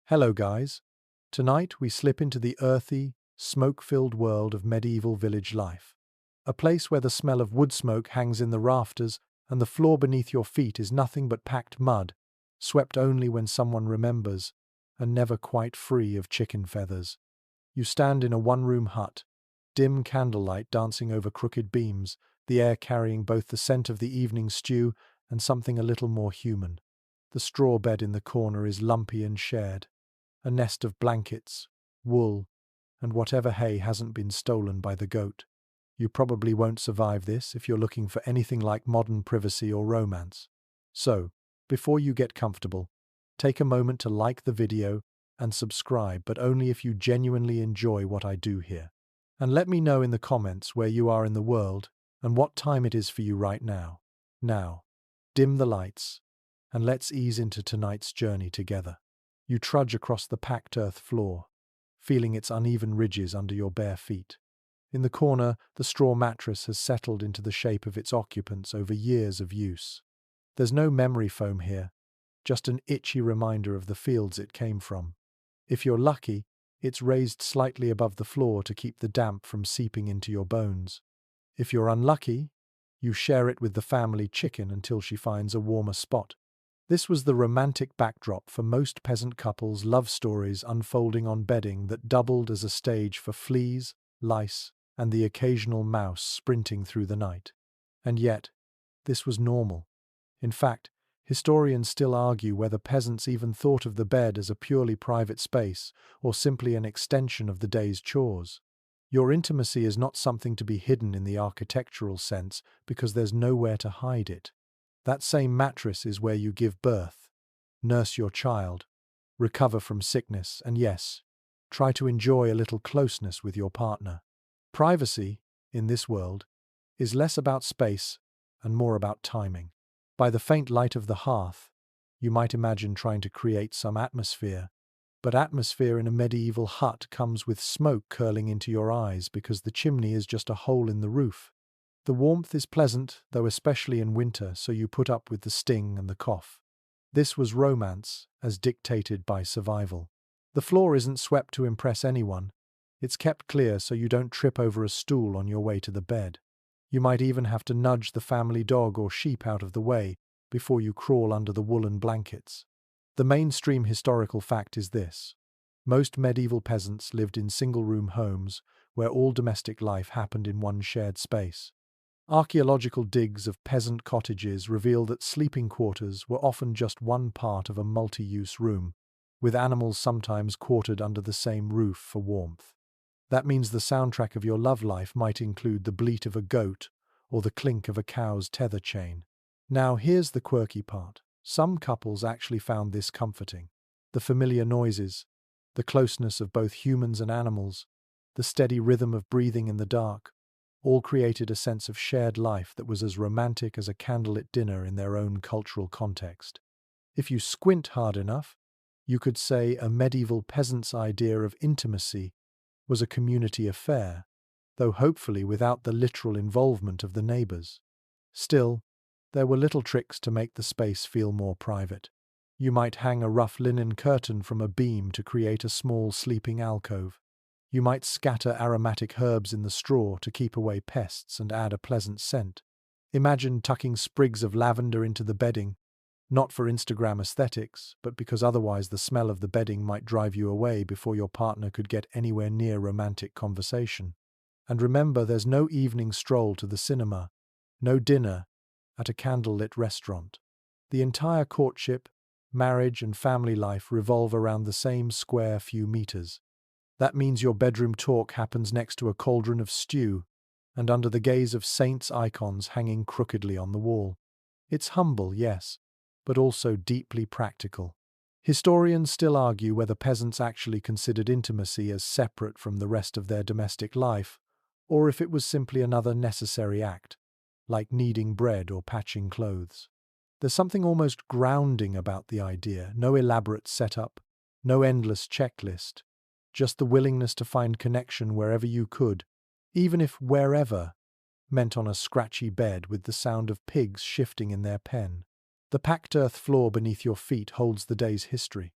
Hello, guys. Tonight we slip into the earthy, smoke-filled world of medieval village life. A place where the smell of wood smoke hangs in the rafters and the floor beneath your feet is nothing but packed mud, swept only when someone remembers, and never quite free of chicken feathers. You stand in a one-room hut, dim candlelight dancing over crooked beams, the air carrying both the scent of the evening stew and something a little more human. The straw bed in the corner is lumpy and shared. A nest of blankets, wool, and whatever hay hasn't been stolen by the goat. You probably won't survive this if you're looking for anything like modern privacy or romance. So, before you get comfortable, take a moment to like the video and subscribe, but only if you genuinely enjoy what I do here. And let me know in the comments where you are in the world and what time it is for you right now. Now, dim the lights, and let's ease into tonight's journey together. You trudge across the packed earth floor, feeling its uneven ridges under your bare feet. In the corner, the straw mattress has settled into the shape of its occupants over years of use. There's no memory foam here, just an itchy reminder of the fields it came from. If you're lucky, it's raised slightly above the floor to keep the damp from seeping into your bones. If you're unlucky, you share it with the family chicken until she finds a warmer spot. This was the romantic backdrop for most peasant couples' love stories unfolding on bedding that doubled as a stage for fleas, lice, and the occasional mouse sprinting through the night. And yet, this was normal. In fact, historians still argue whether peasants even thought of the bed as a purely private space or simply an extension of the day's chores. Your intimacy is not something to be hidden in the architectural sense because there's nowhere to hide it. That same mattress is where you give birth, nurse your child, recover from sickness, and yes, try to enjoy a little closeness with your partner. Privacy, in this world, is less about space and more about timing. By the faint light of the hearth, you might imagine trying to create some atmosphere, but atmosphere in a medieval hut comes with smoke curling into your eyes because the chimney is just a hole in the roof. The warmth is pleasant, though especially in winter, so you put up with the sting and the cough. This was romance, as dictated by survival. The floor isn't swept to impress anyone. It's kept clear so you don't trip over a stool on your way to the bed. You might even have to nudge the family dog or sheep out of the way before you crawl under the woolen blankets. The mainstream historical fact is this. Most medieval peasants lived in single-room homes where all domestic life happened in one shared space. Archaeological digs of peasant cottages reveal that sleeping quarters were often just one part of a multi-use room, with animals sometimes quartered under the same roof for warmth. That means the soundtrack of your love life might include the bleat of a goat or the clink of a cow's tether chain. Now here's the quirky part. Some couples actually found this comforting. The familiar noises, the closeness of both humans and animals, the steady rhythm of breathing in the dark, all created a sense of shared life that was as romantic as a candlelit dinner in their own cultural context. If you squint hard enough, you could say a medieval peasant's idea of intimacy was a community affair, though hopefully without the literal involvement of the neighbors. Still, there were little tricks to make the space feel more private. You might hang a rough linen curtain from a beam to create a small sleeping alcove. You might scatter aromatic herbs in the straw to keep away pests and add a pleasant scent. Imagine tucking sprigs of lavender into the bedding, not for Instagram aesthetics, but because otherwise the smell of the bedding might drive you away before your partner could get anywhere near romantic conversation. And remember, there's no evening stroll to the cinema, no dinner at a candlelit restaurant. The entire courtship, marriage, and family life revolve around the same square few meters. That means your bedroom talk happens next to a cauldron of stew and under the gaze of saints' icons hanging crookedly on the wall. It's humble, yes, but also deeply practical. Historians still argue whether peasants actually considered intimacy as separate from the rest of their domestic life, or if it was simply another necessary act, like kneading bread or patching clothes. There's something almost grounding about the idea, no elaborate setup, no endless checklist, just the willingness to find connection wherever you could, even if wherever meant on a scratchy bed with the sound of pigs shifting in their pen. The packed earth floor beneath your feet holds the day's history.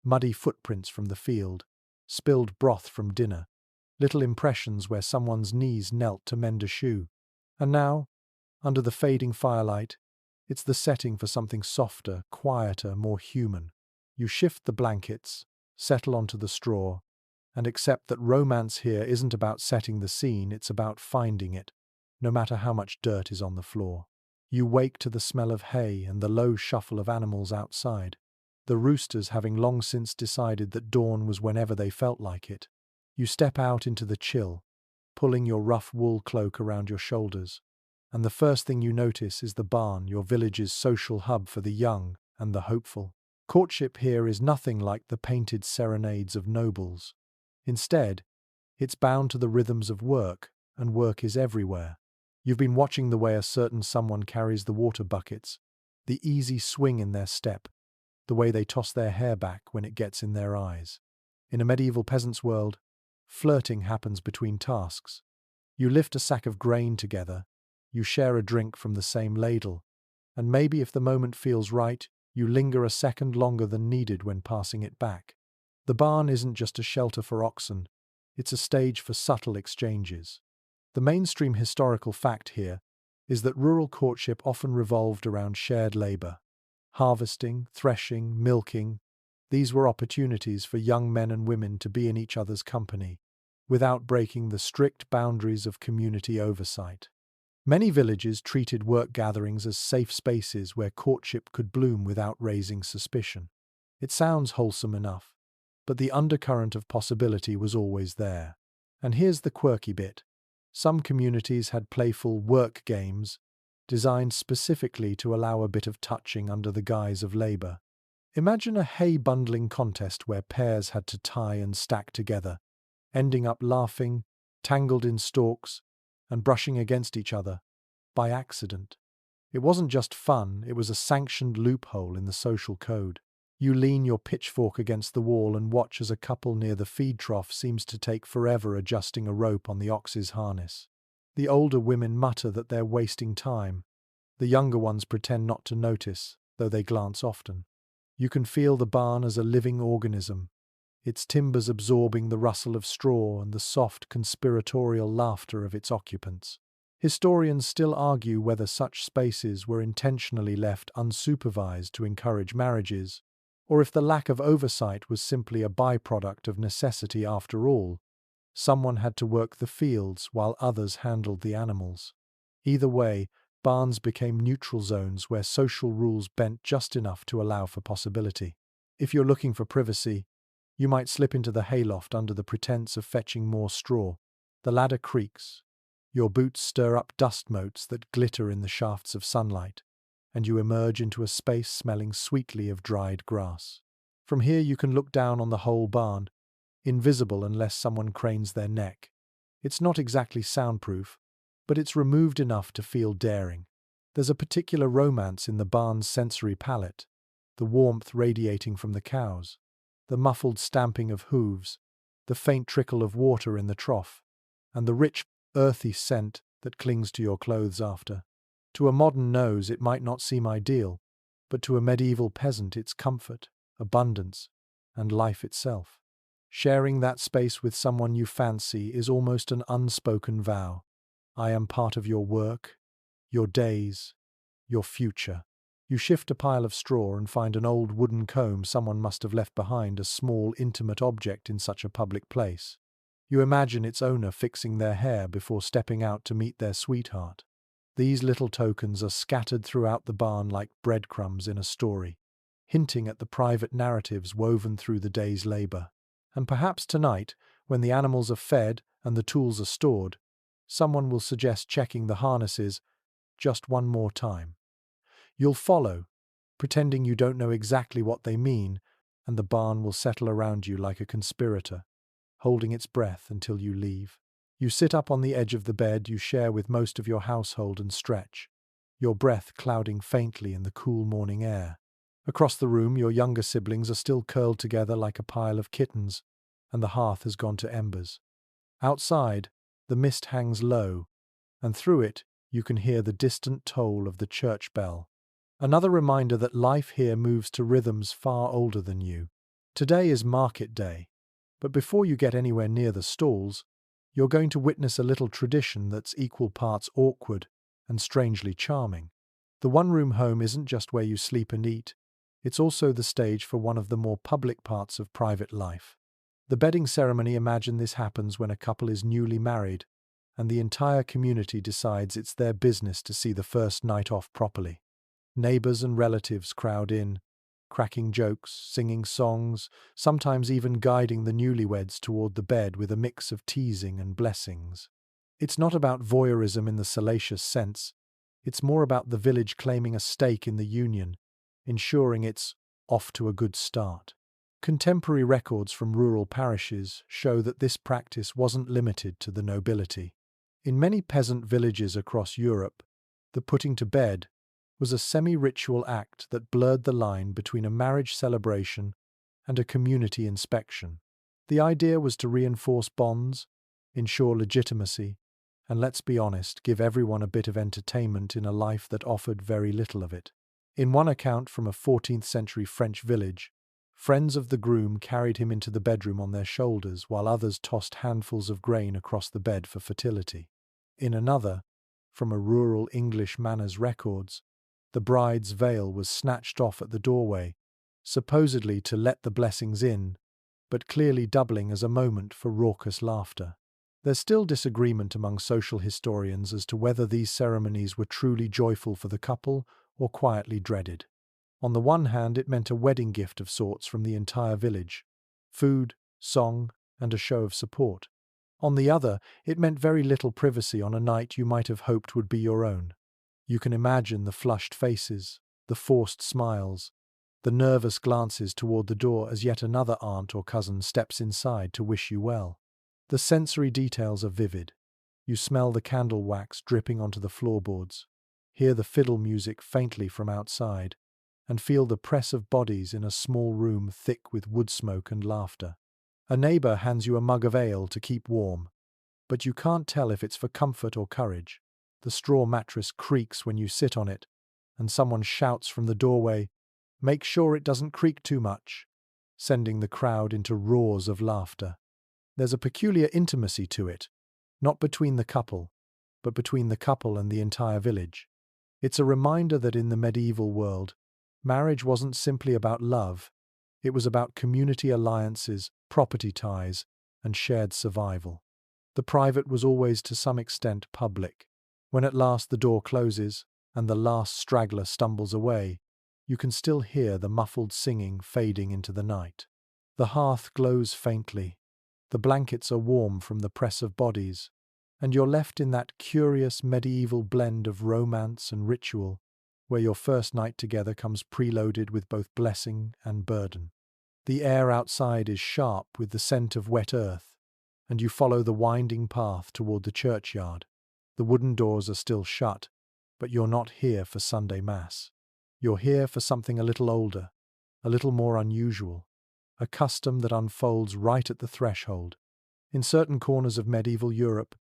muddy footprints from the field, spilled broth from dinner, little impressions where someone's knees knelt to mend a shoe. And now, under the fading firelight, it's the setting for something softer, quieter, more human. You shift the blankets, settle onto the straw, and accept that romance here isn't about setting the scene, it's about finding it, no matter how much dirt is on the floor. You wake to the smell of hay and the low shuffle of animals outside, the roosters having long since decided that dawn was whenever they felt like it. You step out into the chill, pulling your rough wool cloak around your shoulders, and the first thing you notice is the barn, your village's social hub for the young and the hopeful. Courtship here is nothing like the painted serenades of nobles. Instead, it's bound to the rhythms of work, and work is everywhere. You've been watching the way a certain someone carries the water buckets, the easy swing in their step, the way they toss their hair back when it gets in their eyes. In a medieval peasant's world, flirting happens between tasks. You lift a sack of grain together, you share a drink from the same ladle, and maybe if the moment feels right, you linger a second longer than needed when passing it back. The barn isn't just a shelter for oxen, it's a stage for subtle exchanges. The mainstream historical fact here is that rural courtship often revolved around shared labor. Harvesting, threshing, milking, these were opportunities for young men and women to be in each other's company, without breaking the strict boundaries of community oversight. Many villages treated work gatherings as safe spaces where courtship could bloom without raising suspicion. It sounds wholesome enough, but the undercurrent of possibility was always there. And here's the quirky bit. Some communities had playful work games, designed specifically to allow a bit of touching under the guise of labor. Imagine a hay bundling contest where pairs had to tie and stack together, ending up laughing, tangled in stalks, and brushing against each other, by accident. It wasn't just fun, it was a sanctioned loophole in the social code. You lean your pitchfork against the wall and watch as a couple near the feed trough seems to take forever adjusting a rope on the ox's harness. The older women mutter that they're wasting time. The younger ones pretend not to notice, though they glance often. You can feel the barn as a living organism, its timbers absorbing the rustle of straw and the soft conspiratorial laughter of its occupants. Historians still argue whether such spaces were intentionally left unsupervised to encourage marriages, or if the lack of oversight was simply a byproduct of necessity after all. Someone had to work the fields while others handled the animals. Either way, barns became neutral zones where social rules bent just enough to allow for possibility. If you're looking for privacy, you might slip into the hayloft under the pretense of fetching more straw. The ladder creaks. Your boots stir up dust motes that glitter in the shafts of sunlight, and you emerge into a space smelling sweetly of dried grass. From here you can look down on the whole barn, invisible unless someone cranes their neck. It's not exactly soundproof, but it's removed enough to feel daring. There's a particular romance in the barn's sensory palette, the warmth radiating from the cows, the muffled stamping of hooves, the faint trickle of water in the trough, and the rich, earthy scent that clings to your clothes after. To a modern nose it might not seem ideal, but to a medieval peasant it's comfort, abundance, and life itself. Sharing that space with someone you fancy is almost an unspoken vow. I am part of your work, your days, your future. You shift a pile of straw and find an old wooden comb someone must have left behind, a small, intimate object in such a public place. You imagine its owner fixing their hair before stepping out to meet their sweetheart. These little tokens are scattered throughout the barn like breadcrumbs in a story, hinting at the private narratives woven through the day's labor. And perhaps tonight, when the animals are fed and the tools are stored, someone will suggest checking the harnesses just one more time. You'll follow, pretending you don't know exactly what they mean, and the barn will settle around you like a conspirator, holding its breath until you leave. You sit up on the edge of the bed you share with most of your household and stretch, your breath clouding faintly in the cool morning air. Across the room, your younger siblings are still curled together like a pile of kittens, and the hearth has gone to embers. Outside, the mist hangs low, and through it you can hear the distant toll of the church bell. Another reminder that life here moves to rhythms far older than you. Today is market day, but before you get anywhere near the stalls, you're going to witness a little tradition that's equal parts awkward and strangely charming. The one-room home isn't just where you sleep and eat, it's also the stage for one of the more public parts of private life. The bedding ceremony. Imagine this happens when a couple is newly married, and the entire community decides it's their business to see the first night off properly. Neighbors and relatives crowd in, cracking jokes, singing songs, sometimes even guiding the newlyweds toward the bed with a mix of teasing and blessings. It's not about voyeurism in the salacious sense, it's more about the village claiming a stake in the union, ensuring it's off to a good start. Contemporary records from rural parishes show that this practice wasn't limited to the nobility. In many peasant villages across Europe, the putting to bed was a semi-ritual act that blurred the line between a marriage celebration and a community inspection. The idea was to reinforce bonds, ensure legitimacy, and let's be honest, give everyone a bit of entertainment in a life that offered very little of it. In one account from a 14th century French village, friends of the groom carried him into the bedroom on their shoulders while others tossed handfuls of grain across the bed for fertility. In another, from a rural English manor's records, the bride's veil was snatched off at the doorway, supposedly to let the blessings in, but clearly doubling as a moment for raucous laughter. There's still disagreement among social historians as to whether these ceremonies were truly joyful for the couple or quietly dreaded. On the one hand, it meant a wedding gift of sorts from the entire village: food, song, and a show of support. On the other, it meant very little privacy on a night you might have hoped would be your own. You can imagine the flushed faces, the forced smiles, the nervous glances toward the door as yet another aunt or cousin steps inside to wish you well. The sensory details are vivid. You smell the candle wax dripping onto the floorboards, hear the fiddle music faintly from outside, and feel the press of bodies in a small room thick with wood smoke and laughter. A neighbor hands you a mug of ale to keep warm, but you can't tell if it's for comfort or courage. The straw mattress creaks when you sit on it, and someone shouts from the doorway, "Make sure it doesn't creak too much," sending the crowd into roars of laughter. There's a peculiar intimacy to it, not between the couple, but between the couple and the entire village. It's a reminder that in the medieval world, marriage wasn't simply about love, it was about community alliances, property ties, and shared survival. The private was always to some extent public. When at last the door closes, and the last straggler stumbles away, you can still hear the muffled singing fading into the night. The hearth glows faintly, the blankets are warm from the press of bodies, and you're left in that curious medieval blend of romance and ritual, where your first night together comes preloaded with both blessing and burden. The air outside is sharp with the scent of wet earth, and you follow the winding path toward the churchyard. The wooden doors are still shut, but you're not here for Sunday Mass. You're here for something a little older, a little more unusual, a custom that unfolds right at the threshold. In certain corners of medieval Europe,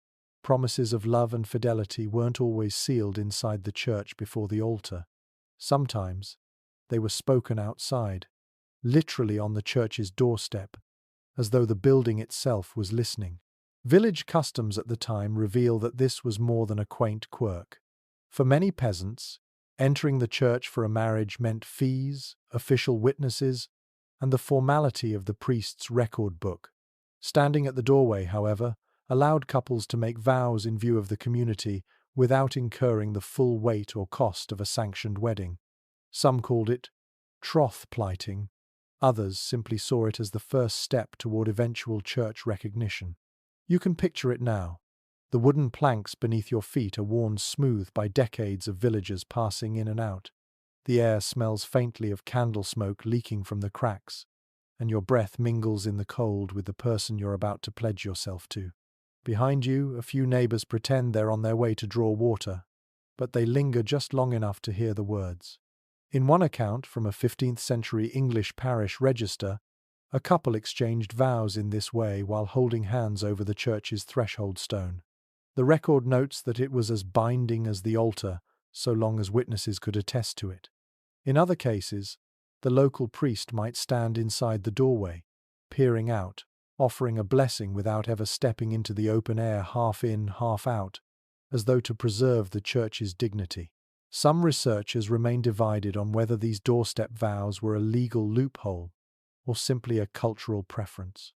promises of love and fidelity weren't always sealed inside the church before the altar. Sometimes they were spoken outside, literally on the church's doorstep, as though the building itself was listening. Village customs at the time reveal that this was more than a quaint quirk. For many peasants, entering the church for a marriage meant fees, official witnesses, and the formality of the priest's record book. Standing at the doorway, however, allowed couples to make vows in view of the community without incurring the full weight or cost of a sanctioned wedding. Some called it troth plighting, others simply saw it as the first step toward eventual church recognition. You can picture it now. The wooden planks beneath your feet are worn smooth by decades of villagers passing in and out. The air smells faintly of candle smoke leaking from the cracks, and your breath mingles in the cold with the person you're about to pledge yourself to. Behind you, a few neighbors pretend they're on their way to draw water, but they linger just long enough to hear the words. In one account from a 15th century English parish register, a couple exchanged vows in this way while holding hands over the church's threshold stone. The record notes that it was as binding as the altar, so long as witnesses could attest to it. In other cases, The local priest might stand inside the doorway, peering out, offering a blessing without ever stepping into the open air, half in, half out, as though to preserve the church's dignity. Some researchers remain divided on whether these doorstep vows were a legal loophole or simply a cultural preference.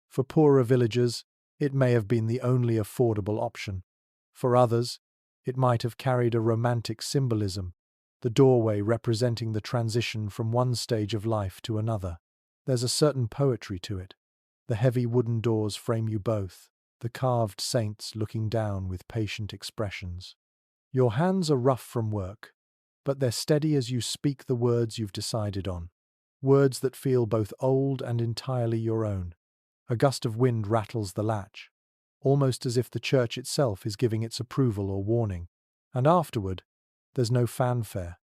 For poorer villagers, it may have been the only affordable option. For others, it might have carried a romantic symbolism, the doorway representing the transition from one stage of life to another. There's a certain poetry to it. The heavy wooden doors frame you both, the carved saints looking down with patient expressions. Your hands are rough from work, but they're steady as you speak the words you've decided on. Words that feel both old and entirely your own. A gust of wind rattles the latch, almost as if the church itself is giving its approval or warning. And afterward, there's no fanfare,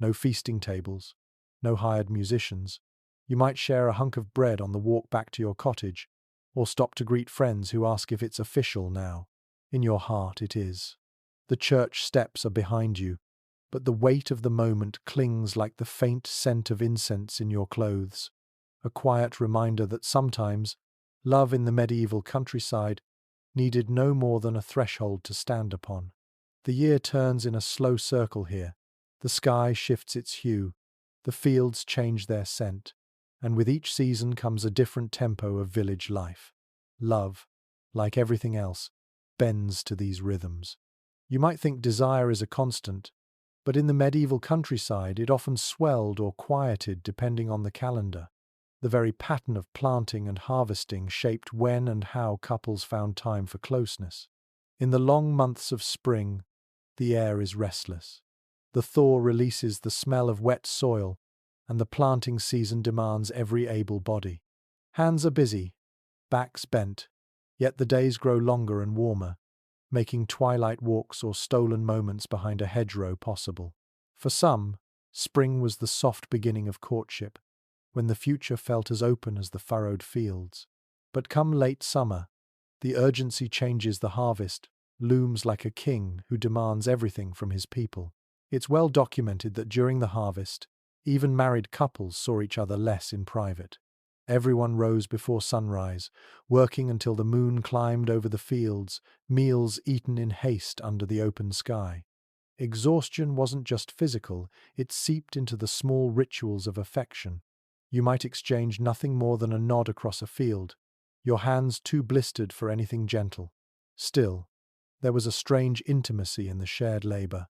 no feasting tables, no hired musicians. You might share a hunk of bread on the walk back to your cottage, or stop to greet friends who ask if it's official now. In your heart it is. The church steps are behind you, but the weight of the moment clings like the faint scent of incense in your clothes, a quiet reminder that sometimes love in the medieval countryside needed no more than a threshold to stand upon. The year turns in a slow circle here. The sky shifts its hue, the fields change their scent, and with each season comes a different tempo of village life. Love, like everything else, bends to these rhythms. You might think desire is a constant, but in the medieval countryside it often swelled or quieted depending on the calendar. The very pattern of planting and harvesting shaped when and how couples found time for closeness. In the long months of spring, the air is restless. The thaw releases the smell of wet soil, and the planting season demands every able body. Hands are busy, backs bent, yet the days grow longer and warmer, making twilight walks or stolen moments behind a hedgerow possible. For some, spring was the soft beginning of courtship, when the future felt as open as the furrowed fields. But come late summer, the urgency changes. The harvest looms like a king who demands everything from his people. It's well documented that during the harvest, even married couples saw each other less in private. Everyone rose before sunrise, working until the moon climbed over the fields, meals eaten in haste under the open sky. Exhaustion wasn't just physical, it seeped into the small rituals of affection. You might exchange nothing more than a nod across a field, your hands too blistered for anything gentle. Still, there was a strange intimacy in the shared labor,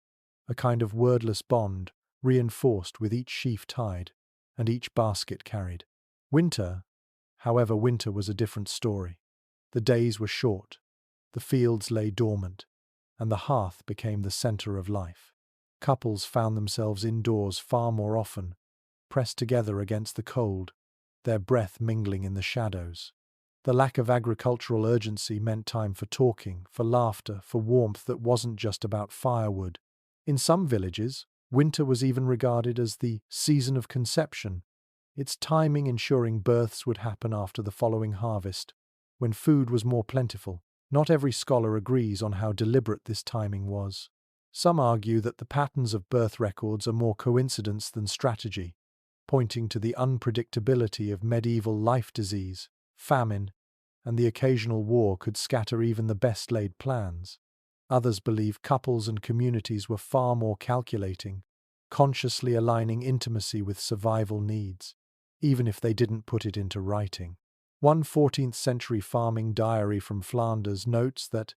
a kind of wordless bond, reinforced with each sheaf tied and each basket carried. Winter, however, winter was a different story. The days were short, the fields lay dormant, and the hearth became the center of life. Couples found themselves indoors far more often, pressed together against the cold, their breath mingling in the shadows. The lack of agricultural urgency meant time for talking, for laughter, for warmth that wasn't just about firewood. In some villages, winter was even regarded as the season of conception, its timing ensuring births would happen after the following harvest, when food was more plentiful. Not every scholar agrees on how deliberate this timing was. Some argue that the patterns of birth records are more coincidence than strategy, pointing to the unpredictability of medieval life. Disease, famine, and the occasional war could scatter even the best-laid plans. Others believe couples and communities were far more calculating, consciously aligning intimacy with survival needs, even if they didn't put it into writing. One 14th-century farming diary from Flanders notes that,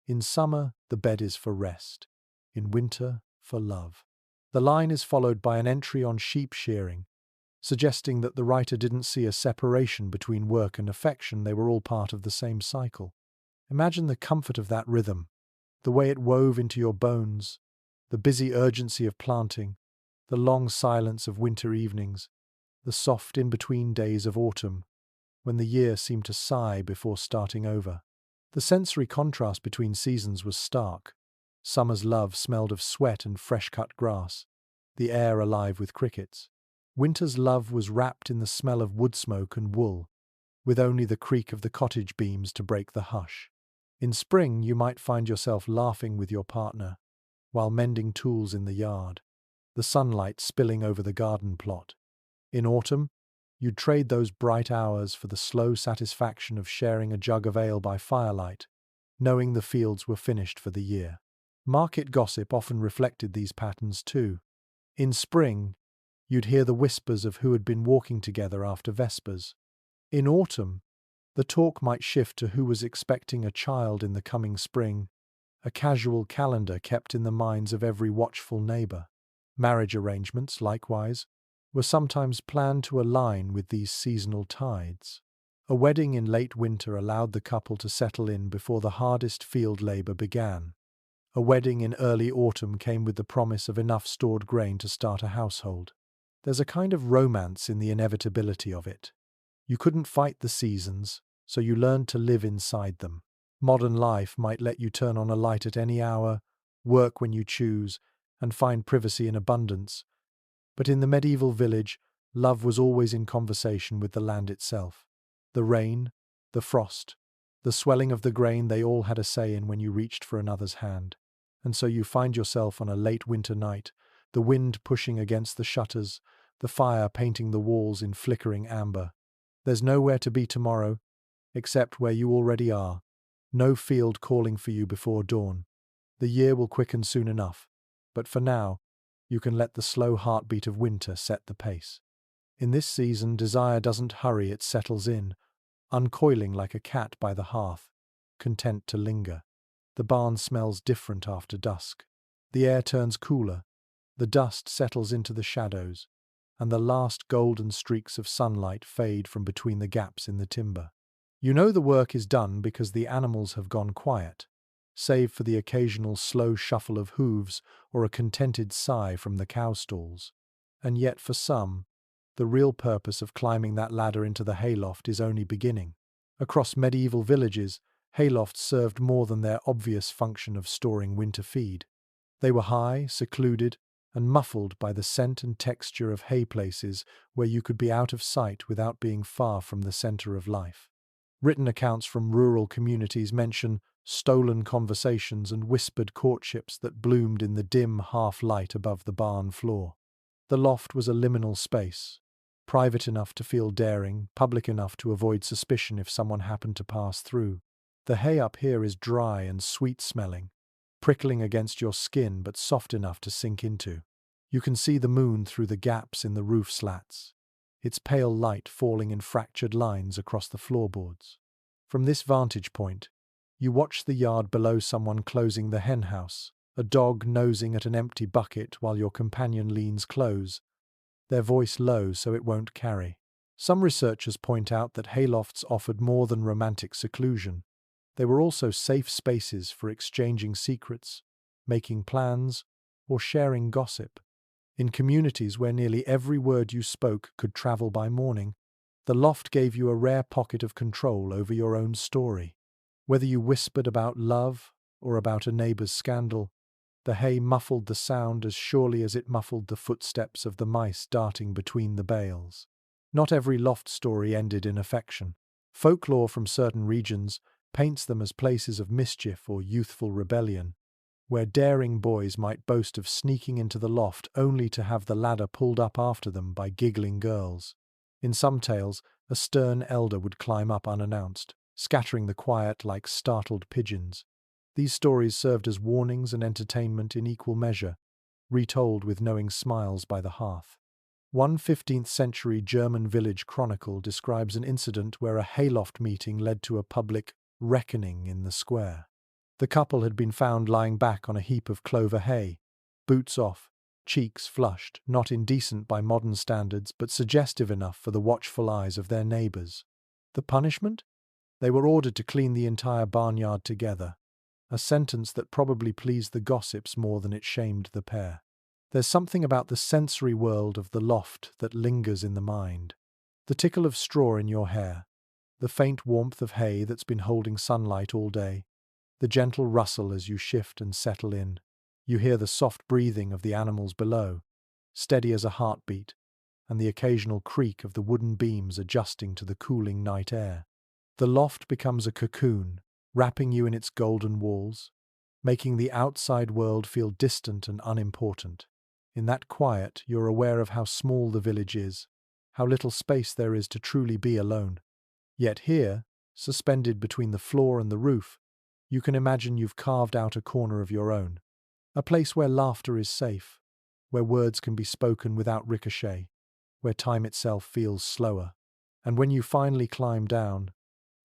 in summer, the bed is for rest, in winter, for love. The line is followed by an entry on sheep shearing, suggesting that the writer didn't see a separation between work and affection. They were all part of the same cycle. Imagine the comfort of that rhythm, the way it wove into your bones, the busy urgency of planting, the long silence of winter evenings, the soft in-between days of autumn, when the year seemed to sigh before starting over. The sensory contrast between seasons was stark. Summer's love smelled of sweat and fresh-cut grass, the air alive with crickets. Winter's love was wrapped in the smell of wood smoke and wool, with only the creak of the cottage beams to break the hush. In spring, you might find yourself laughing with your partner, while mending tools in the yard, the sunlight spilling over the garden plot. In autumn, you'd trade those bright hours for the slow satisfaction of sharing a jug of ale by firelight, knowing the fields were finished for the year. Market gossip often reflected these patterns too. In spring, you'd hear the whispers of who had been walking together after Vespers. In autumn, the talk might shift to who was expecting a child in the coming spring, a casual calendar kept in the minds of every watchful neighbor. Marriage arrangements, likewise, were sometimes planned to align with these seasonal tides. A wedding in late winter allowed the couple to settle in before the hardest field labor began. A wedding in early autumn came with the promise of enough stored grain to start a household. There's a kind of romance in the inevitability of it. You couldn't fight the seasons, so you learned to live inside them. Modern life might let you turn on a light at any hour, work when you choose, and find privacy in abundance. But in the medieval village, love was always in conversation with the land itself. The rain, the frost, the swelling of the grain, they all had a say in when you reached for another's hand. And so you find yourself on a late winter night, the wind pushing against the shutters, the fire painting the walls in flickering amber. There's nowhere to be tomorrow, except where you already are. No field calling for you before dawn. The year will quicken soon enough, but for now, you can let the slow heartbeat of winter set the pace. In this season, desire doesn't hurry, it settles in, uncoiling like a cat by the hearth, content to linger. The barn smells different after dusk. The air turns cooler, the dust settles into the shadows, and the last golden streaks of sunlight fade from between the gaps in the timber. You know the work is done because the animals have gone quiet, save for the occasional slow shuffle of hooves or a contented sigh from the cow stalls. And yet for some, the real purpose of climbing that ladder into the hayloft is only beginning. Across medieval villages, haylofts served more than their obvious function of storing winter feed. They were high, secluded, and muffled by the scent and texture of hay places where you could be out of sight without being far from the center of life. Written accounts from rural communities mention stolen conversations and whispered courtships that bloomed in the dim half-light above the barn floor. The loft was a liminal space, private enough to feel daring, public enough to avoid suspicion if someone happened to pass through. The hay up here is dry and sweet-smelling, prickling against your skin but soft enough to sink into. You can see the moon through the gaps in the roof slats, its pale light falling in fractured lines across the floorboards. From this vantage point, you watch the yard below someone closing the henhouse, a dog nosing at an empty bucket while your companion leans close, their voice low so it won't carry. Some researchers point out that haylofts offered more than romantic seclusion. They were also safe spaces for exchanging secrets, making plans, or sharing gossip. In communities where nearly every word you spoke could travel by morning, the loft gave you a rare pocket of control over your own story. Whether you whispered about love or about a neighbor's scandal, the hay muffled the sound as surely as it muffled the footsteps of the mice darting between the bales. Not every loft story ended in affection. Folklore from certain regions paints them as places of mischief or youthful rebellion, where daring boys might boast of sneaking into the loft only to have the ladder pulled up after them by giggling girls. In some tales, a stern elder would climb up unannounced, scattering the quiet like startled pigeons. These stories served as warnings and entertainment in equal measure, retold with knowing smiles by the hearth. One 15th-century German village chronicle describes an incident where a hayloft meeting led to a public reckoning in the square. The couple had been found lying back on a heap of clover hay, boots off, cheeks flushed, not indecent by modern standards, but suggestive enough for the watchful eyes of their neighbors. The punishment? They were ordered to clean the entire barnyard together, a sentence that probably pleased the gossips more than it shamed the pair. There's something about the sensory world of the loft that lingers in the mind. The tickle of straw in your hair, the faint warmth of hay that's been holding sunlight all day, the gentle rustle as you shift and settle in. You hear the soft breathing of the animals below, steady as a heartbeat, and the occasional creak of the wooden beams adjusting to the cooling night air. The loft becomes a cocoon, wrapping you in its golden walls, making the outside world feel distant and unimportant. In that quiet, you're aware of how small the village is, how little space there is to truly be alone. Yet here, suspended between the floor and the roof, you can imagine you've carved out a corner of your own. A place where laughter is safe, where words can be spoken without ricochet, where time itself feels slower. And when you finally climb down,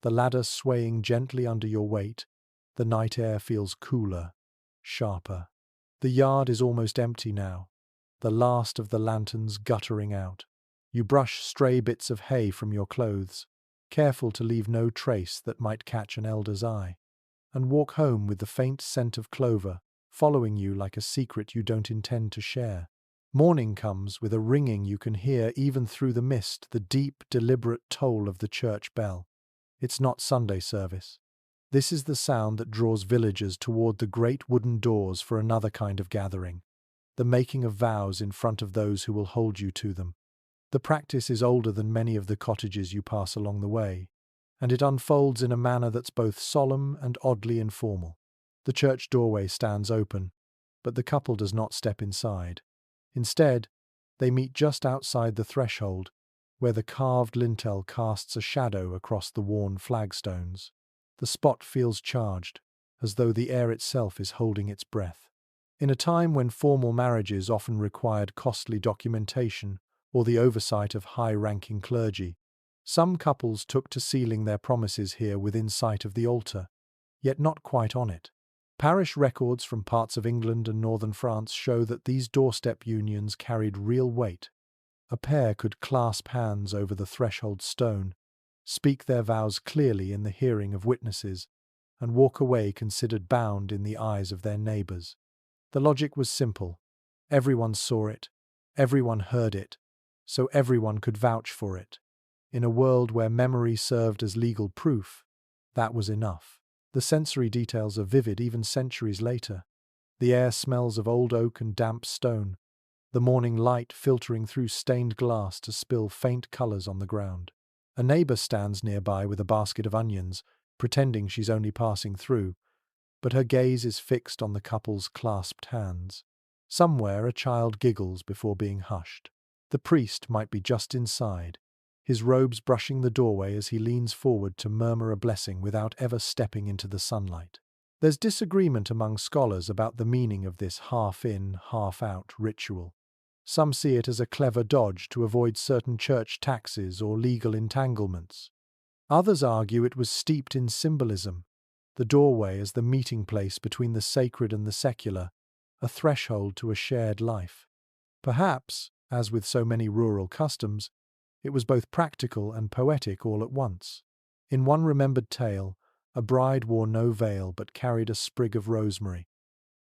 the ladder swaying gently under your weight, the night air feels cooler, sharper. The yard is almost empty now, the last of the lanterns guttering out. You brush stray bits of hay from your clothes, careful to leave no trace that might catch an elder's eye, and walk home with the faint scent of clover following you like a secret you don't intend to share. Morning comes with a ringing you can hear even through the mist, the deep, deliberate toll of the church bell. It's not Sunday service. This is the sound that draws villagers toward the great wooden doors for another kind of gathering, the making of vows in front of those who will hold you to them. The practice is older than many of the cottages you pass along the way, and it unfolds in a manner that's both solemn and oddly informal. The church doorway stands open, but the couple does not step inside. Instead, they meet just outside the threshold, where the carved lintel casts a shadow across the worn flagstones. The spot feels charged, as though the air itself is holding its breath. In a time when formal marriages often required costly documentation or the oversight of high-ranking clergy, some couples took to sealing their promises here within sight of the altar, yet not quite on it. Parish records from parts of England and northern France show that these doorstep unions carried real weight. A pair could clasp hands over the threshold stone, speak their vows clearly in the hearing of witnesses, and walk away considered bound in the eyes of their neighbours. The logic was simple. Everyone saw it, everyone heard it, so everyone could vouch for it. In a world where memory served as legal proof, that was enough. The sensory details are vivid even centuries later. The air smells of old oak and damp stone, the morning light filtering through stained glass to spill faint colours on the ground. A neighbour stands nearby with a basket of onions, pretending she's only passing through, but her gaze is fixed on the couple's clasped hands. Somewhere a child giggles before being hushed. The priest might be just inside, his robes brushing the doorway as he leans forward to murmur a blessing without ever stepping into the sunlight. There's disagreement among scholars about the meaning of this half-in, half-out ritual. Some see it as a clever dodge to avoid certain church taxes or legal entanglements. Others argue it was steeped in symbolism, the doorway as the meeting place between the sacred and the secular, a threshold to a shared life. Perhaps, as with so many rural customs, it was both practical and poetic all at once. In one remembered tale, a bride wore no veil but carried a sprig of rosemary,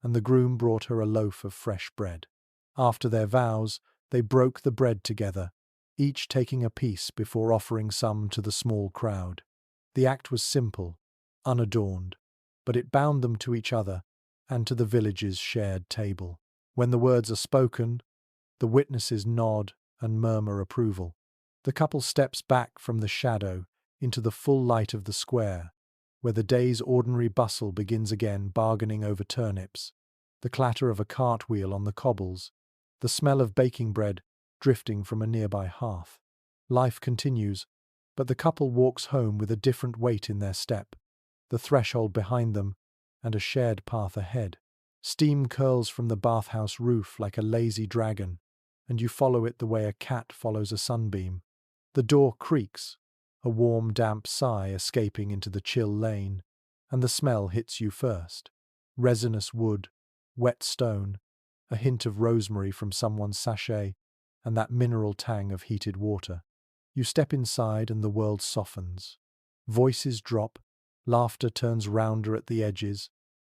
and the groom brought her a loaf of fresh bread. After their vows, they broke the bread together, each taking a piece before offering some to the small crowd. The act was simple, unadorned, but it bound them to each other and to the village's shared table. When the words are spoken, the witnesses nod and murmur approval. The couple steps back from the shadow into the full light of the square, where the day's ordinary bustle begins again, bargaining over turnips, the clatter of a cartwheel on the cobbles, the smell of baking bread drifting from a nearby hearth. Life continues, but the couple walks home with a different weight in their step, the threshold behind them and a shared path ahead. Steam curls from the bathhouse roof like a lazy dragon, and you follow it the way a cat follows a sunbeam. The door creaks, a warm, damp sigh escaping into the chill lane, and the smell hits you first. Resinous wood, wet stone, a hint of rosemary from someone's sachet, and that mineral tang of heated water. You step inside and the world softens. Voices drop, laughter turns rounder at the edges,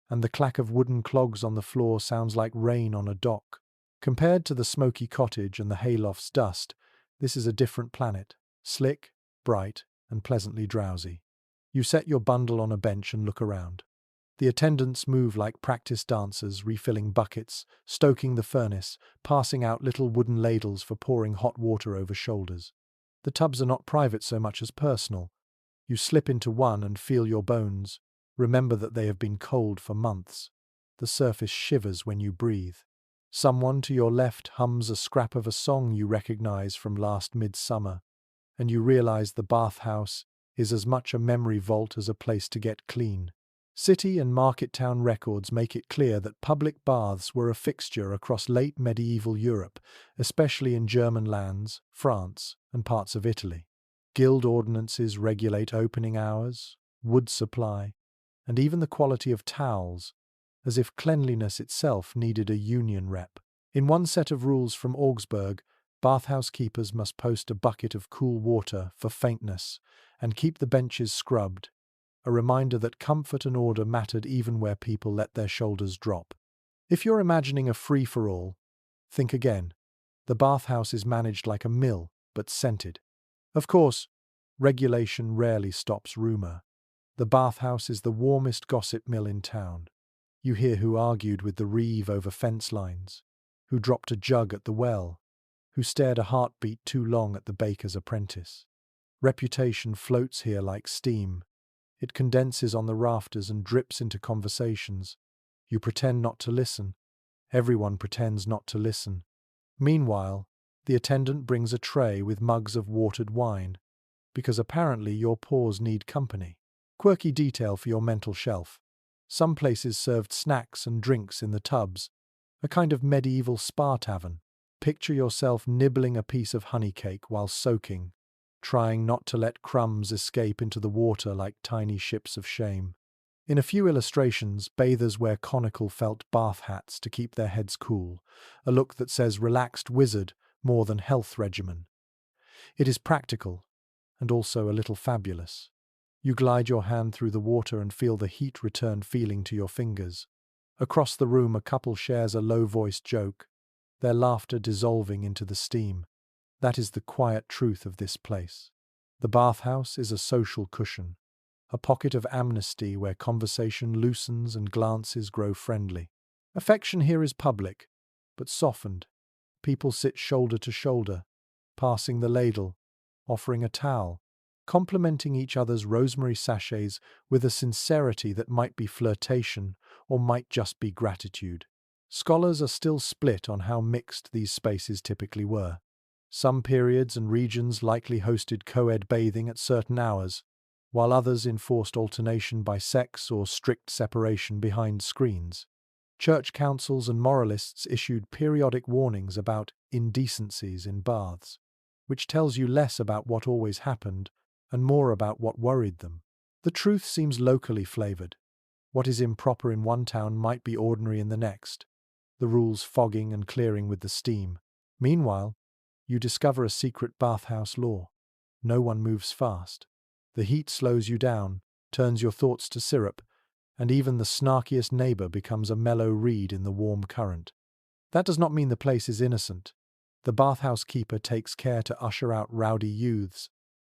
and the clack of wooden clogs on the floor sounds like rain on a dock. Compared to the smoky cottage and the hayloft's dust, this is a different planet, slick, bright, and pleasantly drowsy. You set your bundle on a bench and look around. The attendants move like practice dancers, refilling buckets, stoking the furnace, passing out little wooden ladles for pouring hot water over shoulders. The tubs are not private so much as personal. You slip into one and feel your bones. Remember that they have been cold for months. The surface shivers when you breathe. Someone to your left hums a scrap of a song you recognize from last midsummer, and you realize the bathhouse is as much a memory vault as a place to get clean. City and market town records make it clear that public baths were a fixture across late medieval Europe, especially in German lands, France, and parts of Italy. Guild ordinances regulate opening hours, wood supply, and even the quality of towels, as if cleanliness itself needed a union rep. In one set of rules from Augsburg, bathhouse keepers must post a bucket of cool water for faintness and keep the benches scrubbed, a reminder that comfort and order mattered even where people let their shoulders drop. If you're imagining a free-for-all, think again. The bathhouse is managed like a mill, but scented. Of course, regulation rarely stops rumor. The bathhouse is the warmest gossip mill in town. You hear who argued with the reeve over fence lines, who dropped a jug at the well, who stared a heartbeat too long at the baker's apprentice. Reputation floats here like steam. It condenses on the rafters and drips into conversations. You pretend not to listen. Everyone pretends not to listen. Meanwhile, the attendant brings a tray with mugs of watered wine, because apparently your paws need company. Quirky detail for your mental shelf. Some places served snacks and drinks in the tubs, a kind of medieval spa tavern. Picture yourself nibbling a piece of honey cake while soaking, trying not to let crumbs escape into the water like tiny ships of shame. In a few illustrations, bathers wear conical felt bath hats to keep their heads cool, a look that says relaxed wizard more than health regimen. It is practical, and also a little fabulous. You glide your hand through the water and feel the heat return feeling to your fingers. Across the room, a couple shares a low-voiced joke, their laughter dissolving into the steam. That is the quiet truth of this place. The bathhouse is a social cushion, a pocket of amnesty where conversation loosens and glances grow friendly. Affection here is public, but softened. People sit shoulder to shoulder, passing the ladle, offering a towel, complimenting each other's rosemary sachets with a sincerity that might be flirtation or might just be gratitude. Scholars are still split on how mixed these spaces typically were. Some periods and regions likely hosted co-ed bathing at certain hours, while others enforced alternation by sex or strict separation behind screens. Church councils and moralists issued periodic warnings about indecencies in baths, which tells you less about what always happened and more about what worried them. The truth seems locally flavored. What is improper in one town might be ordinary in the next, the rules fogging and clearing with the steam. Meanwhile, you discover a secret bathhouse law. No one moves fast. The heat slows you down, turns your thoughts to syrup, and even the snarkiest neighbor becomes a mellow reed in the warm current. That does not mean the place is innocent. The bathhouse keeper takes care to usher out rowdy youths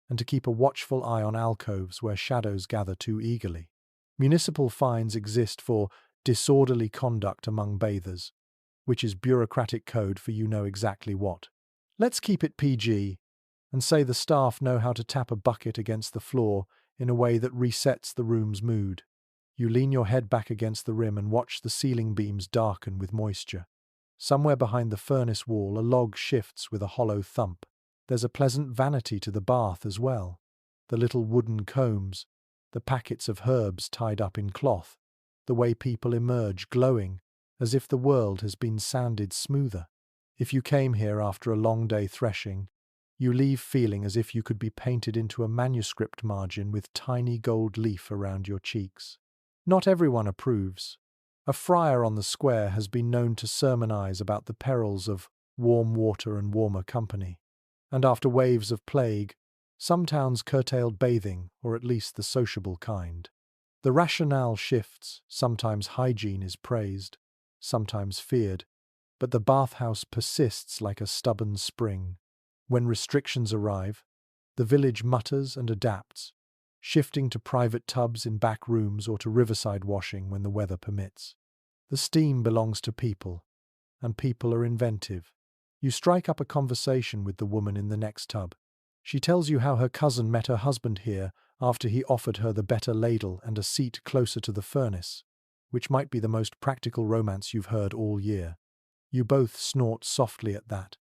and to keep a watchful eye on alcoves where shadows gather too eagerly. Municipal fines exist for disorderly conduct among bathers, which is bureaucratic code for you know exactly what. Let's keep it PG and say the staff know how to tap a bucket against the floor in a way that resets the room's mood. You lean your head back against the rim and watch the ceiling beams darken with moisture. Somewhere behind the furnace wall, a log shifts with a hollow thump. There's a pleasant vanity to the bath as well. The little wooden combs, the packets of herbs tied up in cloth, the way people emerge glowing, as if the world has been sanded smoother. If you came here after a long day threshing, you leave feeling as if you could be painted into a manuscript margin with tiny gold leaf around your cheeks. Not everyone approves. A friar on the square has been known to sermonize about the perils of warm water and warmer company. And after waves of plague, some towns curtailed bathing, or at least the sociable kind. The rationale shifts. Sometimes hygiene is praised, sometimes feared, but the bathhouse persists like a stubborn spring. When restrictions arrive, the village mutters and adapts, shifting to private tubs in back rooms or to riverside washing when the weather permits. The steam belongs to people, and people are inventive. You strike up a conversation with the woman in the next tub. She tells you how her cousin met her husband here after he offered her the better ladle and a seat closer to the furnace, which might be the most practical romance you've heard all year. You both snort softly at that,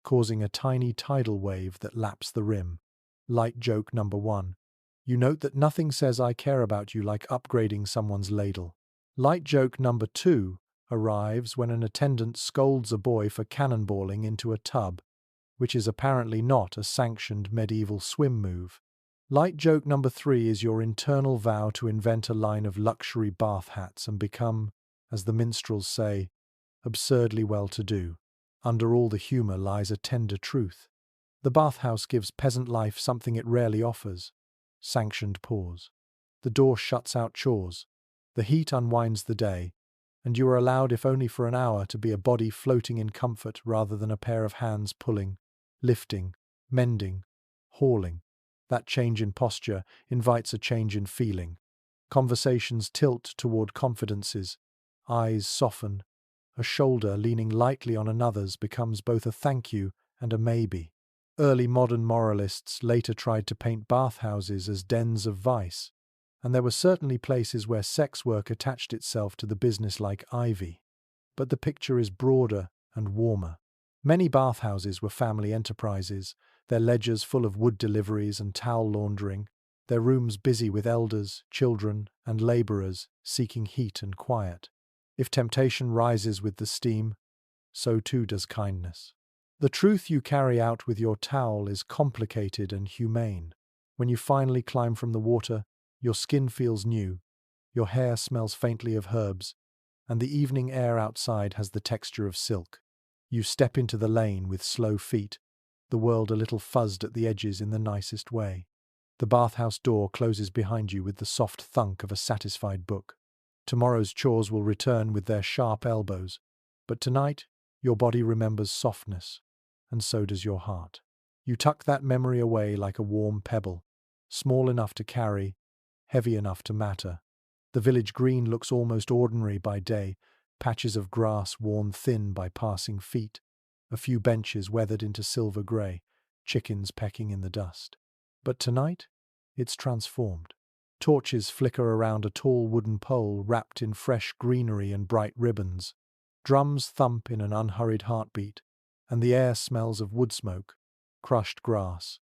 causing a tiny tidal wave that laps the rim. Light joke number 1. You note that nothing says I care about you like upgrading someone's ladle. Light joke number 2 arrives when an attendant scolds a boy for cannonballing into a tub, which is apparently not a sanctioned medieval swim move. Light joke number 3 is your internal vow to invent a line of luxury bath hats and become, as the minstrels say, absurdly well-to-do. Under all the humour lies a tender truth. The bathhouse gives peasant life something it rarely offers: sanctioned pause. The door shuts out chores. The heat unwinds the day, and you are allowed, if only for an hour, to be a body floating in comfort rather than a pair of hands pulling, lifting, mending, hauling. That change in posture invites a change in feeling. Conversations tilt toward confidences. Eyes soften. A shoulder leaning lightly on another's becomes both a thank you and a maybe. Early modern moralists later tried to paint bathhouses as dens of vice, and there were certainly places where sex work attached itself to the business like ivy. But the picture is broader and warmer. Many bathhouses were family enterprises, their ledgers full of wood deliveries and towel laundering, their rooms busy with elders, children, and labourers seeking heat and quiet. If temptation rises with the steam, so too does kindness. The truth you carry out with your towel is complicated and humane. When you finally climb from the water, your skin feels new, your hair smells faintly of herbs, and the evening air outside has the texture of silk. You step into the lane with slow feet, the world a little fuzzed at the edges in the nicest way. The bathhouse door closes behind you with the soft thunk of a satisfied book. Tomorrow's chores will return with their sharp elbows, but tonight your body remembers softness, and so does your heart. You tuck that memory away like a warm pebble, small enough to carry, heavy enough to matter. The village green looks almost ordinary by day, patches of grass worn thin by passing feet, a few benches weathered into silver grey, chickens pecking in the dust. But tonight, it's transformed. Torches flicker around a tall wooden pole wrapped in fresh greenery and bright ribbons. Drums thump in an unhurried heartbeat, and the air smells of wood smoke, crushed grass,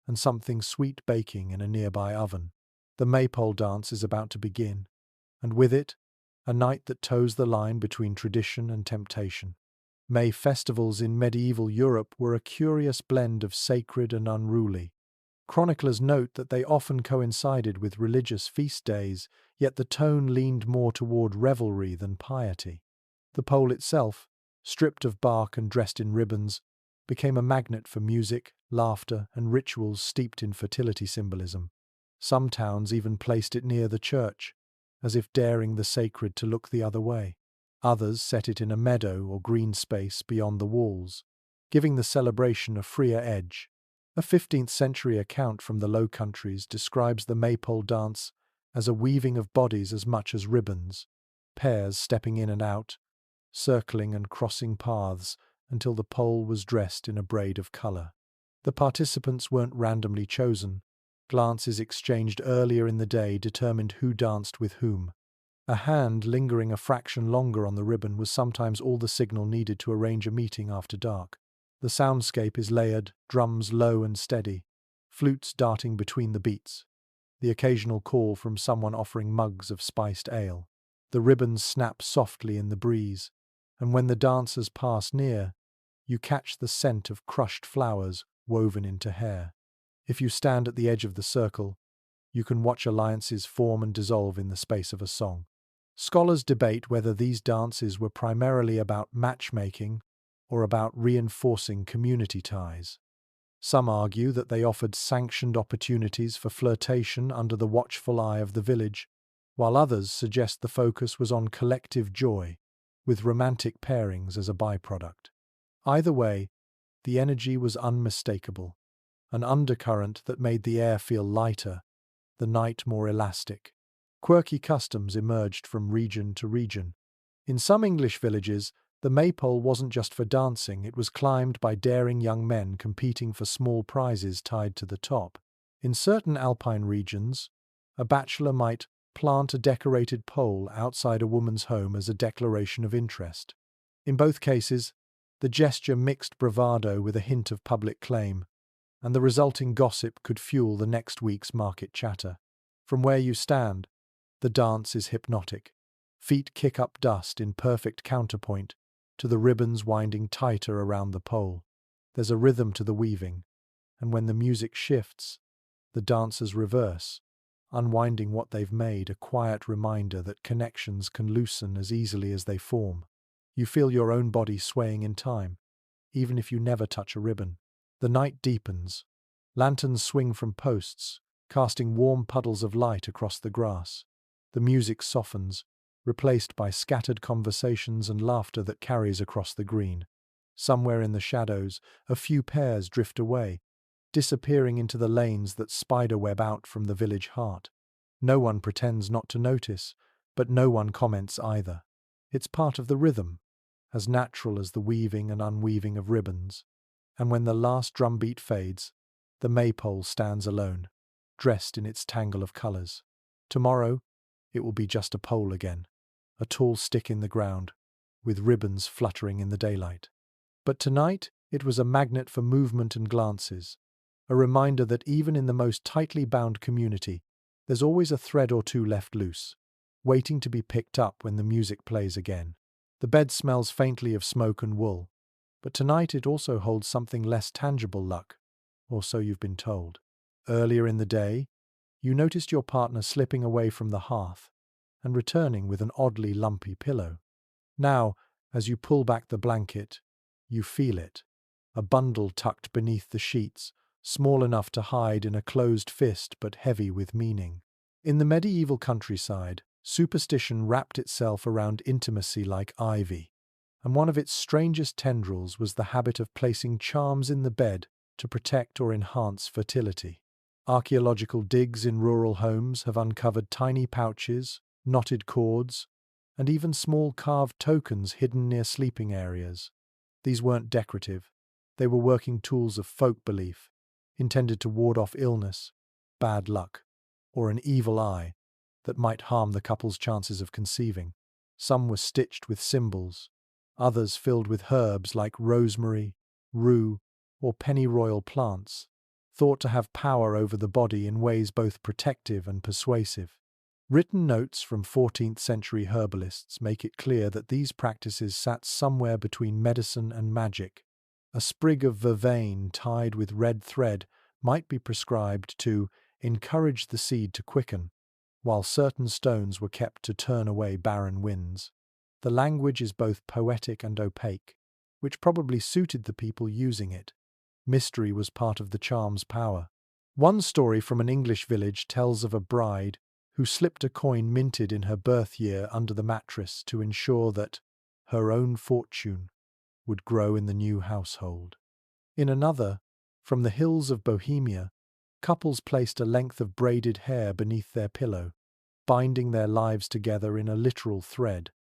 and something sweet baking in a nearby oven. The maypole dance is about to begin, and with it, a night that toes the line between tradition and temptation. May festivals in medieval Europe were a curious blend of sacred and unruly. Chroniclers note that they often coincided with religious feast days, yet the tone leaned more toward revelry than piety. The pole itself, stripped of bark and dressed in ribbons, became a magnet for music, laughter, and rituals steeped in fertility symbolism. Some towns even placed it near the church, as if daring the sacred to look the other way. Others set it in a meadow or green space beyond the walls, giving the celebration a freer edge. A 15th century account from the Low Countries describes the maypole dance as a weaving of bodies as much as ribbons, pairs stepping in and out, circling and crossing paths until the pole was dressed in a braid of colour. The participants weren't randomly chosen. Glances exchanged earlier in the day determined who danced with whom. A hand lingering a fraction longer on the ribbon was sometimes all the signal needed to arrange a meeting after dark. The soundscape is layered, drums low and steady, flutes darting between the beats, the occasional call from someone offering mugs of spiced ale. The ribbons snap softly in the breeze, and when the dancers pass near, you catch the scent of crushed flowers woven into hair. If you stand at the edge of the circle, you can watch alliances form and dissolve in the space of a song. Scholars debate whether these dances were primarily about matchmaking or about reinforcing community ties. Some argue that they offered sanctioned opportunities for flirtation under the watchful eye of the village, while others suggest the focus was on collective joy, with romantic pairings as a byproduct. Either way, the energy was unmistakable, an undercurrent that made the air feel lighter, the night more elastic. Quirky customs emerged from region to region. In some English villages, the maypole wasn't just for dancing, it was climbed by daring young men competing for small prizes tied to the top. In certain alpine regions, a bachelor might plant a decorated pole outside a woman's home as a declaration of interest. In both cases, the gesture mixed bravado with a hint of public claim, and the resulting gossip could fuel the next week's market chatter. From where you stand, the dance is hypnotic. Feet kick up dust in perfect counterpoint to the ribbons winding tighter around the pole. There's a rhythm to the weaving, and when the music shifts, the dancers reverse, unwinding what they've made, a quiet reminder that connections can loosen as easily as they form. You feel your own body swaying in time, even if you never touch a ribbon. The night deepens. Lanterns swing from posts, casting warm puddles of light across the grass. The music softens, replaced by scattered conversations and laughter that carries across the green. Somewhere in the shadows, a few pairs drift away, disappearing into the lanes that spiderweb out from the village heart. No one pretends not to notice, but no one comments either. It's part of the rhythm, as natural as the weaving and unweaving of ribbons. And when the last drumbeat fades, the maypole stands alone, dressed in its tangle of colours. Tomorrow, it will be just a pole again, a tall stick in the ground, with ribbons fluttering in the daylight. But tonight, it was a magnet for movement and glances, a reminder that even in the most tightly bound community, there's always a thread or two left loose, waiting to be picked up when the music plays again. The bed smells faintly of smoke and wool, but tonight it also holds something less tangible, luck, or so you've been told. Earlier in the day, you noticed your partner slipping away from the hearth and returning with an oddly lumpy pillow. Now, as you pull back the blanket, you feel it, a bundle tucked beneath the sheets, small enough to hide in a closed fist but heavy with meaning. In the medieval countryside, superstition wrapped itself around intimacy like ivy, and one of its strangest tendrils was the habit of placing charms in the bed to protect or enhance fertility. Archaeological digs in rural homes have uncovered tiny pouches, knotted cords, and even small carved tokens hidden near sleeping areas. These weren't decorative. They were working tools of folk belief, intended to ward off illness, bad luck, or an evil eye that might harm the couple's chances of conceiving. Some were stitched with symbols, others filled with herbs like rosemary, rue, or pennyroyal plants, thought to have power over the body in ways both protective and persuasive. Written notes from 14th century herbalists make it clear that these practices sat somewhere between medicine and magic. A sprig of vervain tied with red thread might be prescribed to encourage the seed to quicken, while certain stones were kept to turn away barren winds. The language is both poetic and opaque, which probably suited the people using it. Mystery was part of the charm's power. One story from an English village tells of a bride who slipped a coin minted in her birth year under the mattress to ensure that her own fortune would grow in the new household. In another, from the hills of Bohemia, couples placed a length of braided hair beneath their pillow, binding their lives together in a literal thread.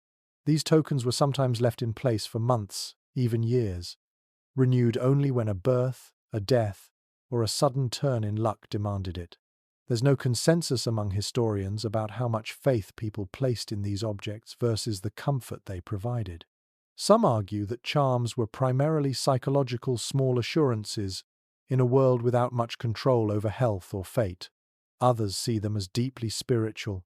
These tokens were sometimes left in place for months, even years, renewed only when a birth, a death, or a sudden turn in luck demanded it. There's no consensus among historians about how much faith people placed in these objects versus the comfort they provided. Some argue that charms were primarily psychological small assurances in a world without much control over health or fate. Others see them as deeply spiritual,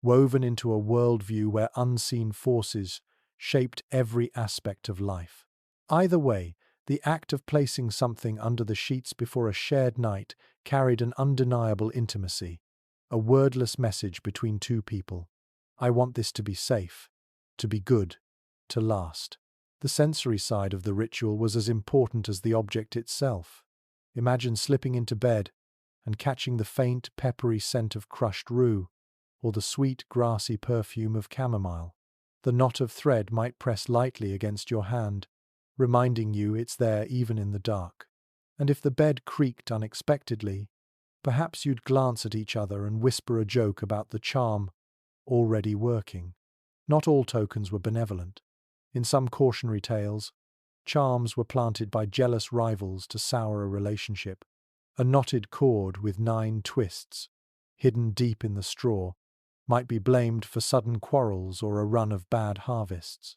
woven into a worldview where unseen forces shaped every aspect of life. Either way, the act of placing something under the sheets before a shared night carried an undeniable intimacy, a wordless message between two people. I want this to be safe, to be good, to last. The sensory side of the ritual was as important as the object itself. Imagine slipping into bed and catching the faint, peppery scent of crushed rue, or the sweet, grassy perfume of chamomile. The knot of thread might press lightly against your hand, reminding you it's there even in the dark. And if the bed creaked unexpectedly, perhaps you'd glance at each other and whisper a joke about the charm already working. Not all tokens were benevolent. In some cautionary tales, charms were planted by jealous rivals to sour a relationship. A knotted cord with 9 twists, hidden deep in the straw, might be blamed for sudden quarrels or a run of bad harvests.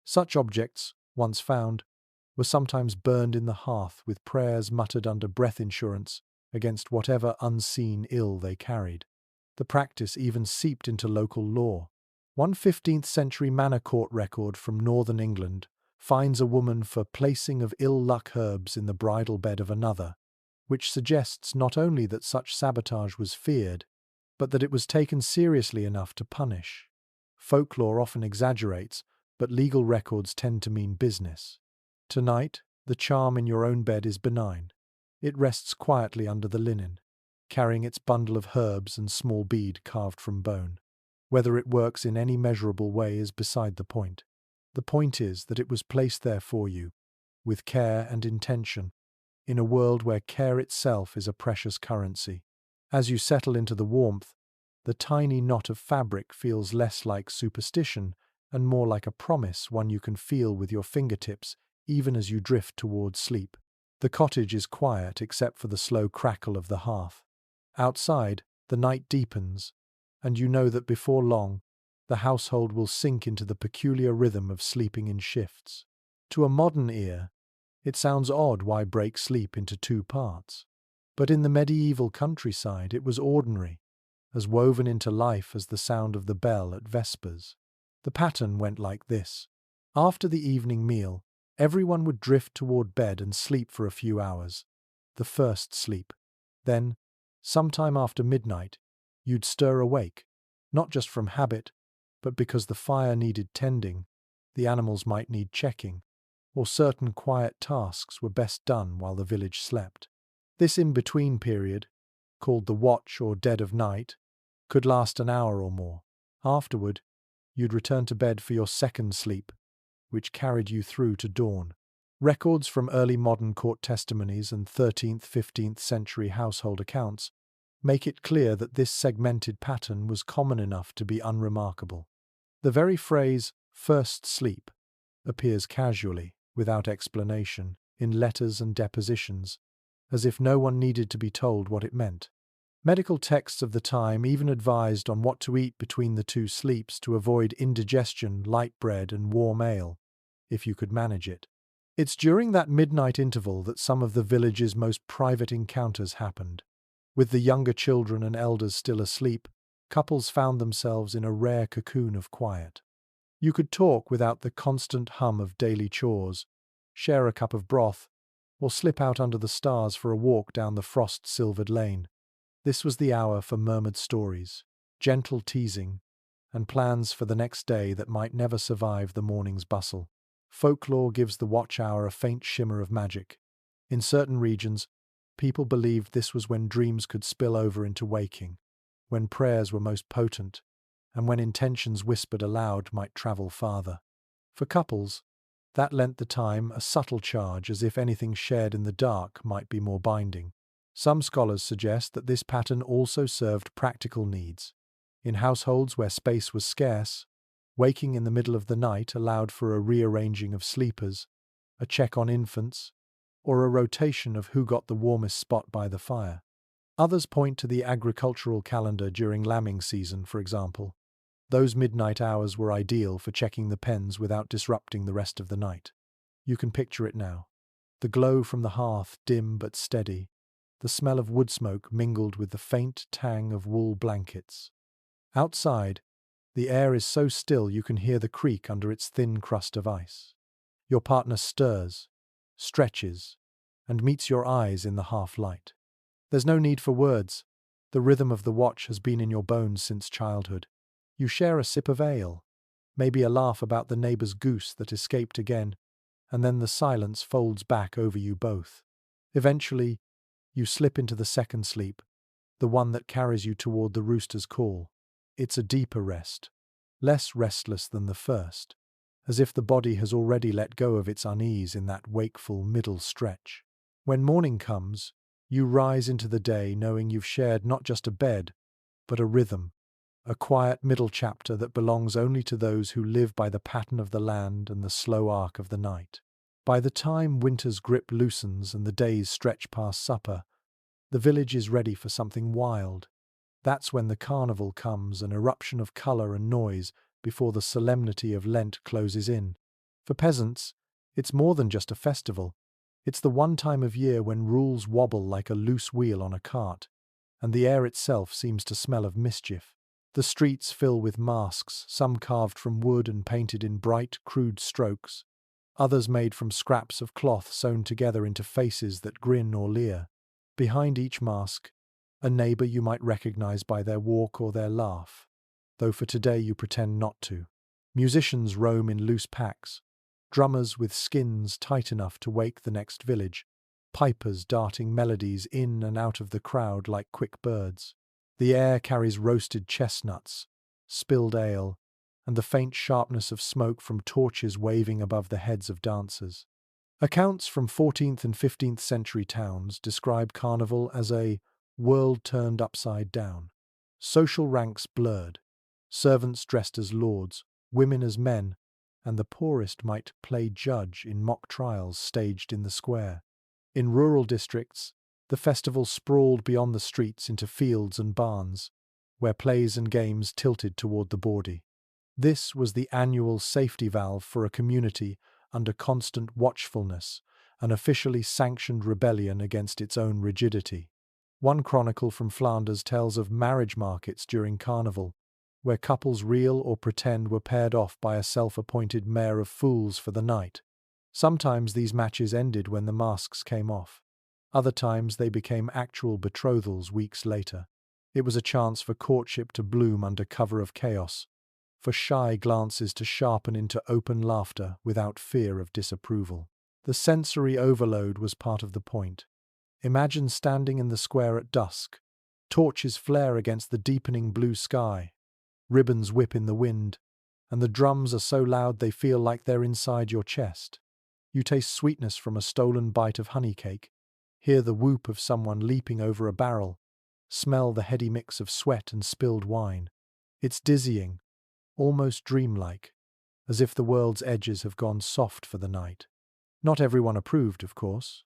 Such objects, once found, were sometimes burned in the hearth with prayers muttered under breath insurance against whatever unseen ill they carried. The practice even seeped into local law. One 15th century manor court record from northern England fines a woman for placing of ill-luck herbs in the bridal bed of another, which suggests not only that such sabotage was feared, but that it was taken seriously enough to punish. Folklore often exaggerates, but legal records tend to mean business. Tonight, the charm in your own bed is benign. It rests quietly under the linen, carrying its bundle of herbs and small bead carved from bone. Whether it works in any measurable way is beside the point. The point is that it was placed there for you, with care and intention, in a world where care itself is a precious currency. As you settle into the warmth, the tiny knot of fabric feels less like superstition and more like a promise, one you can feel with your fingertips even as you drift towards sleep. The cottage is quiet except for the slow crackle of the hearth. Outside, the night deepens, and you know that before long, the household will sink into the peculiar rhythm of sleeping in shifts. To a modern ear, it sounds odd why break sleep into two parts. But in the medieval countryside, it was ordinary, as woven into life as the sound of the bell at vespers. The pattern went like this. After the evening meal, everyone would drift toward bed and sleep for a few hours. The first sleep. Then, sometime after midnight, you'd stir awake, not just from habit, but because the fire needed tending, the animals might need checking, or certain quiet tasks were best done while the village slept. This in-between period, called the watch or dead of night, could last an hour or more. Afterward, you'd return to bed for your second sleep, which carried you through to dawn. Records from early modern court testimonies and 13th–15th century household accounts make it clear that this segmented pattern was common enough to be unremarkable. The very phrase, first sleep, appears casually, without explanation, in letters and depositions, as if no one needed to be told what it meant. Medical texts of the time even advised on what to eat between the two sleeps to avoid indigestion, light bread and warm ale, if you could manage it. It's during that midnight interval that some of the village's most private encounters happened. With the younger children and elders still asleep, couples found themselves in a rare cocoon of quiet. You could talk without the constant hum of daily chores, share a cup of broth, or slip out under the stars for a walk down the frost-silvered lane. This was the hour for murmured stories, gentle teasing, and plans for the next day that might never survive the morning's bustle. Folklore gives the watch hour a faint shimmer of magic. In certain regions, people believed this was when dreams could spill over into waking, when prayers were most potent, and when intentions whispered aloud might travel farther. For couples, that lent the time a subtle charge, as if anything shared in the dark might be more binding. Some scholars suggest that this pattern also served practical needs. In households where space was scarce, waking in the middle of the night allowed for a rearranging of sleepers, a check on infants, or a rotation of who got the warmest spot by the fire. Others point to the agricultural calendar during lambing season, for example. Those midnight hours were ideal for checking the pens without disrupting the rest of the night. You can picture it now. The glow from the hearth, dim but steady, the smell of wood smoke mingled with the faint tang of wool blankets. Outside, the air is so still you can hear the creak under its thin crust of ice. Your partner stirs, stretches, and meets your eyes in the half-light. There's no need for words. The rhythm of the watch has been in your bones since childhood. You share a sip of ale, maybe a laugh about the neighbour's goose that escaped again, and then the silence folds back over you both. Eventually, you slip into the second sleep, the one that carries you toward the rooster's call. It's a deeper rest, less restless than the first, as if the body has already let go of its unease in that wakeful middle stretch. When morning comes, you rise into the day knowing you've shared not just a bed, but a rhythm, a quiet middle chapter that belongs only to those who live by the pattern of the land and the slow arc of the night. By the time winter's grip loosens and the days stretch past supper, the village is ready for something wild. That's when the carnival comes, an eruption of colour and noise before the solemnity of Lent closes in. For peasants, it's more than just a festival. It's the one time of year when rules wobble like a loose wheel on a cart, and the air itself seems to smell of mischief. The streets fill with masks, some carved from wood and painted in bright, crude strokes, others made from scraps of cloth sewn together into faces that grin or leer. Behind each mask, a neighbor you might recognize by their walk or their laugh, though for today you pretend not to. Musicians roam in loose packs, drummers with skins tight enough to wake the next village, pipers darting melodies in and out of the crowd like quick birds. The air carries roasted chestnuts, spilled ale, and the faint sharpness of smoke from torches waving above the heads of dancers. Accounts from 14th and 15th century towns describe Carnival as a world turned upside down. Social ranks blurred, servants dressed as lords, women as men, and the poorest might play judge in mock trials staged in the square. In rural districts, the festival sprawled beyond the streets into fields and barns, where plays and games tilted toward the bawdy. This was the annual safety valve for a community under constant watchfulness, an officially sanctioned rebellion against its own rigidity. One chronicle from Flanders tells of marriage markets during Carnival, where couples real or pretend were paired off by a self-appointed mayor of fools for the night. Sometimes these matches ended when the masks came off. Other times they became actual betrothals weeks later. It was a chance for courtship to bloom under cover of chaos, for shy glances to sharpen into open laughter without fear of disapproval. The sensory overload was part of the point. Imagine standing in the square at dusk. Torches flare against the deepening blue sky. Ribbons whip in the wind, and the drums are so loud they feel like they're inside your chest. You taste sweetness from a stolen bite of honey cake, hear the whoop of someone leaping over a barrel, smell the heady mix of sweat and spilled wine. It's dizzying, almost dreamlike, as if the world's edges have gone soft for the night. Not everyone approved, of course.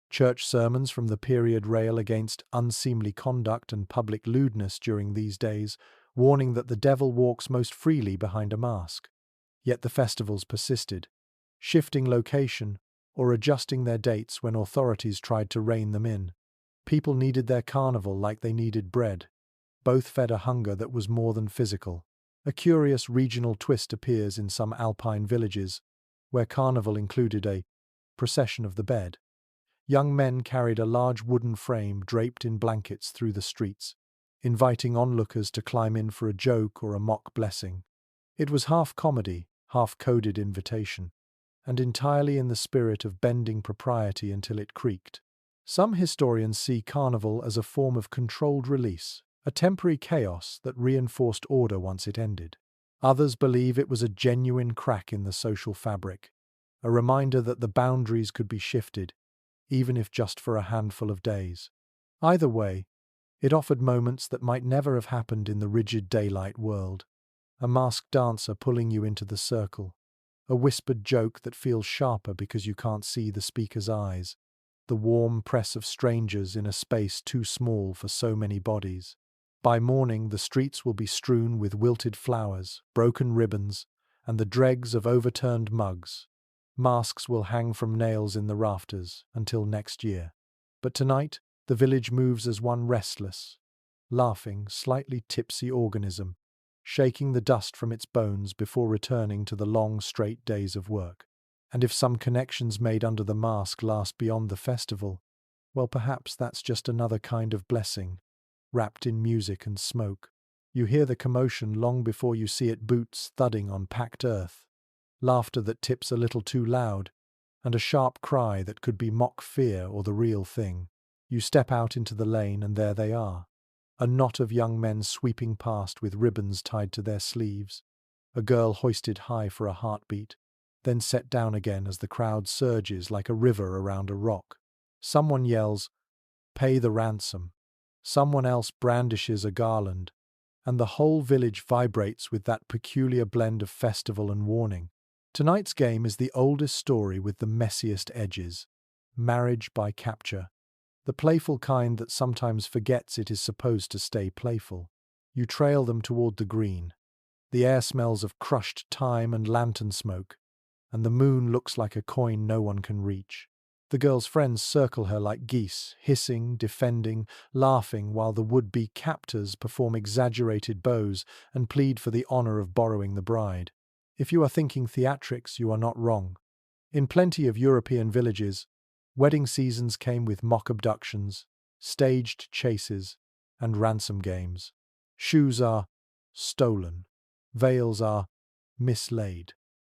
Church sermons from the period rail against unseemly conduct and public lewdness during these days, warning that the devil walks most freely behind a mask. Yet the festivals persisted, shifting location or adjusting their dates when authorities tried to rein them in. People needed their carnival like they needed bread. Both fed a hunger that was more than physical. A curious regional twist appears in some alpine villages, where carnival included a procession of the bed. Young men carried a large wooden frame draped in blankets through the streets, inviting onlookers to climb in for a joke or a mock blessing. It was half comedy, half coded invitation, and entirely in the spirit of bending propriety until it creaked. Some historians see carnival as a form of controlled release, a temporary chaos that reinforced order once it ended. Others believe it was a genuine crack in the social fabric, a reminder that the boundaries could be shifted, even if just for a handful of days. Either way, it offered moments that might never have happened in the rigid daylight world. A masked dancer pulling you into the circle, a whispered joke that feels sharper because you can't see the speaker's eyes, the warm press of strangers in a space too small for so many bodies. By morning, the streets will be strewn with wilted flowers, broken ribbons, and the dregs of overturned mugs. Masks will hang from nails in the rafters until next year. But tonight, the village moves as one restless, laughing, slightly tipsy organism, shaking the dust from its bones before returning to the long, straight days of work. And if some connections made under the mask last beyond the festival, well, perhaps that's just another kind of blessing, wrapped in music and smoke. You hear the commotion long before you see it, boots thudding on packed earth, laughter that tips a little too loud, and a sharp cry that could be mock fear or the real thing. You step out into the lane and there they are. A knot of young men sweeping past with ribbons tied to their sleeves. A girl hoisted high for a heartbeat, then set down again as the crowd surges like a river around a rock. Someone yells, "Pay the ransom." Someone else brandishes a garland, and the whole village vibrates with that peculiar blend of festival and warning. Tonight's game is the oldest story with the messiest edges. Marriage by capture. The playful kind that sometimes forgets it is supposed to stay playful. You trail them toward the green. The air smells of crushed thyme and lantern smoke, and the moon looks like a coin no one can reach. The girl's friends circle her like geese, hissing, defending, laughing, while the would-be captors perform exaggerated bows and plead for the honor of borrowing the bride. If you are thinking theatrics, you are not wrong. In plenty of European villages, wedding seasons came with mock abductions, staged chases, and ransom games. Shoes are stolen, veils are mislaid,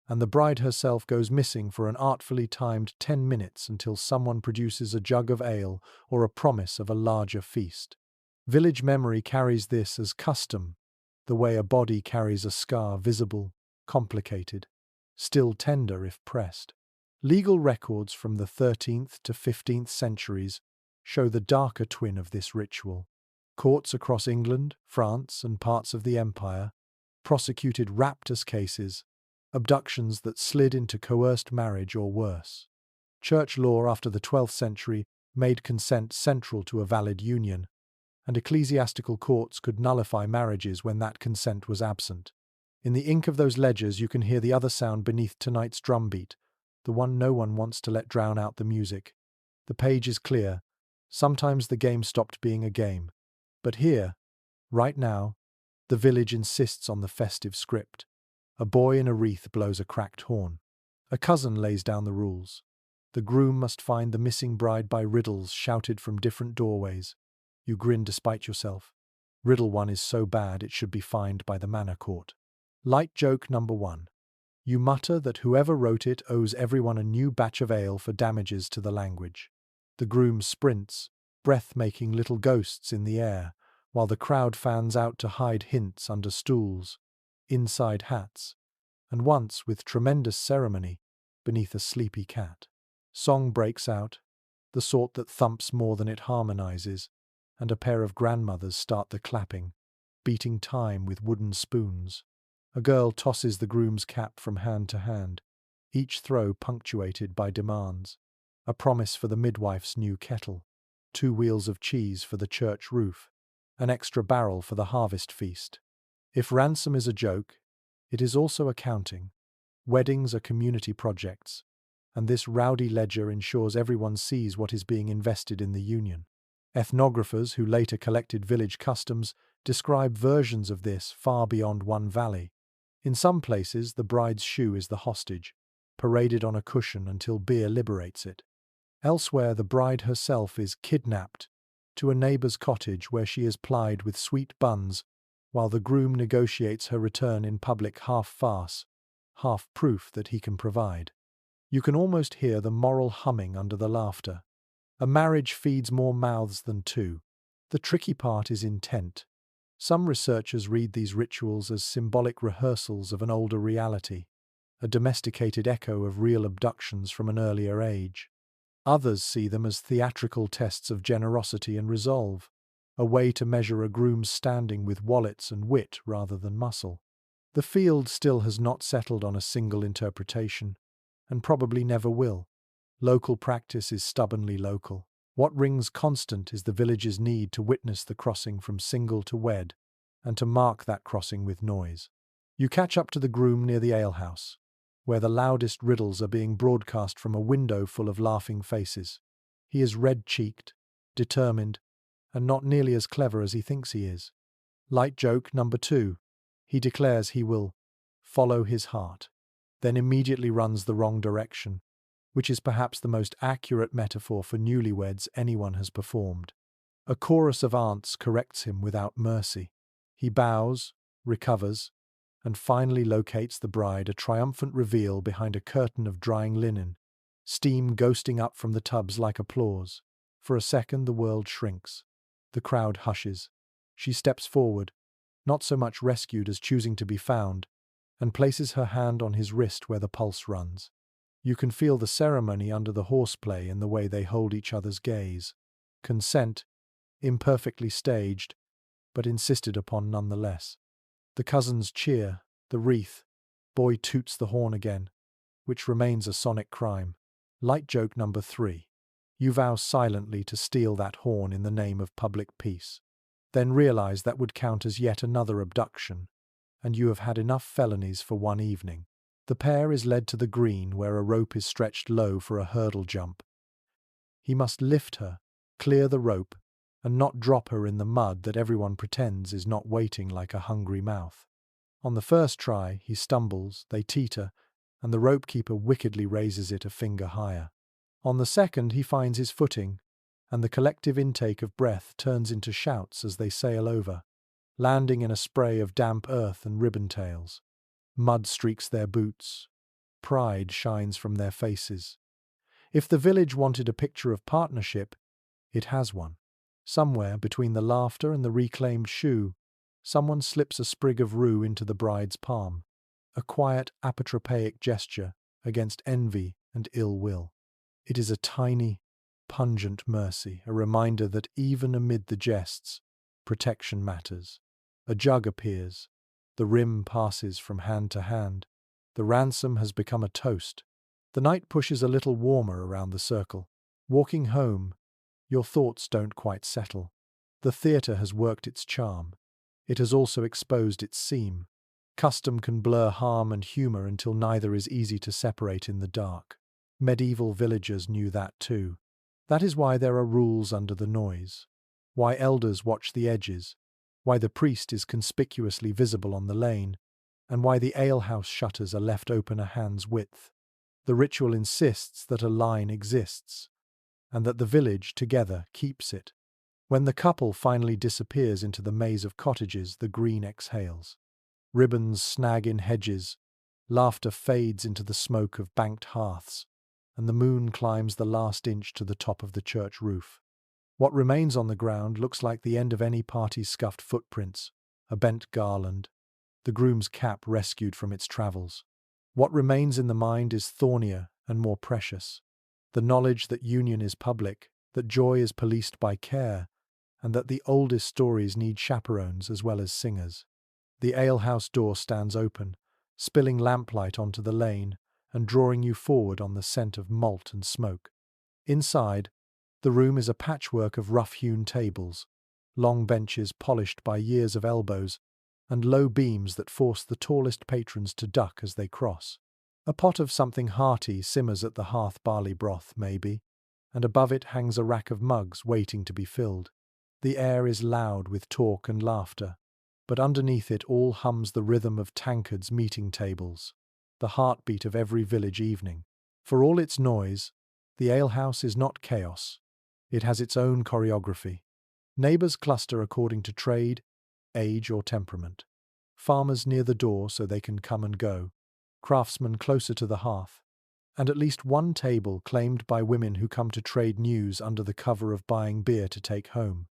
and the bride herself goes missing for an artfully timed 10 minutes until someone produces a jug of ale or a promise of a larger feast. Village memory carries this as custom, the way a body carries a scar, visible, complicated, still tender if pressed. Legal records from the 13th to 15th centuries show the darker twin of this ritual. Courts across England, France, and parts of the Empire prosecuted raptus cases, abductions that slid into coerced marriage or worse. Church law after the 12th century made consent central to a valid union, and ecclesiastical courts could nullify marriages when that consent was absent. In the ink of those ledgers you can hear the other sound beneath tonight's drumbeat, the one no one wants to let drown out the music. The page is clear. Sometimes the game stopped being a game. But here, right now, the village insists on the festive script. A boy in a wreath blows a cracked horn. A cousin lays down the rules. The groom must find the missing bride by riddles shouted from different doorways. You grin despite yourself. Riddle 1 is so bad it should be fined by the manor court. Light joke number 1. You mutter that whoever wrote it owes everyone a new batch of ale for damages to the language. The groom sprints, breath-making little ghosts in the air, while the crowd fans out to hide hints under stools, inside hats, and once, with tremendous ceremony, beneath a sleepy cat. Song breaks out, the sort that thumps more than it harmonizes, and a pair of grandmothers start the clapping, beating time with wooden spoons. A girl tosses the groom's cap from hand to hand, each throw punctuated by demands. A promise for the midwife's new kettle, 2 wheels of cheese for the church roof, an extra barrel for the harvest feast. If ransom is a joke, it is also accounting. Weddings are community projects, and this rowdy ledger ensures everyone sees what is being invested in the union. Ethnographers who later collected village customs describe versions of this far beyond one valley. In some places, the bride's shoe is the hostage, paraded on a cushion until beer liberates it. Elsewhere, the bride herself is kidnapped to a neighbor's cottage where she is plied with sweet buns, while the groom negotiates her return in public, half farce, half proof that he can provide. You can almost hear the moral humming under the laughter. A marriage feeds more mouths than 2. The tricky part is intent. Some researchers read these rituals as symbolic rehearsals of an older reality, a domesticated echo of real abductions from an earlier age. Others see them as theatrical tests of generosity and resolve, a way to measure a groom's standing with wallets and wit rather than muscle. The field still has not settled on a single interpretation, and probably never will. Local practice is stubbornly local. What rings constant is the village's need to witness the crossing from single to wed, and to mark that crossing with noise. You catch up to the groom near the alehouse, where the loudest riddles are being broadcast from a window full of laughing faces. He is red-cheeked, determined, and not nearly as clever as he thinks he is. Light joke number 2. He declares he will follow his heart, then immediately runs the wrong direction, which is perhaps the most accurate metaphor for newlyweds anyone has performed. A chorus of aunts corrects him without mercy. He bows, recovers, and finally locates the bride, a triumphant reveal behind a curtain of drying linen, steam ghosting up from the tubs like applause. For a second the world shrinks. The crowd hushes. She steps forward, not so much rescued as choosing to be found, and places her hand on his wrist where the pulse runs. You can feel the ceremony under the horseplay in the way they hold each other's gaze. Consent, imperfectly staged, but insisted upon nonetheless. The cousins cheer, the wreath. Boy toots the horn again, which remains a sonic crime. Light joke number 3. You vow silently to steal that horn in the name of public peace. Then realize that would count as yet another abduction, and you have had enough felonies for one evening. The pair is led to the green where a rope is stretched low for a hurdle jump. He must lift her, clear the rope, and not drop her in the mud that everyone pretends is not waiting like a hungry mouth. On the first try, he stumbles, they teeter, and the rope-keeper wickedly raises it a finger higher. On the second, he finds his footing, and the collective intake of breath turns into shouts as they sail over, landing in a spray of damp earth and ribbon tails. Mud streaks their boots. Pride shines from their faces. If the village wanted a picture of partnership, it has one. Somewhere between the laughter and the reclaimed shoe, someone slips a sprig of rue into the bride's palm, a quiet apotropaic gesture against envy and ill will. It is a tiny, pungent mercy, a reminder that even amid the jests, protection matters. A jug appears. The rim passes from hand to hand. The ransom has become a toast. The night pushes a little warmer around the circle. Walking home, your thoughts don't quite settle. The theatre has worked its charm. It has also exposed its seam. Custom can blur harm and humour until neither is easy to separate in the dark. Medieval villagers knew that too. That is why there are rules under the noise. Why elders watch the edges. Why the priest is conspicuously visible on the lane, and why the alehouse shutters are left open a hand's width. The ritual insists that a line exists, and that the village, together, keeps it. When the couple finally disappears into the maze of cottages, the green exhales. Ribbons snag in hedges, laughter fades into the smoke of banked hearths, and the moon climbs the last inch to the top of the church roof. What remains on the ground looks like the end of any party's scuffed footprints, a bent garland, the groom's cap rescued from its travels. What remains in the mind is thornier and more precious. The knowledge that union is public, that joy is policed by care, and that the oldest stories need chaperones as well as singers. The alehouse door stands open, spilling lamplight onto the lane and drawing you forward on the scent of malt and smoke. Inside, the room is a patchwork of rough-hewn tables, long benches polished by years of elbows, and low beams that force the tallest patrons to duck as they cross. A pot of something hearty simmers at the hearth, barley broth, maybe, and above it hangs a rack of mugs waiting to be filled. The air is loud with talk and laughter, but underneath it all hums the rhythm of tankards, meeting tables, the heartbeat of every village evening. For all its noise, the alehouse is not chaos. It has its own choreography. Neighbours cluster according to trade, age or temperament. Farmers near the door so they can come and go. Craftsmen closer to the hearth. And at least one table claimed by women who come to trade news under the cover of buying beer to take home.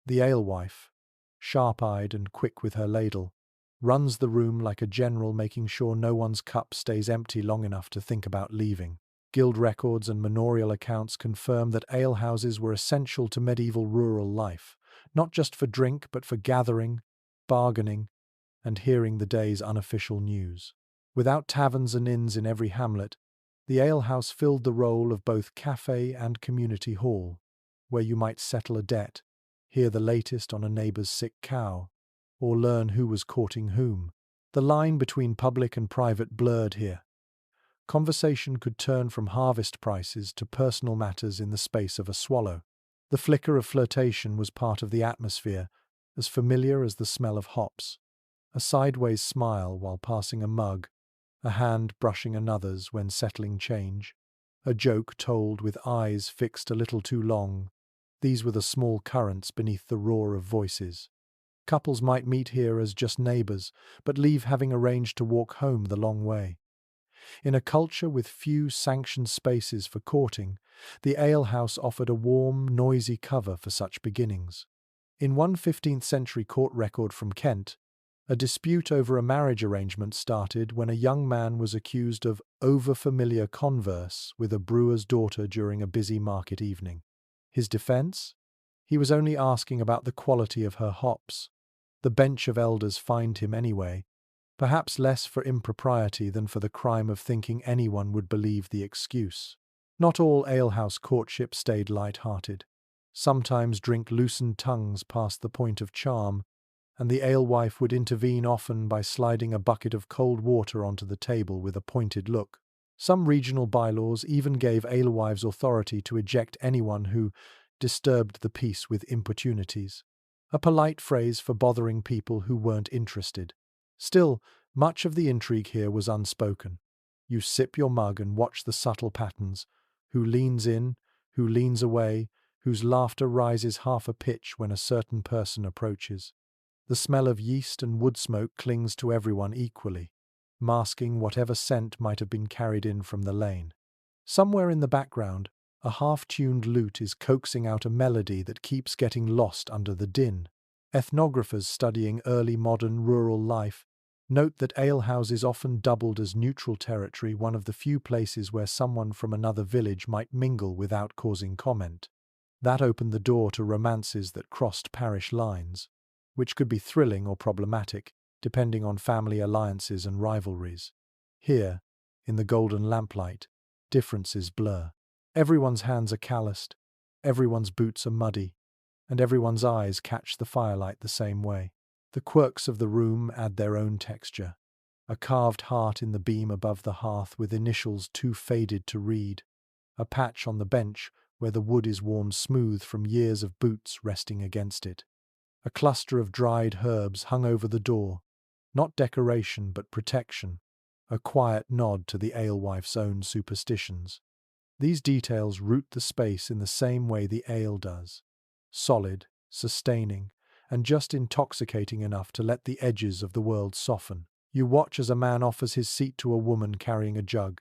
The alewife, sharp-eyed and quick with her ladle, runs the room like a general, making sure no one's cup stays empty long enough to think about leaving. Guild records and manorial accounts confirm that alehouses were essential to medieval rural life, not just for drink but for gathering, bargaining, and hearing the day's unofficial news. Without taverns and inns in every hamlet, the alehouse filled the role of both cafe and community hall, where you might settle a debt, hear the latest on a neighbour's sick cow, or learn who was courting whom. The line between public and private blurred here. Conversation could turn from harvest prices to personal matters in the space of a swallow. The flicker of flirtation was part of the atmosphere, as familiar as the smell of hops. A sideways smile while passing a mug, a hand brushing another's when settling change, a joke told with eyes fixed a little too long. These were the small currents beneath the roar of voices. Couples might meet here as just neighbours, but leave having arranged to walk home the long way. In a culture with few sanctioned spaces for courting, the alehouse offered a warm, noisy cover for such beginnings. In one 15th-century court record from Kent, a dispute over a marriage arrangement started when a young man was accused of over-familiar converse with a brewer's daughter during a busy market evening. His defence? He was only asking about the quality of her hops. The bench of elders fined him anyway, perhaps less for impropriety than for the crime of thinking anyone would believe the excuse. Not all alehouse courtship stayed light-hearted. Sometimes drink loosened tongues past the point of charm, and the alewife would intervene often by sliding a bucket of cold water onto the table with a pointed look. Some regional bylaws even gave alewives authority to eject anyone who disturbed the peace with importunities, a polite phrase for bothering people who weren't interested. Still, much of the intrigue here was unspoken. You sip your mug and watch the subtle patterns: who leans in, who leans away, whose laughter rises half a pitch when a certain person approaches. The smell of yeast and wood smoke clings to everyone equally, masking whatever scent might have been carried in from the lane. Somewhere in the background, a half-tuned lute is coaxing out a melody that keeps getting lost under the din. Ethnographers studying early modern rural life note that alehouses often doubled as neutral territory, one of the few places where someone from another village might mingle without causing comment. That opened the door to romances that crossed parish lines, which could be thrilling or problematic, depending on family alliances and rivalries. Here, in the golden lamplight, differences blur. Everyone's hands are calloused, everyone's boots are muddy, and everyone's eyes catch the firelight the same way. The quirks of the room add their own texture. A carved heart in the beam above the hearth with initials too faded to read. A patch on the bench where the wood is worn smooth from years of boots resting against it. A cluster of dried herbs hung over the door, not decoration but protection, a quiet nod to the alewife's own superstitions. These details root the space in the same way the ale does: solid, sustaining, and just intoxicating enough to let the edges of the world soften. You watch as a man offers his seat to a woman carrying a jug,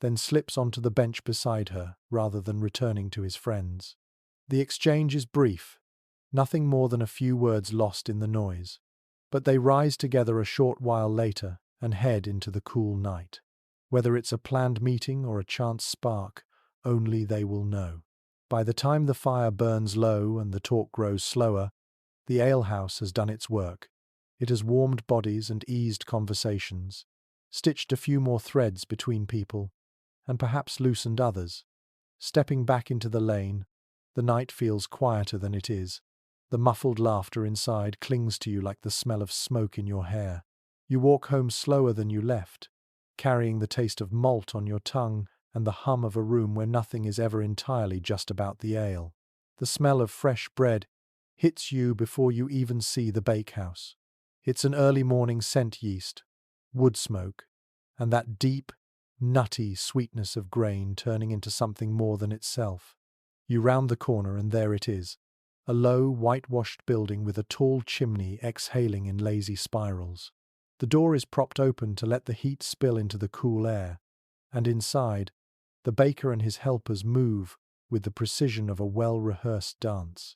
then slips onto the bench beside her rather than returning to his friends. The exchange is brief, nothing more than a few words lost in the noise, but they rise together a short while later and head into the cool night. Whether it's a planned meeting or a chance spark, only they will know. By the time the fire burns low and the talk grows slower, the alehouse has done its work. It has warmed bodies and eased conversations, stitched a few more threads between people, and perhaps loosened others. Stepping back into the lane, the night feels quieter than it is. The muffled laughter inside clings to you like the smell of smoke in your hair. You walk home slower than you left, carrying the taste of malt on your tongue and the hum of a room where nothing is ever entirely just about the ale. The smell of fresh bread hits you before you even see the bakehouse. It's an early morning scent: yeast, wood smoke, and that deep, nutty sweetness of grain turning into something more than itself. You round the corner and there it is, a low, whitewashed building with a tall chimney exhaling in lazy spirals. The door is propped open to let the heat spill into the cool air, and inside, the baker and his helpers move with the precision of a well-rehearsed dance.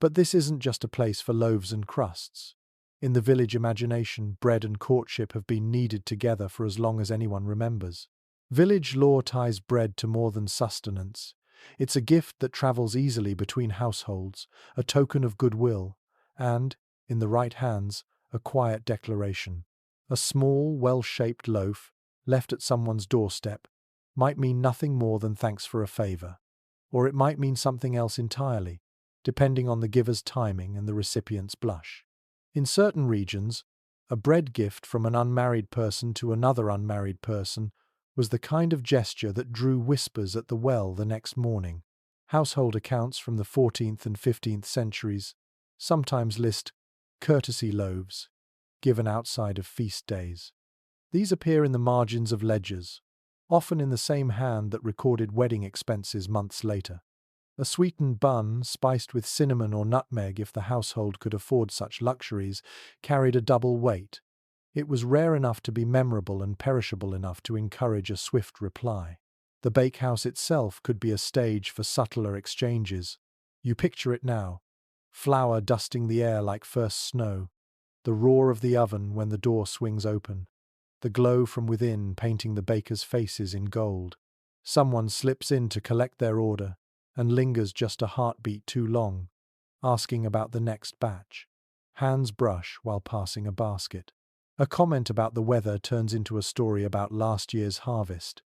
But this isn't just a place for loaves and crusts. In the village imagination, bread and courtship have been kneaded together for as long as anyone remembers. Village lore ties bread to more than sustenance. It's a gift that travels easily between households, a token of goodwill, and, in the right hands, a quiet declaration. A small, well-shaped loaf, left at someone's doorstep, might mean nothing more than thanks for a favor, or it might mean something else entirely, depending on the giver's timing and the recipient's blush. In certain regions, a bread gift from an unmarried person to another unmarried person was the kind of gesture that drew whispers at the well the next morning. Household accounts from the 14th and 15th centuries sometimes list courtesy loaves, given outside of feast days. These appear in the margins of ledgers, often in the same hand that recorded wedding expenses months later. A sweetened bun, spiced with cinnamon or nutmeg if the household could afford such luxuries, carried a double weight. It was rare enough to be memorable and perishable enough to encourage a swift reply. The bakehouse itself could be a stage for subtler exchanges. You picture it now: flour dusting the air like first snow, the roar of the oven when the door swings open, the glow from within painting the bakers' faces in gold. Someone slips in to collect their order and lingers just a heartbeat too long, asking about the next batch. Hands brush while passing a basket. A comment about the weather turns into a story about last year's harvest,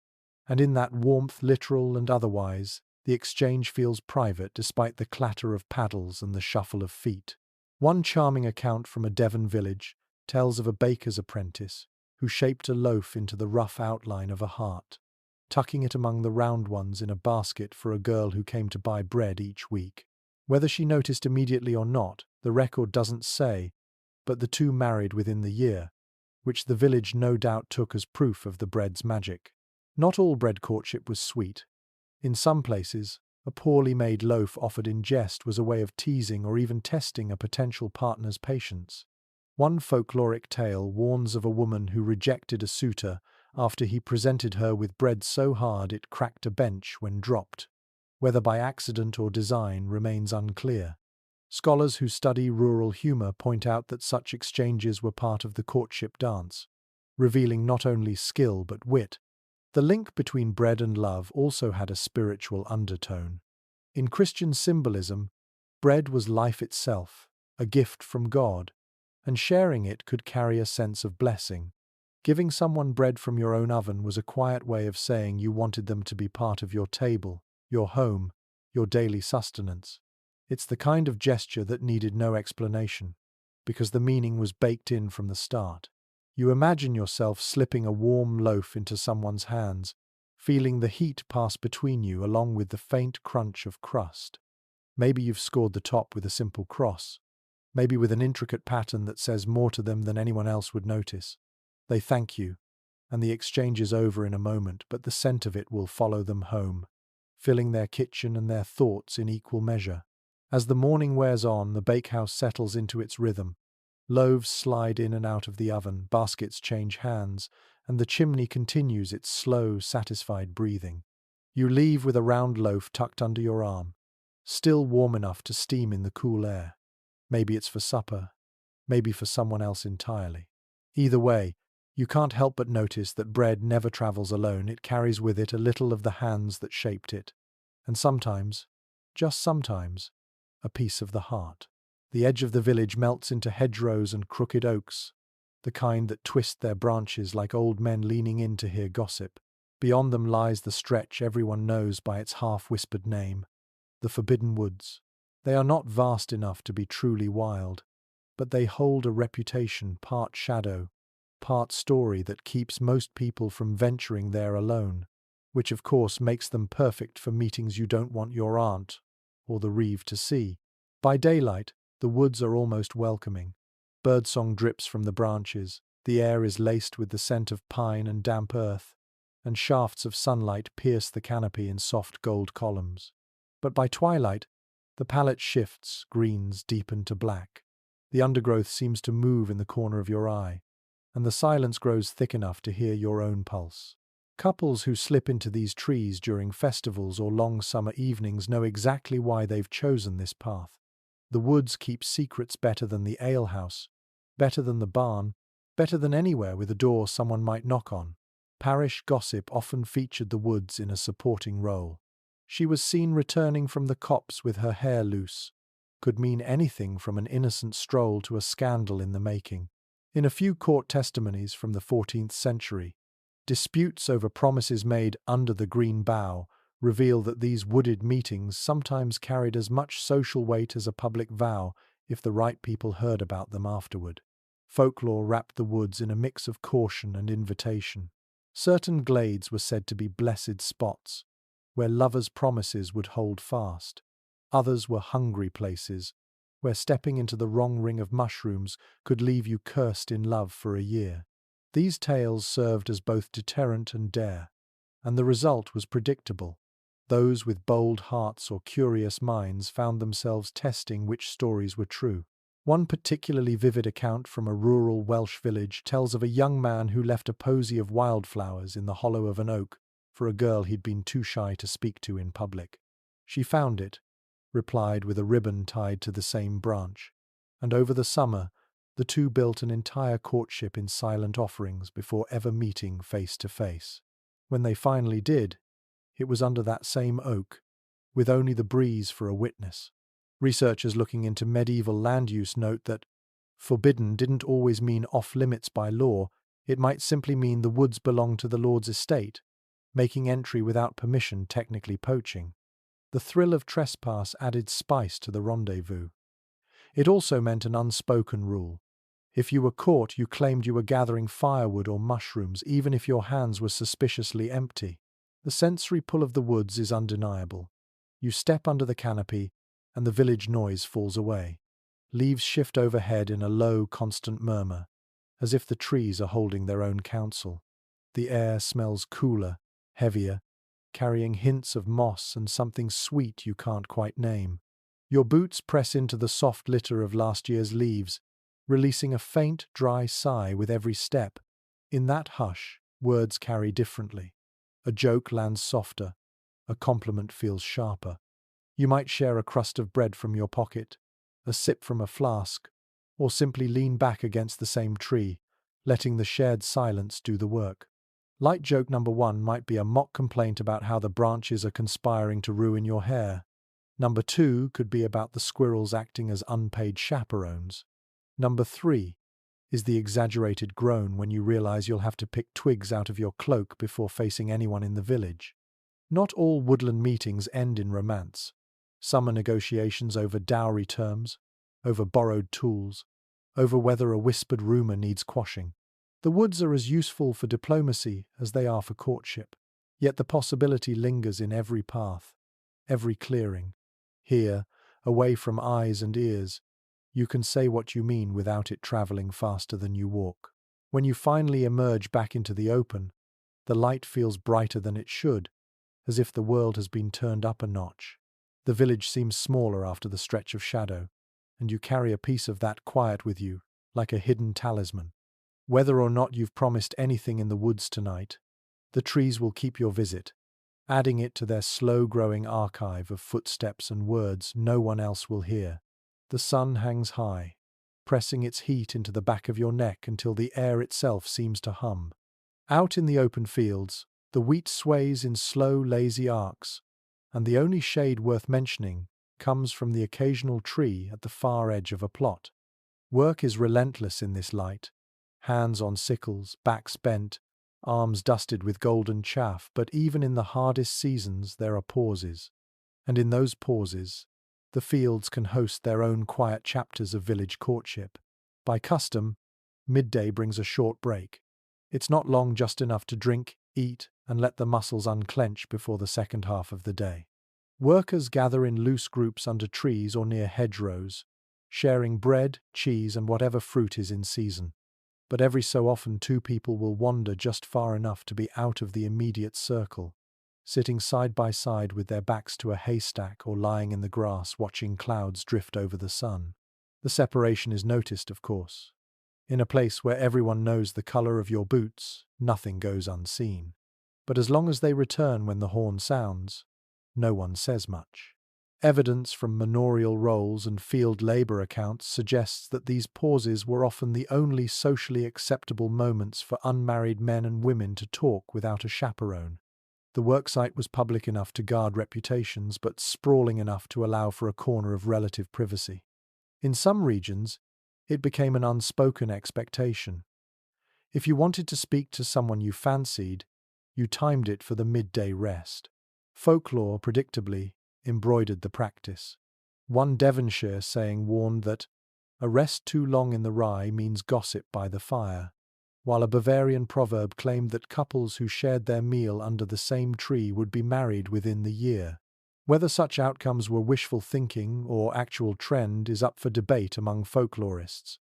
and in that warmth, literal and otherwise, the exchange feels private despite the clatter of paddles and the shuffle of feet. One charming account from a Devon village tells of a baker's apprentice who shaped a loaf into the rough outline of a heart, tucking it among the round ones in a basket for a girl who came to buy bread each week. Whether she noticed immediately or not, the record doesn't say, but the two married within the year, which the village no doubt took as proof of the bread's magic. Not all bread courtship was sweet. In some places, a poorly made loaf offered in jest was a way of teasing or even testing a potential partner's patience. One folkloric tale warns of a woman who rejected a suitor after he presented her with bread so hard it cracked a bench when dropped. Whether by accident or design remains unclear. Scholars who study rural humor point out that such exchanges were part of the courtship dance, revealing not only skill but wit. The link between bread and love also had a spiritual undertone. In Christian symbolism, bread was life itself, a gift from God, and sharing it could carry a sense of blessing. Giving someone bread from your own oven was a quiet way of saying you wanted them to be part of your table, your home, your daily sustenance. It's the kind of gesture that needed no explanation, because the meaning was baked in from the start. You imagine yourself slipping a warm loaf into someone's hands, feeling the heat pass between you along with the faint crunch of crust. Maybe you've scored the top with a simple cross, maybe with an intricate pattern that says more to them than anyone else would notice. They thank you, and the exchange is over in a moment, but the scent of it will follow them home, filling their kitchen and their thoughts in equal measure. As the morning wears on, the bakehouse settles into its rhythm. Loaves slide in and out of the oven, baskets change hands, and the chimney continues its slow, satisfied breathing. You leave with a round loaf tucked under your arm, still warm enough to steam in the cool air. Maybe it's for supper, maybe for someone else entirely. Either way, you can't help but notice that bread never travels alone. It carries with it a little of the hands that shaped it, and sometimes, just sometimes, a piece of the heart. The edge of the village melts into hedgerows and crooked oaks, the kind that twist their branches like old men leaning in to hear gossip. Beyond them lies the stretch everyone knows by its half-whispered name, the Forbidden Woods. They are not vast enough to be truly wild, but they hold a reputation part shadow, part story that keeps most people from venturing there alone, which of course makes them perfect for meetings you don't want your aunt or the reeve to see. By daylight, the woods are almost welcoming. Birdsong drips from the branches, the air is laced with the scent of pine and damp earth, and shafts of sunlight pierce the canopy in soft gold columns. But by twilight, the palette shifts, greens deepen to black. The undergrowth seems to move in the corner of your eye, and the silence grows thick enough to hear your own pulse. Couples who slip into these trees during festivals or long summer evenings know exactly why they've chosen this path. The woods keep secrets better than the alehouse, better than the barn, better than anywhere with a door someone might knock on. Parish gossip often featured the woods in a supporting role. She was seen returning from the copse with her hair loose. Could mean anything from an innocent stroll to a scandal in the making. In a few court testimonies from the 14th century, disputes over promises made under the green bough reveal that these wooded meetings sometimes carried as much social weight as a public vow if the right people heard about them afterward. Folklore wrapped the woods in a mix of caution and invitation. Certain glades were said to be blessed spots, where lovers' promises would hold fast. Others were hungry places, where stepping into the wrong ring of mushrooms could leave you cursed in love for a year. These tales served as both deterrent and dare, and the result was predictable. Those with bold hearts or curious minds found themselves testing which stories were true. One particularly vivid account from a rural Welsh village tells of a young man who left a posy of wildflowers in the hollow of an oak for a girl he'd been too shy to speak to in public. She found it, replied with a ribbon tied to the same branch, and over the summer, the two built an entire courtship in silent offerings before ever meeting face to face. When they finally did, it was under that same oak, with only the breeze for a witness. Researchers looking into medieval land use note that forbidden didn't always mean off-limits by law, it might simply mean the woods belonged to the lord's estate, making entry without permission technically poaching. The thrill of trespass added spice to the rendezvous. It also meant an unspoken rule. If you were caught, you claimed you were gathering firewood or mushrooms, even if your hands were suspiciously empty. The sensory pull of the woods is undeniable. You step under the canopy, and the village noise falls away. Leaves shift overhead in a low, constant murmur, as if the trees are holding their own counsel. The air smells cooler, heavier, carrying hints of moss and something sweet you can't quite name. Your boots press into the soft litter of last year's leaves, releasing a faint, dry sigh with every step. In that hush, words carry differently. A joke lands softer, a compliment feels sharper. You might share a crust of bread from your pocket, a sip from a flask, or simply lean back against the same tree, letting the shared silence do the work. Light joke number 1 might be a mock complaint about how the branches are conspiring to ruin your hair. Number 2 could be about the squirrels acting as unpaid chaperones. Number 3 is the exaggerated groan when you realize you'll have to pick twigs out of your cloak before facing anyone in the village. Not all woodland meetings end in romance. Some are negotiations over dowry terms, over borrowed tools, over whether a whispered rumor needs quashing. The woods are as useful for diplomacy as they are for courtship, yet the possibility lingers in every path, every clearing. Here, away from eyes and ears, you can say what you mean without it traveling faster than you walk. When you finally emerge back into the open, the light feels brighter than it should, as if the world has been turned up a notch. The village seems smaller after the stretch of shadow, and you carry a piece of that quiet with you, like a hidden talisman. Whether or not you've promised anything in the woods tonight, the trees will keep your visit, adding it to their slow-growing archive of footsteps and words no one else will hear. The sun hangs high, pressing its heat into the back of your neck until the air itself seems to hum. Out in the open fields, the wheat sways in slow, lazy arcs, and the only shade worth mentioning comes from the occasional tree at the far edge of a plot. Work is relentless in this light, hands on sickles, backs bent, arms dusted with golden chaff, but even in the hardest seasons there are pauses. And in those pauses, the fields can host their own quiet chapters of village courtship. By custom, midday brings a short break. It's not long, just enough to drink, eat, and let the muscles unclench before the second half of the day. Workers gather in loose groups under trees or near hedgerows, sharing bread, cheese, and whatever fruit is in season. But every so often 2 people will wander just far enough to be out of the immediate circle, sitting side by side with their backs to a haystack or lying in the grass watching clouds drift over the sun. The separation is noticed, of course. In a place where everyone knows the color of your boots, nothing goes unseen. But as long as they return when the horn sounds, no one says much. Evidence from manorial rolls and field labor accounts suggests that these pauses were often the only socially acceptable moments for unmarried men and women to talk without a chaperone. The worksite was public enough to guard reputations, but sprawling enough to allow for a corner of relative privacy. In some regions, it became an unspoken expectation. If you wanted to speak to someone you fancied, you timed it for the midday rest. Folklore, predictably, embroidered the practice. One Devonshire saying warned that a rest too long in the rye means gossip by the fire, while a Bavarian proverb claimed that couples who shared their meal under the same tree would be married within the year. Whether such outcomes were wishful thinking or actual trend is up for debate among folklorists.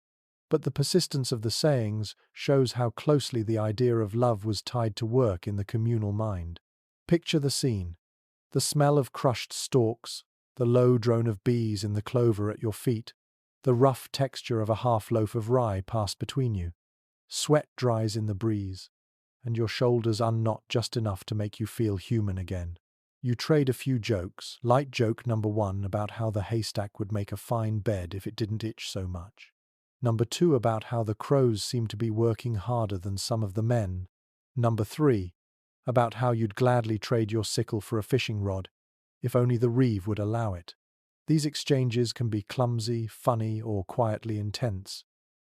But the persistence of the sayings shows how closely the idea of love was tied to work in the communal mind. Picture the scene. The smell of crushed stalks, the low drone of bees in the clover at your feet, the rough texture of a half loaf of rye passed between you. Sweat dries in the breeze, and your shoulders unknot just enough to make you feel human again. You trade a few jokes, light joke number 1 about how the haystack would make a fine bed if it didn't itch so much. Number 2 about how the crows seem to be working harder than some of the men. Number 3 about how you'd gladly trade your sickle for a fishing rod, if only the reeve would allow it. These exchanges can be clumsy, funny, or quietly intense.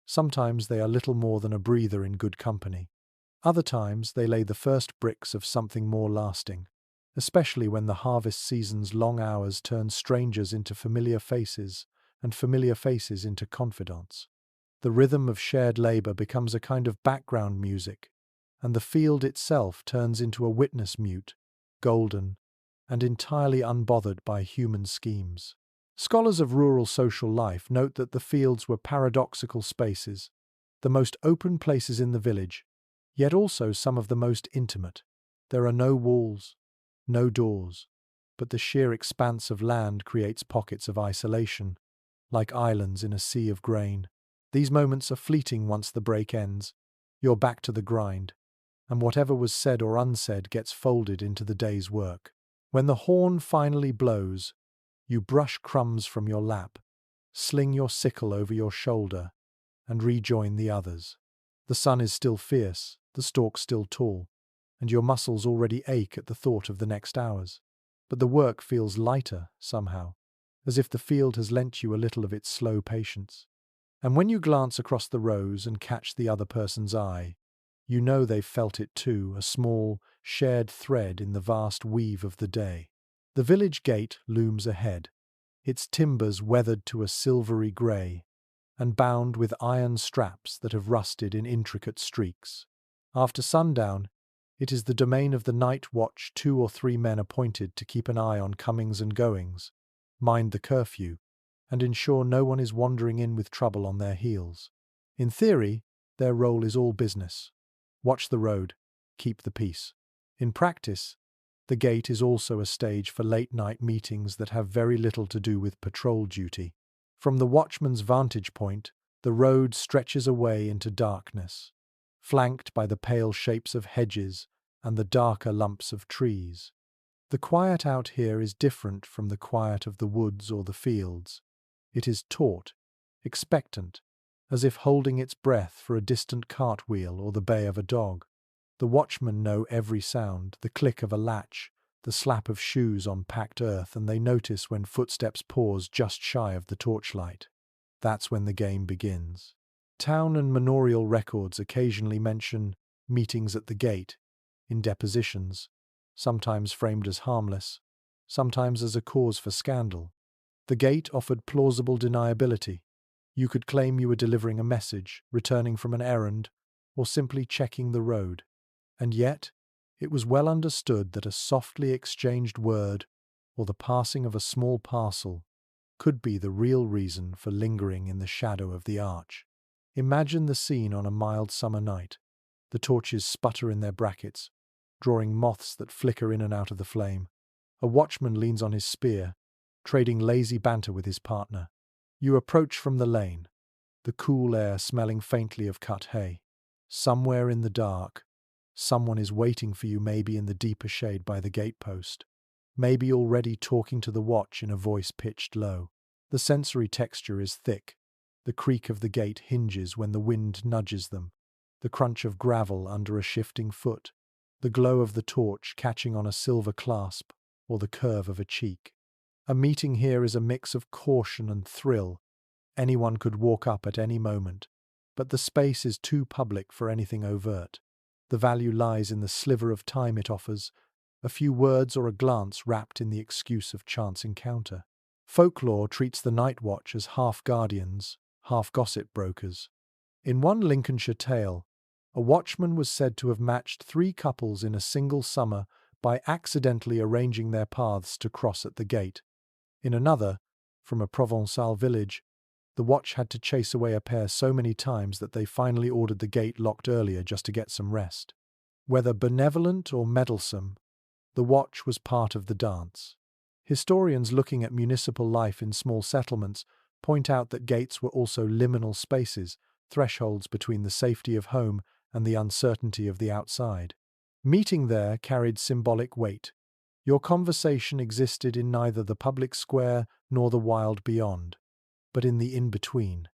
Sometimes they are little more than a breather in good company. Other times they lay the first bricks of something more lasting, especially when the harvest season's long hours turn strangers into familiar faces and familiar faces into confidants. The rhythm of shared labor becomes a kind of background music, and the field itself turns into a witness mute, golden, and entirely unbothered by human schemes. Scholars of rural social life note that the fields were paradoxical spaces, the most open places in the village, yet also some of the most intimate. There are no walls, no doors, but the sheer expanse of land creates pockets of isolation, like islands in a sea of grain. These moments are fleeting once the break ends. You're back to the grind, and whatever was said or unsaid gets folded into the day's work. When the horn finally blows, you brush crumbs from your lap, sling your sickle over your shoulder, and rejoin the others. The sun is still fierce, the stalk still tall, and your muscles already ache at the thought of the next hours. But the work feels lighter, somehow, as if the field has lent you a little of its slow patience. And when you glance across the rows and catch the other person's eye, you know they've felt it too, a small, shared thread in the vast weave of the day. The village gate looms ahead, its timbers weathered to a silvery grey, and bound with iron straps that have rusted in intricate streaks. After sundown, it is the domain of the night watch, 2 or 3 men appointed to keep an eye on comings and goings, mind the curfew, and ensure no one is wandering in with trouble on their heels. In theory, their role is all business. Watch the road, keep the peace. In practice, the gate is also a stage for late-night meetings that have very little to do with patrol duty. From the watchman's vantage point, the road stretches away into darkness, flanked by the pale shapes of hedges and the darker lumps of trees. The quiet out here is different from the quiet of the woods or the fields. It is taut, expectant, as if holding its breath for a distant cartwheel or the bay of a dog. The watchmen know every sound, the click of a latch, the slap of shoes on packed earth, and they notice when footsteps pause just shy of the torchlight. That's when the game begins. Town and manorial records occasionally mention meetings at the gate, in depositions, sometimes framed as harmless, sometimes as a cause for scandal. The gate offered plausible deniability. You could claim you were delivering a message, returning from an errand, or simply checking the road. And yet, it was well understood that a softly exchanged word, or the passing of a small parcel, could be the real reason for lingering in the shadow of the arch. Imagine the scene on a mild summer night. The torches sputter in their brackets, drawing moths that flicker in and out of the flame. A watchman leans on his spear, trading lazy banter with his partner. You approach from the lane, the cool air smelling faintly of cut hay. Somewhere in the dark, someone is waiting for you, maybe in the deeper shade by the gatepost, maybe already talking to the watch in a voice pitched low. The sensory texture is thick. The creak of the gate hinges when the wind nudges them, the crunch of gravel under a shifting foot, the glow of the torch catching on a silver clasp or the curve of a cheek. A meeting here is a mix of caution and thrill. Anyone could walk up at any moment, but the space is too public for anything overt. The value lies in the sliver of time it offers, a few words or a glance wrapped in the excuse of chance encounter. Folklore treats the night watch as half guardians, half gossip brokers. In one Lincolnshire tale, a watchman was said to have matched 3 couples in a single summer by accidentally arranging their paths to cross at the gate. In another, from a Provençal village, the watch had to chase away a pair so many times that they finally ordered the gate locked earlier just to get some rest. Whether benevolent or meddlesome, the watch was part of the dance. Historians looking at municipal life in small settlements point out that gates were also liminal spaces, thresholds between the safety of home and the uncertainty of the outside. Meeting there carried symbolic weight. Your conversation existed in neither the public square nor the wild beyond, but in the in-between.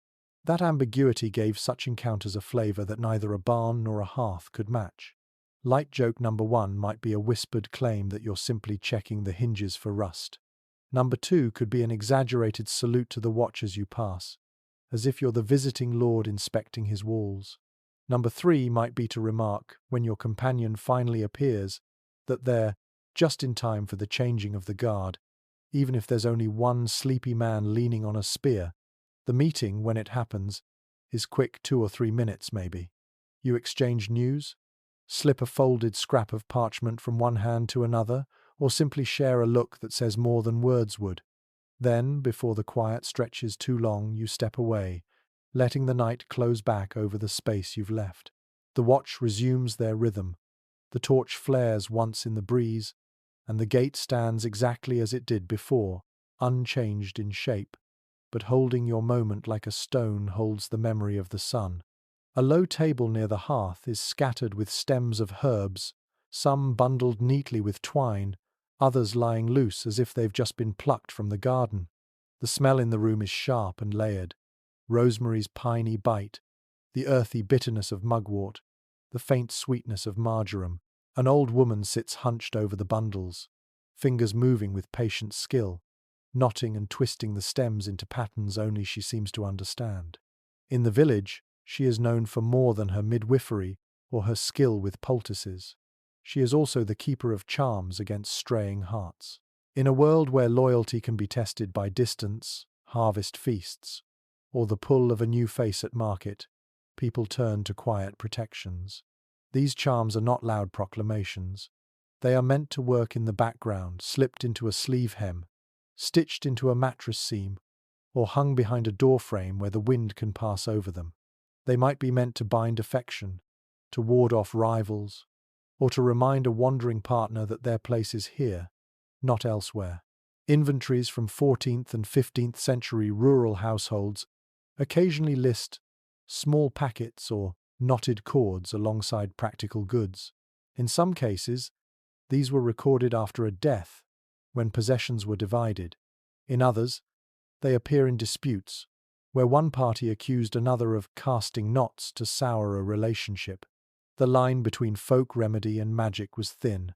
That ambiguity gave such encounters a flavour that neither a barn nor a hearth could match. Light joke number 1 might be a whispered claim that you're simply checking the hinges for rust. Number 2 could be an exaggerated salute to the watch as you pass, as if you're the visiting lord inspecting his walls. Number 3 might be to remark, when your companion finally appears, that they're just in time for the changing of the guard, Even if there's only one sleepy man leaning on a spear, the meeting, when it happens, is quick, 2 or 3 minutes maybe. You exchange news, slip a folded scrap of parchment from one hand to another, or simply share a look that says more than words would. Then, before the quiet stretches too long, you step away, letting the night close back over the space you've left. The watch resumes their rhythm. The torch flares once in the breeze, and the gate stands exactly as it did before, unchanged in shape, but holding your moment like a stone holds the memory of the sun. A low table near the hearth is scattered with stems of herbs, some bundled neatly with twine, others lying loose as if they've just been plucked from the garden. The smell in the room is sharp and layered. Rosemary's piney bite, the earthy bitterness of mugwort, the faint sweetness of marjoram. An old woman sits hunched over the bundles, fingers moving with patient skill, knotting and twisting the stems into patterns only she seems to understand. In the village, she is known for more than her midwifery or her skill with poultices. She is also the keeper of charms against straying hearts. In a world where loyalty can be tested by distance, harvest feasts, or the pull of a new face at market, people turn to quiet protections. These charms are not loud proclamations. They are meant to work in the background, slipped into a sleeve hem, stitched into a mattress seam, or hung behind a door frame where the wind can pass over them. They might be meant to bind affection, to ward off rivals, or to remind a wandering partner that their place is here, not elsewhere. Inventories from 14th and 15th century rural households occasionally list small packets or knotted cords alongside practical goods. In some cases, these were recorded after a death, when possessions were divided. In others, they appear in disputes, where one party accused another of casting knots to sour a relationship. The line between folk remedy and magic was thin,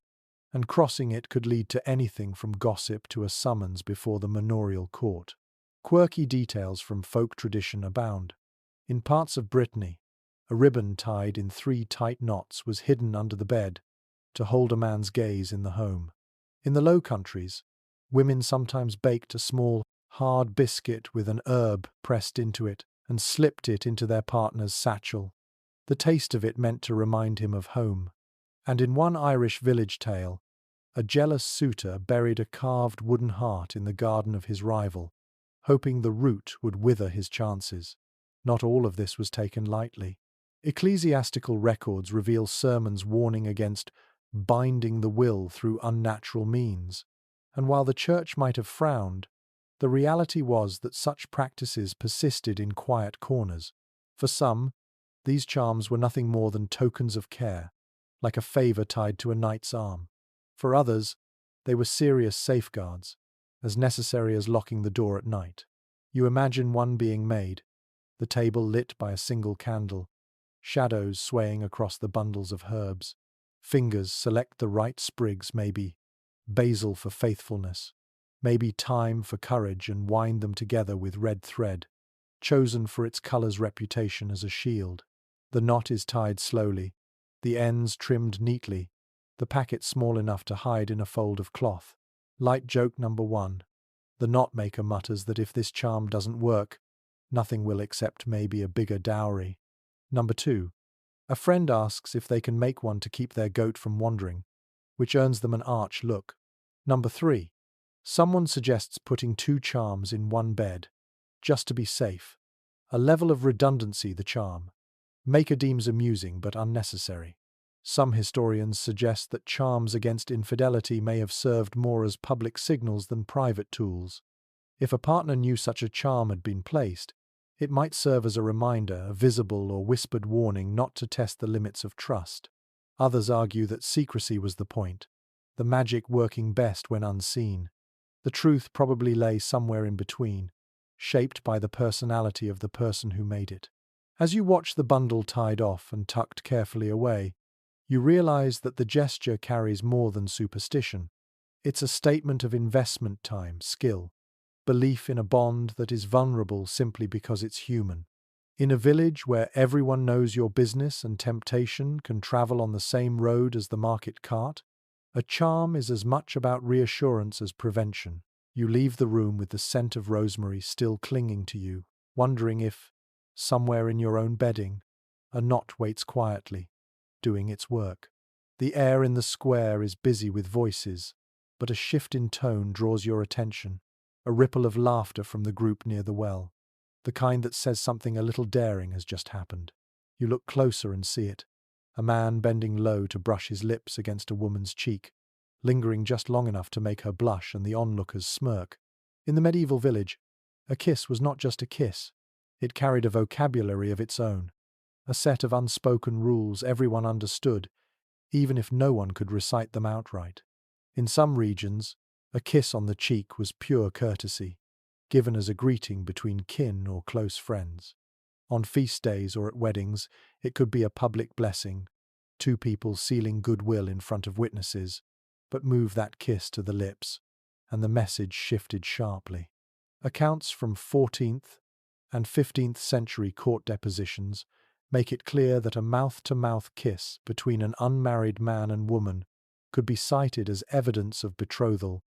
and crossing it could lead to anything from gossip to a summons before the manorial court. Quirky details from folk tradition abound. In parts of Brittany, a ribbon tied in 3 tight knots was hidden under the bed to hold a man's gaze in the home. In the Low Countries, women sometimes baked a small, hard biscuit with an herb pressed into it and slipped it into their partner's satchel. The taste of it meant to remind him of home. And in one Irish village tale, a jealous suitor buried a carved wooden heart in the garden of his rival, hoping the root would wither his chances. Not all of this was taken lightly. Ecclesiastical records reveal sermons warning against binding the will through unnatural means, and while the church might have frowned, the reality was that such practices persisted in quiet corners. For some, these charms were nothing more than tokens of care, like a favor tied to a knight's arm. For others, they were serious safeguards, as necessary as locking the door at night. You imagine one being made, the table lit by a single candle, shadows swaying across the bundles of herbs. Fingers select the right sprigs, maybe basil for faithfulness, maybe thyme for courage, and wind them together with red thread, chosen for its color's reputation as a shield. The knot is tied slowly, the ends trimmed neatly, the packet small enough to hide in a fold of cloth. Light joke number 1. The knot maker mutters that if this charm doesn't work, nothing will except maybe a bigger dowry. Number 2. A friend asks if they can make one to keep their goat from wandering, which earns them an arch look. Number 3. Someone suggests putting 2 charms in one bed, just to be safe. A level of redundancy the charm. Maker deems amusing but unnecessary. Some historians suggest that charms against infidelity may have served more as public signals than private tools. If a partner knew such a charm had been placed, it might serve as a reminder, a visible or whispered warning not to test the limits of trust. Others argue that secrecy was the point, the magic working best when unseen. The truth probably lay somewhere in between, shaped by the personality of the person who made it. As you watch the bundle tied off and tucked carefully away, you realize that the gesture carries more than superstition. It's a statement of investment time, skill, belief in a bond that is vulnerable simply because it's human. In a village where everyone knows your business and temptation can travel on the same road as the market cart, a charm is as much about reassurance as prevention. You leave the room with the scent of rosemary still clinging to you, wondering if, somewhere in your own bedding, a knot waits quietly, doing its work. The air in the square is busy with voices, but a shift in tone draws your attention, a ripple of laughter from the group near the well, the kind that says something a little daring has just happened. You look closer and see it, a man bending low to brush his lips against a woman's cheek, lingering just long enough to make her blush and the onlookers smirk. In the medieval village, a kiss was not just a kiss, it carried a vocabulary of its own, a set of unspoken rules everyone understood, even if no one could recite them outright. In some regions, a kiss on the cheek was pure courtesy, given as a greeting between kin or close friends. On feast days or at weddings, it could be a public blessing, two people sealing goodwill in front of witnesses, but move that kiss to the lips, and the message shifted sharply. Accounts from 14th and 15th century court depositions make it clear that a mouth-to-mouth kiss between an unmarried man and woman could be cited as evidence of betrothal,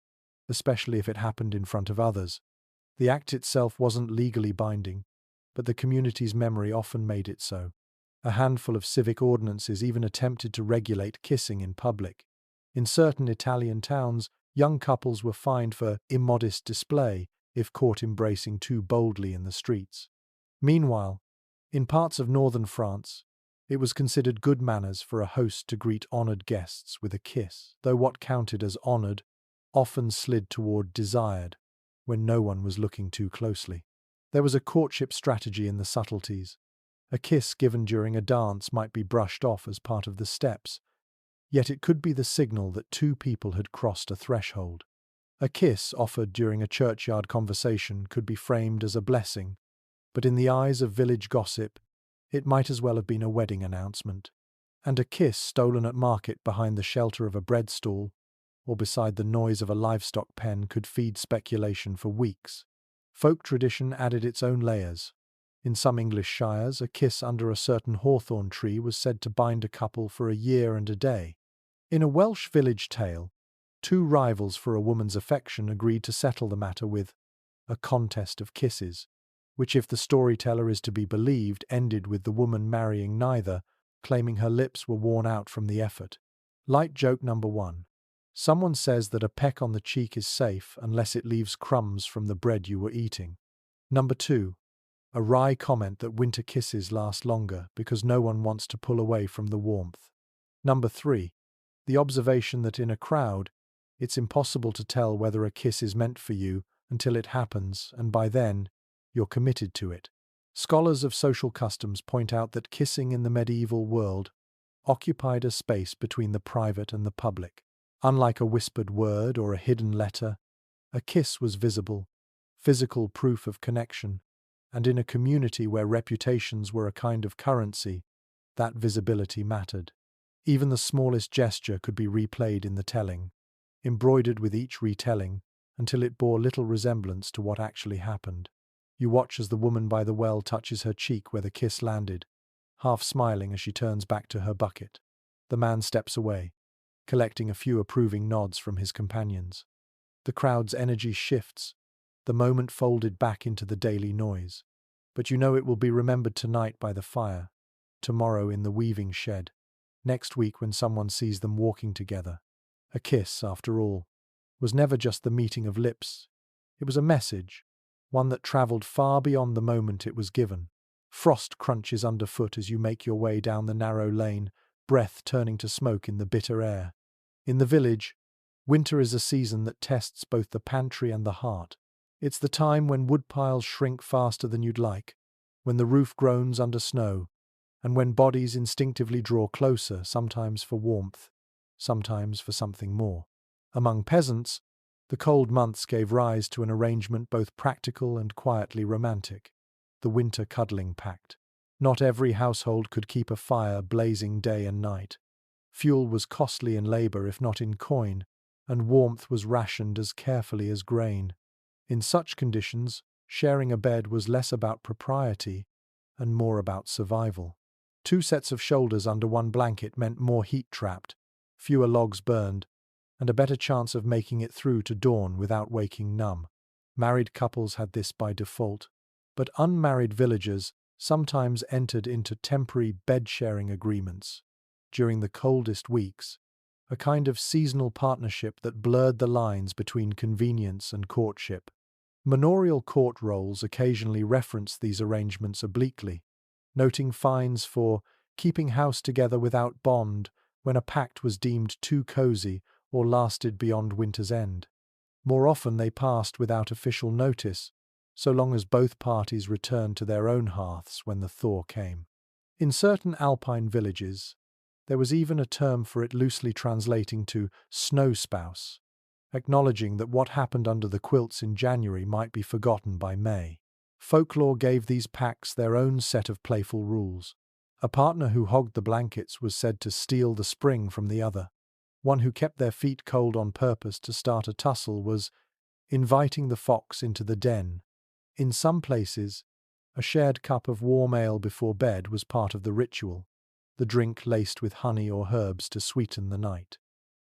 especially if it happened in front of others. The act itself wasn't legally binding, but the community's memory often made it so. A handful of civic ordinances even attempted to regulate kissing in public. In certain Italian towns, young couples were fined for immodest display if caught embracing too boldly in the streets. Meanwhile, in parts of northern France, it was considered good manners for a host to greet honored guests with a kiss, though what counted as honored often slid toward desired when no one was looking too closely. There was a courtship strategy in the subtleties. A kiss given during a dance might be brushed off as part of the steps, yet it could be the signal that two people had crossed a threshold. A kiss offered during a churchyard conversation could be framed as a blessing, but in the eyes of village gossip, it might as well have been a wedding announcement. And a kiss stolen at market behind the shelter of a bread stall or beside the noise of a livestock pen could feed speculation for weeks. Folk tradition added its own layers. In some English shires, a kiss under a certain hawthorn tree was said to bind a couple for a year and a day. In a Welsh village tale, two rivals for a woman's affection agreed to settle the matter with a contest of kisses, which, if the storyteller is to be believed, ended with the woman marrying neither, claiming her lips were worn out from the effort. Light joke number 1. Someone says that a peck on the cheek is safe unless it leaves crumbs from the bread you were eating. Number 2. A wry comment that winter kisses last longer because no one wants to pull away from the warmth. Number 3. The observation that in a crowd, it's impossible to tell whether a kiss is meant for you until it happens, and by then, you're committed to it. Scholars of social customs point out that kissing in the medieval world occupied a space between the private and the public. Unlike a whispered word or a hidden letter, a kiss was visible, physical proof of connection, and in a community where reputations were a kind of currency, that visibility mattered. Even the smallest gesture could be replayed in the telling, embroidered with each retelling, until it bore little resemblance to what actually happened. You watch as the woman by the well touches her cheek where the kiss landed, half smiling as she turns back to her bucket. The man steps away, collecting a few approving nods from his companions. The crowd's energy shifts, the moment folded back into the daily noise. But you know it will be remembered tonight by the fire, tomorrow in the weaving shed, next week when someone sees them walking together. A kiss, after all, was never just the meeting of lips. It was a message, one that travelled far beyond the moment it was given. Frost crunches underfoot as you make your way down the narrow lane, breath turning to smoke in the bitter air. In the village, winter is a season that tests both the pantry and the heart. It's the time when woodpiles shrink faster than you'd like, when the roof groans under snow, and when bodies instinctively draw closer, sometimes for warmth, sometimes for something more. Among peasants, the cold months gave rise to an arrangement both practical and quietly romantic, the winter cuddling pact. Not every household could keep a fire blazing day and night. Fuel was costly in labor if not in coin, and warmth was rationed as carefully as grain. In such conditions, sharing a bed was less about propriety and more about survival. Two sets of shoulders under one blanket meant more heat trapped, fewer logs burned, and a better chance of making it through to dawn without waking numb. Married couples had this by default, but unmarried villagers sometimes entered into temporary bed-sharing agreements during the coldest weeks, a kind of seasonal partnership that blurred the lines between convenience and courtship. Manorial court roles occasionally reference these arrangements obliquely, noting fines for keeping house together without bond when a pact was deemed too cozy or lasted beyond winter's end. More often they passed without official notice, so long as both parties returned to their own hearths when the thaw came. In certain alpine villages, there was even a term for it loosely translating to snow spouse, acknowledging that what happened under the quilts in January might be forgotten by May. Folklore gave these pacts their own set of playful rules. A partner who hogged the blankets was said to steal the spring from the other. One who kept their feet cold on purpose to start a tussle was inviting the fox into the den. In some places, a shared cup of warm ale before bed was part of the ritual, the drink laced with honey or herbs to sweeten the night.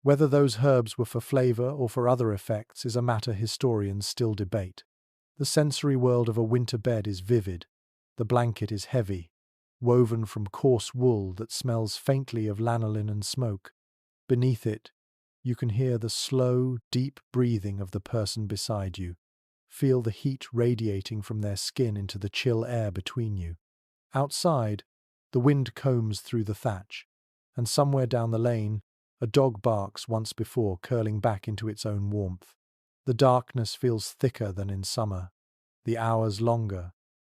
Whether those herbs were for flavor or for other effects is a matter historians still debate. The sensory world of a winter bed is vivid. The blanket is heavy, woven from coarse wool that smells faintly of lanolin and smoke. Beneath it, you can hear the slow, deep breathing of the person beside you. Feel the heat radiating from their skin into the chill air between you. Outside, the wind combs through the thatch, and somewhere down the lane, a dog barks once before, curling back into its own warmth. The darkness feels thicker than in summer, the hours longer,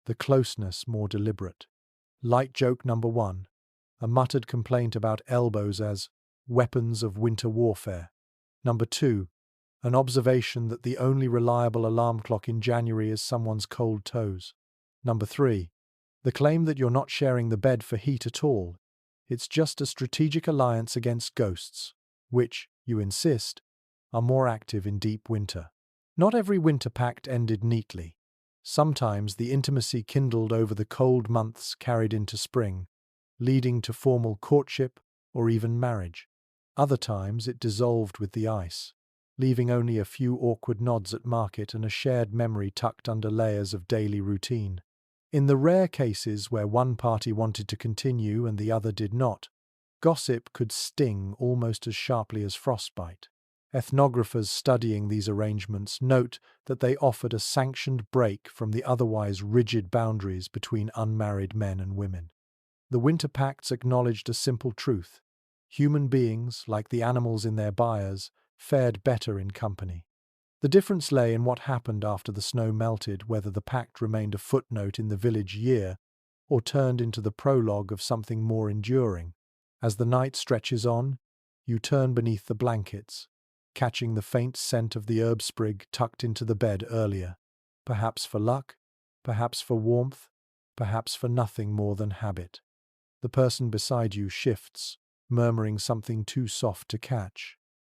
the closeness more deliberate. Light joke number 1, a muttered complaint about elbows as weapons of winter warfare. Number 2, an observation that the only reliable alarm clock in January is someone's cold toes. Number 3, the claim that you're not sharing the bed for heat at all. It's just a strategic alliance against ghosts, which, you insist, are more active in deep winter. Not every winter pact ended neatly. Sometimes the intimacy kindled over the cold months carried into spring, leading to formal courtship or even marriage. Other times it dissolved with the ice, leaving only a few awkward nods at market and a shared memory tucked under layers of daily routine. In the rare cases where one party wanted to continue and the other did not, gossip could sting almost as sharply as frostbite. Ethnographers studying these arrangements note that they offered a sanctioned break from the otherwise rigid boundaries between unmarried men and women. The winter pacts acknowledged a simple truth: human beings, like the animals in their byres, fared better in company. The difference lay in what happened after the snow melted, whether the pact remained a footnote in the village year or turned into the prologue of something more enduring. As the night stretches on, you turn beneath the blankets, catching the faint scent of the herb sprig tucked into the bed earlier. Perhaps for luck, perhaps for warmth, perhaps for nothing more than habit. The person beside you shifts, murmuring something too soft to catch.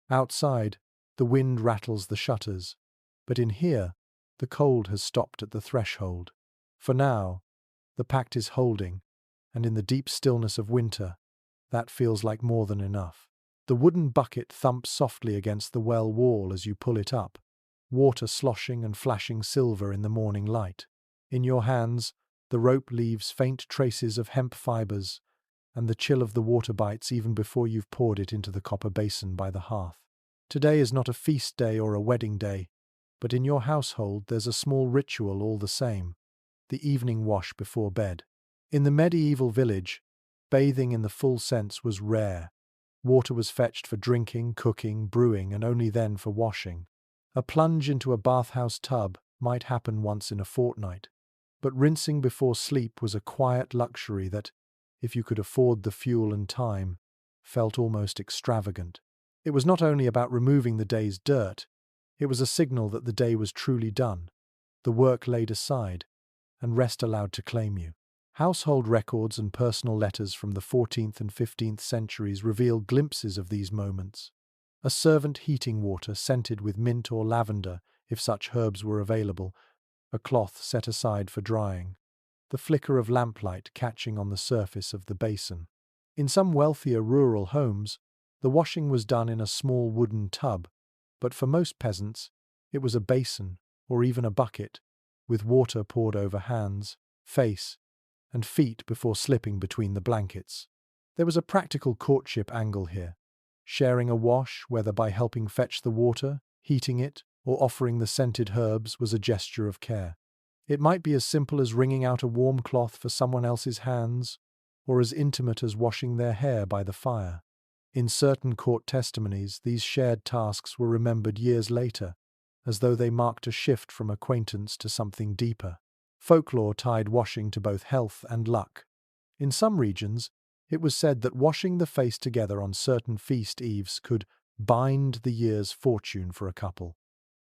Outside, the wind rattles the shutters, but in here, the cold has stopped at the threshold. For now, the pact is holding, and in the deep stillness of winter, that feels like more than enough. The wooden bucket thumps softly against the well wall as you pull it up, water sloshing and flashing silver in the morning light. In your hands, the rope leaves faint traces of hemp fibers, and the chill of the water bites even before you've poured it into the copper basin by the hearth. Today is not a feast day or a wedding day, but in your household there's a small ritual all the same: the evening wash before bed. In the medieval village, bathing in the full sense was rare. Water was fetched for drinking, cooking, brewing, and only then for washing. A plunge into a bathhouse tub might happen once in a fortnight, but rinsing before sleep was a quiet luxury that, if you could afford the fuel and time, felt almost extravagant. It was not only about removing the day's dirt, it was a signal that the day was truly done, the work laid aside, and rest allowed to claim you. Household records and personal letters from the 14th and 15th centuries reveal glimpses of these moments. A servant heating water scented with mint or lavender, if such herbs were available, a cloth set aside for drying, the flicker of lamplight catching on the surface of the basin. In some wealthier rural homes, The washing was done in a small wooden tub, but for most peasants, it was a basin or even a bucket, with water poured over hands, face, and feet before slipping between the blankets. There was a practical courtship angle here. Sharing a wash, whether by helping fetch the water, heating it, or offering the scented herbs, was a gesture of care. It might be as simple as wringing out a warm cloth for someone else's hands, or as intimate as washing their hair by the fire. In certain court testimonies, these shared tasks were remembered years later, as though they marked a shift from acquaintance to something deeper. Folklore tied washing to both health and luck. In some regions, it was said that washing the face together on certain feast eves could bind the year's fortune for a couple.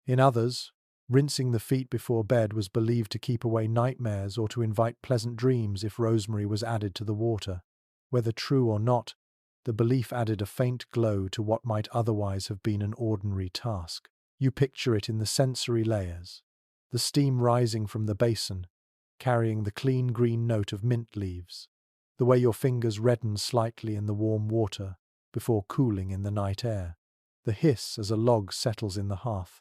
In others, rinsing the feet before bed was believed to keep away nightmares or to invite pleasant dreams if rosemary was added to the water. Whether true or not, the belief added a faint glow to what might otherwise have been an ordinary task. You picture it in the sensory layers. The steam rising from the basin, carrying the clean green note of mint leaves. The way your fingers redden slightly in the warm water before cooling in the night air. The hiss as a log settles in the hearth.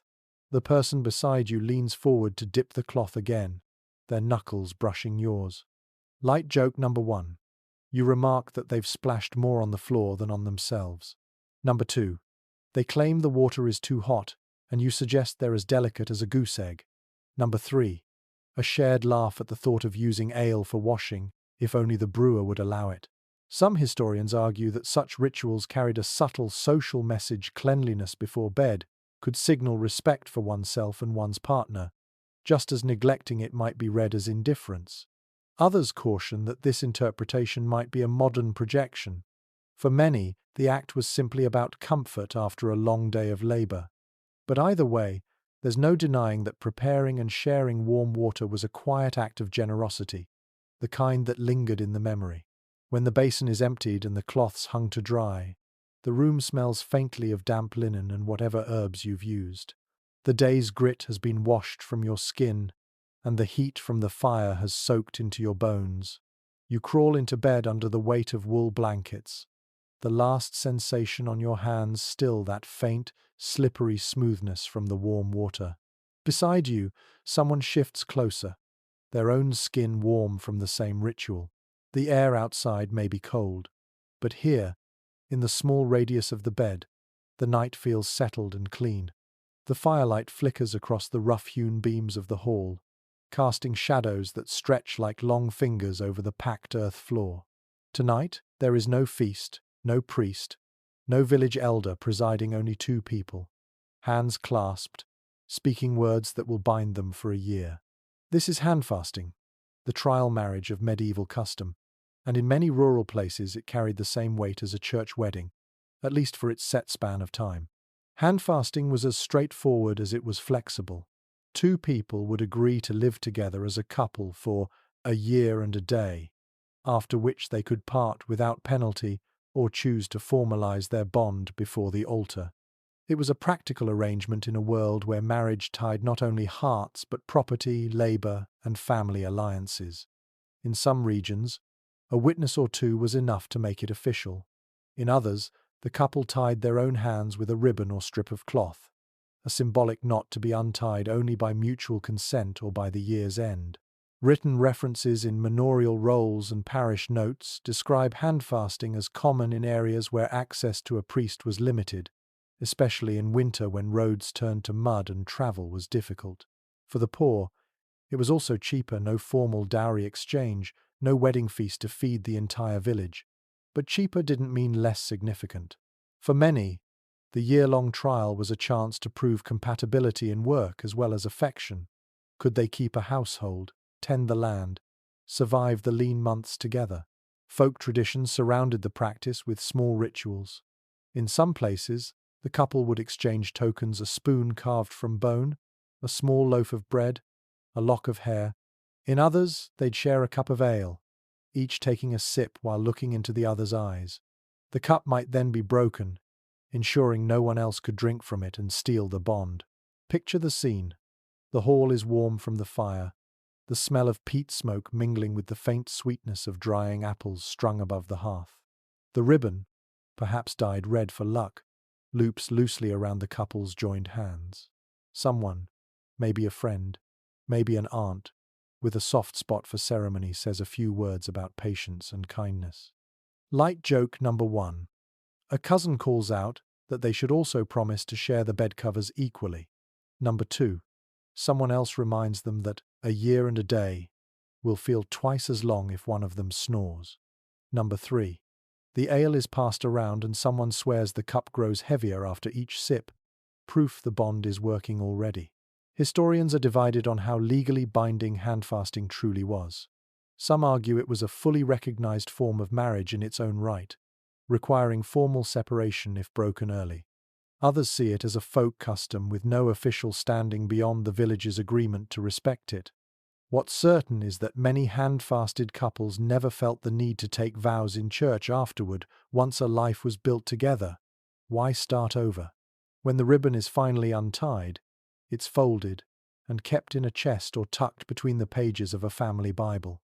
The person beside you leans forward to dip the cloth again, their knuckles brushing yours. Light joke number 1. You remark that they've splashed more on the floor than on themselves. Number 2. They claim the water is too hot, and you suggest they're as delicate as a goose egg. Number 3. A shared laugh at the thought of using ale for washing, if only the brewer would allow it. Some historians argue that such rituals carried a subtle social message. Cleanliness before bed could signal respect for oneself and one's partner, just as neglecting it might be read as indifference. Others caution that this interpretation might be a modern projection. For many, the act was simply about comfort after a long day of labor. But either way, there's no denying that preparing and sharing warm water was a quiet act of generosity, the kind that lingered in the memory. When the basin is emptied and the cloths hung to dry, the room smells faintly of damp linen and whatever herbs you've used. The day's grit has been washed from your skin, and the heat from the fire has soaked into your bones. You crawl into bed under the weight of wool blankets, the last sensation on your hands still that faint, slippery smoothness from the warm water. Beside you, someone shifts closer, their own skin warm from the same ritual. The air outside may be cold, but here, in the small radius of the bed, the night feels settled and clean. The firelight flickers across the rough-hewn beams of the hall, casting shadows that stretch like long fingers over the packed earth floor. Tonight, there is no feast, no priest, no village elder presiding, only 2 people, hands clasped, speaking words that will bind them for a year. This is handfasting, the trial marriage of medieval custom, and in many rural places it carried the same weight as a church wedding, at least for its set span of time. Handfasting was as straightforward as it was flexible. 2 people would agree to live together as a couple for a year and a day, after which they could part without penalty or choose to formalize their bond before the altar. It was a practical arrangement in a world where marriage tied not only hearts but property, labor, and family alliances. In some regions, a witness or 2 was enough to make it official. In others, the couple tied their own hands with a ribbon or strip of cloth, a symbolic knot to be untied only by mutual consent or by the year's end. Written references in manorial rolls and parish notes describe handfasting as common in areas where access to a priest was limited, especially in winter when roads turned to mud and travel was difficult. For the poor, it was also cheaper, no formal dowry exchange, no wedding feast to feed the entire village. But cheaper didn't mean less significant. For many, the year-long trial was a chance to prove compatibility in work as well as affection. Could they keep a household, tend the land, survive the lean months together? Folk traditions surrounded the practice with small rituals. In some places, the couple would exchange tokens: a spoon carved from bone, a small loaf of bread, a lock of hair. In others, they'd share a cup of ale, each taking a sip while looking into the other's eyes. The cup might then be broken, ensuring no one else could drink from it and steal the bond. Picture the scene. The hall is warm from the fire, the smell of peat smoke mingling with the faint sweetness of drying apples strung above the hearth. The ribbon, perhaps dyed red for luck, loops loosely around the couple's joined hands. Someone, maybe a friend, maybe an aunt, with a soft spot for ceremony, says a few words about patience and kindness. Light joke number 1. A cousin calls out that they should also promise to share the bed covers equally. Number 2. Someone else reminds them that a year and a day will feel twice as long if one of them snores. Number 3. The ale is passed around and someone swears the cup grows heavier after each sip, proof the bond is working already. Historians are divided on how legally binding handfasting truly was. Some argue it was a fully recognized form of marriage in its own right, requiring formal separation if broken early. Others see it as a folk custom with no official standing beyond the village's agreement to respect it. What's certain is that many handfasted couples never felt the need to take vows in church afterward once a life was built together. Why start over? When the ribbon is finally untied, it's folded and kept in a chest or tucked between the pages of a family Bible.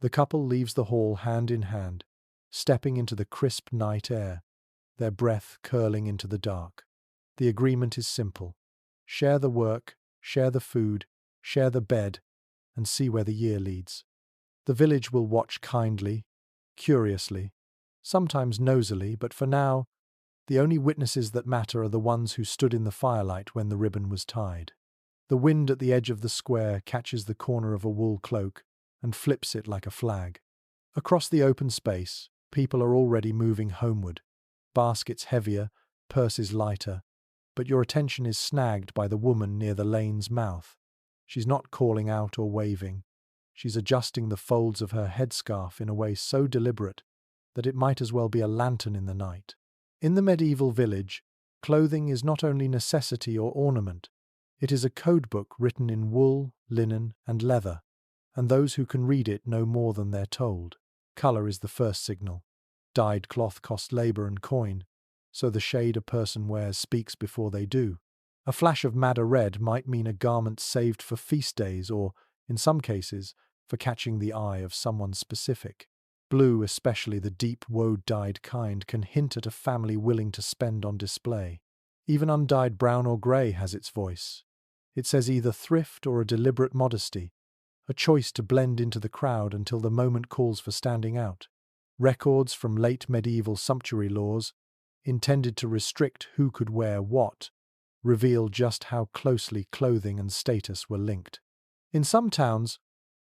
The couple leaves the hall hand in hand, stepping into the crisp night air, their breath curling into the dark. The agreement is simple. Share the work, share the food, share the bed, and see where the year leads. The village will watch kindly, curiously, sometimes nosily, but for now, the only witnesses that matter are the ones who stood in the firelight when the ribbon was tied. The wind at the edge of the square catches the corner of a wool cloak and flips it like a flag. Across the open space, people are already moving homeward, baskets heavier, purses lighter, but your attention is snagged by the woman near the lane's mouth. She's not calling out or waving. She's adjusting the folds of her headscarf in a way so deliberate that it might as well be a lantern in the night. In the medieval village, clothing is not only necessity or ornament, it is a codebook written in wool, linen, and leather, and those who can read it know more than they're told. Colour is the first signal. Dyed cloth costs labour and coin, so the shade a person wears speaks before they do. A flash of madder red might mean a garment saved for feast days or, in some cases, for catching the eye of someone specific. Blue, especially the deep woad-dyed kind, can hint at a family willing to spend on display. Even undyed brown or grey has its voice. It says either thrift or a deliberate modesty, a choice to blend into the crowd until the moment calls for standing out. Records from late medieval sumptuary laws, intended to restrict who could wear what, reveal just how closely clothing and status were linked. In some towns,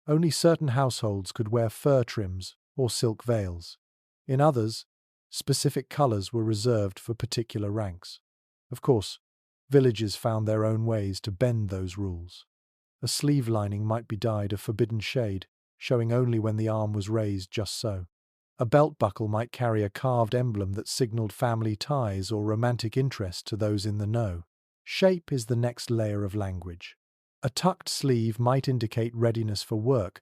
only certain households could wear fur trims or silk veils. In others, specific colours were reserved for particular ranks. Of course, villages found their own ways to bend those rules. A sleeve lining might be dyed a forbidden shade, showing only when the arm was raised just so. A belt buckle might carry a carved emblem that signaled family ties or romantic interest to those in the know. Shape is the next layer of language. A tucked sleeve might indicate readiness for work,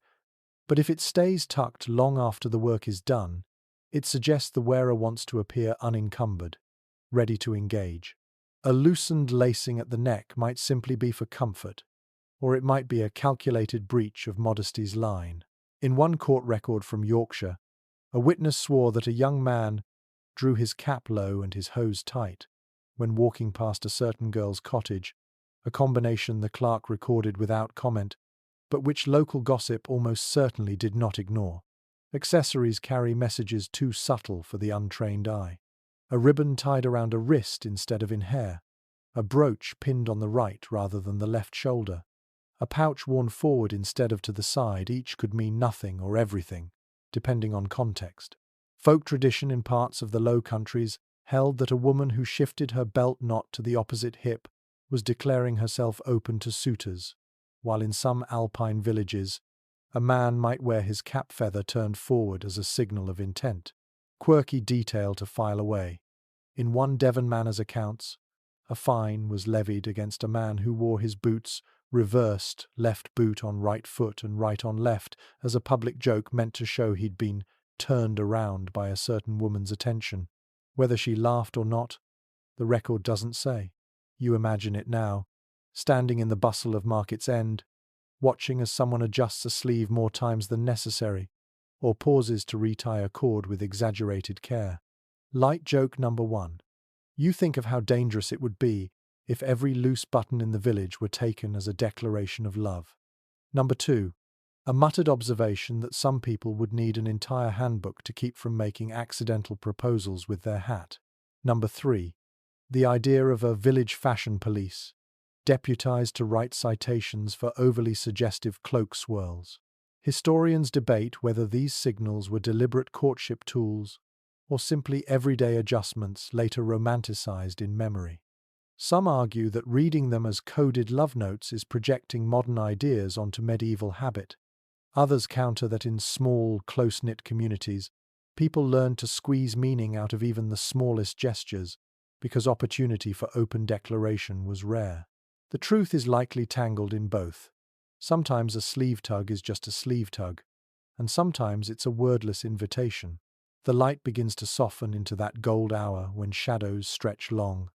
but if it stays tucked long after the work is done, it suggests the wearer wants to appear unencumbered, ready to engage. A loosened lacing at the neck might simply be for comfort, or it might be a calculated breach of modesty's line. In one court record from Yorkshire, a witness swore that a young man drew his cap low and his hose tight when walking past a certain girl's cottage, a combination the clerk recorded without comment, but which local gossip almost certainly did not ignore. Accessories carry messages too subtle for the untrained eye. A ribbon tied around a wrist instead of in hair, a brooch pinned on the right rather than the left shoulder, a pouch worn forward instead of to the side, each could mean nothing or everything, depending on context. Folk tradition in parts of the Low Countries held that a woman who shifted her belt knot to the opposite hip was declaring herself open to suitors, while in some alpine villages, a man might wear his cap feather turned forward as a signal of intent. Quirky detail to file away. In one Devon manor's accounts, a fine was levied against a man who wore his boots reversed, left boot on right foot and right on left, as a public joke meant to show he'd been turned around by a certain woman's attention. Whether she laughed or not, the record doesn't say. You imagine it now, standing in the bustle of Market's End, watching as someone adjusts a sleeve more times than necessary, or pauses to retie a cord with exaggerated care. Light joke number 1. You think of how dangerous it would be if every loose button in the village were taken as a declaration of love. Number 2. A muttered observation that some people would need an entire handbook to keep from making accidental proposals with their hat. Number 3. The idea of a village fashion police, deputized to write citations for overly suggestive cloak swirls. Historians debate whether these signals were deliberate courtship tools or simply everyday adjustments later romanticized in memory. Some argue that reading them as coded love notes is projecting modern ideas onto medieval habit. Others counter that in small, close-knit communities, people learned to squeeze meaning out of even the smallest gestures because opportunity for open declaration was rare. The truth is likely tangled in both. Sometimes a sleeve tug is just a sleeve tug, and sometimes it's a wordless invitation. The light begins to soften into that gold hour when shadows stretch long.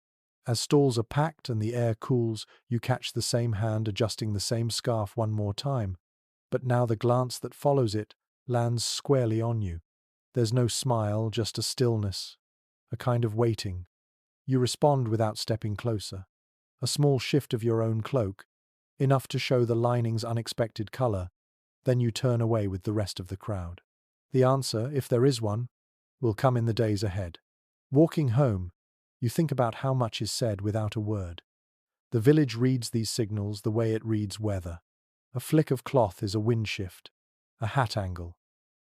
As stalls are packed and the air cools, you catch the same hand adjusting the same scarf one more time. But now the glance that follows it lands squarely on you. There's no smile, just a stillness, a kind of waiting. You respond without stepping closer. A small shift of your own cloak, enough to show the lining's unexpected color, then you turn away with the rest of the crowd. The answer, if there is one, will come in the days ahead. Walking home, you think about how much is said without a word. The village reads these signals the way it reads weather. A flick of cloth is a wind shift, a hat angle,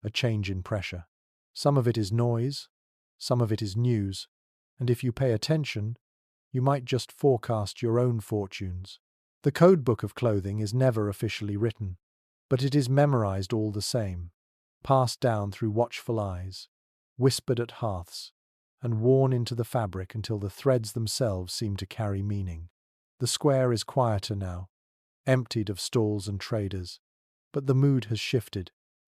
a change in pressure. Some of it is noise, some of it is news, and if you pay attention, you might just forecast your own fortunes. The code book of clothing is never officially written, but it is memorized all the same, passed down through watchful eyes, whispered at hearths, and worn into the fabric until the threads themselves seem to carry meaning. The square is quieter now, emptied of stalls and traders, but the mood has shifted.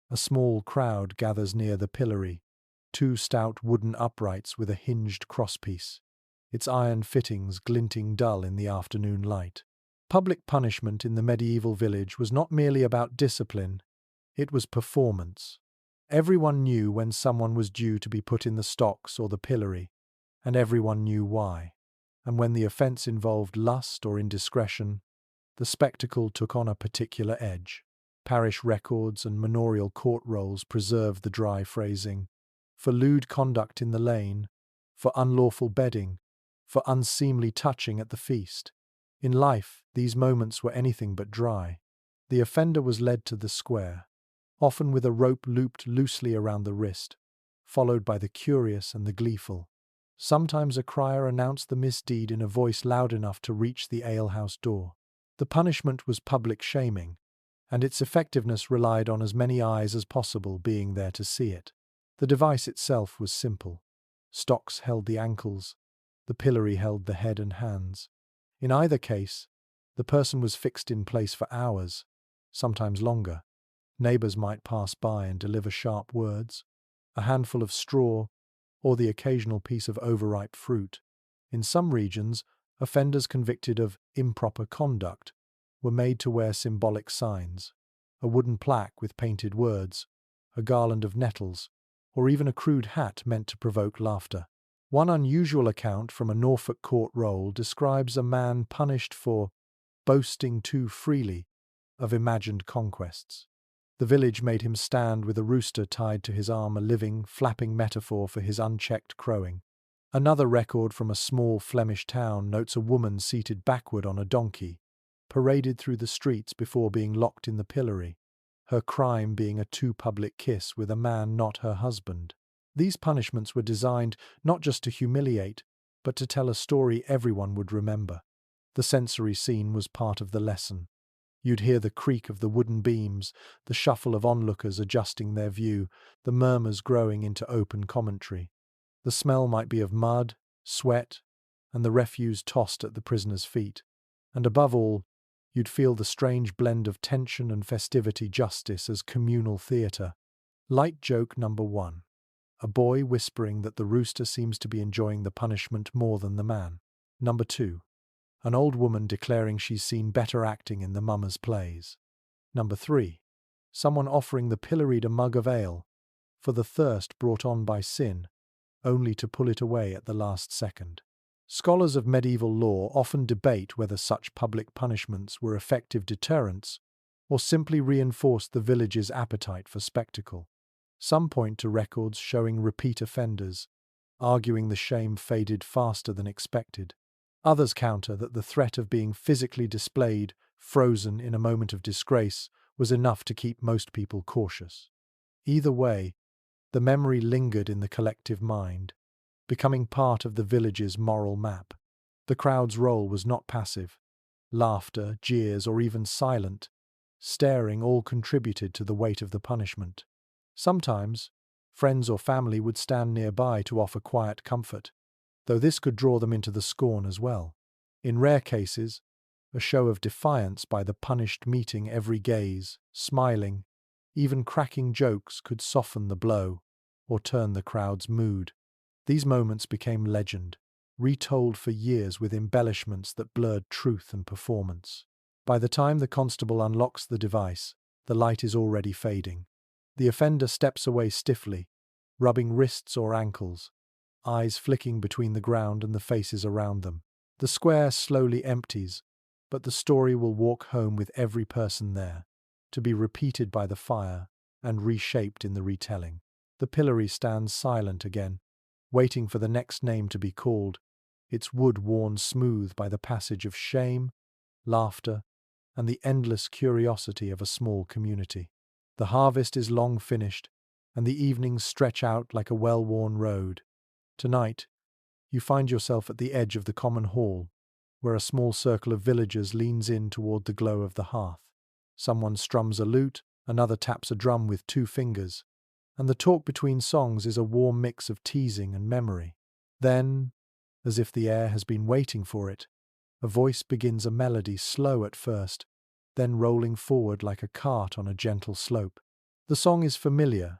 A small crowd gathers near the pillory, two stout wooden uprights with a hinged crosspiece, its iron fittings glinting dull in the afternoon light. Public punishment in the medieval village was not merely about discipline, it was performance. Everyone knew when someone was due to be put in the stocks or the pillory, and everyone knew why. And when the offence involved lust or indiscretion, the spectacle took on a particular edge. Parish records and manorial court rolls preserved the dry phrasing. For lewd conduct in the lane, for unlawful bedding, for unseemly touching at the feast. In life, these moments were anything but dry. The offender was led to the square, often with a rope looped loosely around the wrist, followed by the curious and the gleeful. Sometimes a crier announced the misdeed in a voice loud enough to reach the alehouse door. The punishment was public shaming, and its effectiveness relied on as many eyes as possible being there to see it. The device itself was simple. Stocks held the ankles, the pillory held the head and hands. In either case, the person was fixed in place for hours, sometimes longer. Neighbors might pass by and deliver sharp words, a handful of straw, or the occasional piece of overripe fruit. In some regions, offenders convicted of improper conduct were made to wear symbolic signs, a wooden plaque with painted words, a garland of nettles, or even a crude hat meant to provoke laughter. One unusual account from a Norfolk court roll describes a man punished for boasting too freely of imagined conquests. The village made him stand with a rooster tied to his arm, a living, flapping metaphor for his unchecked crowing. Another record from a small Flemish town notes a woman seated backward on a donkey, paraded through the streets before being locked in the pillory, her crime being a too public kiss with a man not her husband. These punishments were designed not just to humiliate, but to tell a story everyone would remember. The sensory scene was part of the lesson. You'd hear the creak of the wooden beams, the shuffle of onlookers adjusting their view, the murmurs growing into open commentary. The smell might be of mud, sweat, and the refuse tossed at the prisoner's feet. And above all, you'd feel the strange blend of tension and festivity, justice as communal theatre. Light joke number 1. A boy whispering that the rooster seems to be enjoying the punishment more than the man. Number 2. An old woman declaring she's seen better acting in the mummers' plays. Number 3. Someone offering the pilloried a mug of ale for the thirst brought on by sin, only to pull it away at the last second. Scholars of medieval law often debate whether such public punishments were effective deterrents or simply reinforced the village's appetite for spectacle. Some point to records showing repeat offenders, arguing the shame faded faster than expected. Others counter that the threat of being physically displayed, frozen in a moment of disgrace, was enough to keep most people cautious. Either way, the memory lingered in the collective mind, becoming part of the village's moral map. The crowd's role was not passive. Laughter, jeers, or even silent staring all contributed to the weight of the punishment. Sometimes, friends or family would stand nearby to offer quiet comfort, though this could draw them into the scorn as well. In rare cases, a show of defiance by the punished meeting every gaze, smiling, even cracking jokes could soften the blow or turn the crowd's mood. These moments became legend, retold for years with embellishments that blurred truth and performance. By the time the constable unlocks the device, the light is already fading. The offender steps away stiffly, rubbing wrists or ankles, eyes flicking between the ground and the faces around them. The square slowly empties, but the story will walk home with every person there, to be repeated by the fire and reshaped in the retelling. The pillory stands silent again, waiting for the next name to be called, its wood worn smooth by the passage of shame, laughter, and the endless curiosity of a small community. The harvest is long finished, and the evenings stretch out like a well-worn road. Tonight, you find yourself at the edge of the common hall, where a small circle of villagers leans in toward the glow of the hearth. Someone strums a lute, another taps a drum with 2 fingers, and the talk between songs is a warm mix of teasing and memory. Then, as if the air has been waiting for it, a voice begins a melody slow at first, then rolling forward like a cart on a gentle slope. The song is familiar,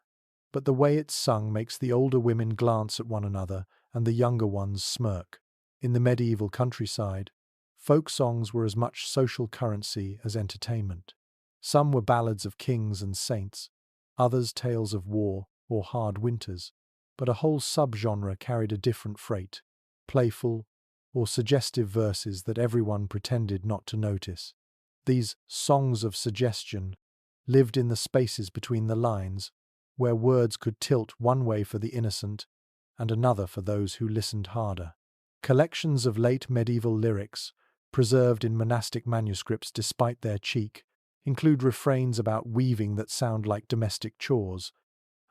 but the way it's sung makes the older women glance at one another and the younger ones smirk. In the medieval countryside, folk songs were as much social currency as entertainment. Some were ballads of kings and saints, others tales of war or hard winters, but a whole subgenre carried a different freight, playful or suggestive verses that everyone pretended not to notice. These songs of suggestion lived in the spaces between the lines, where words could tilt one way for the innocent and another for those who listened harder. Collections of late medieval lyrics, preserved in monastic manuscripts despite their cheek, include refrains about weaving that sound like domestic chores,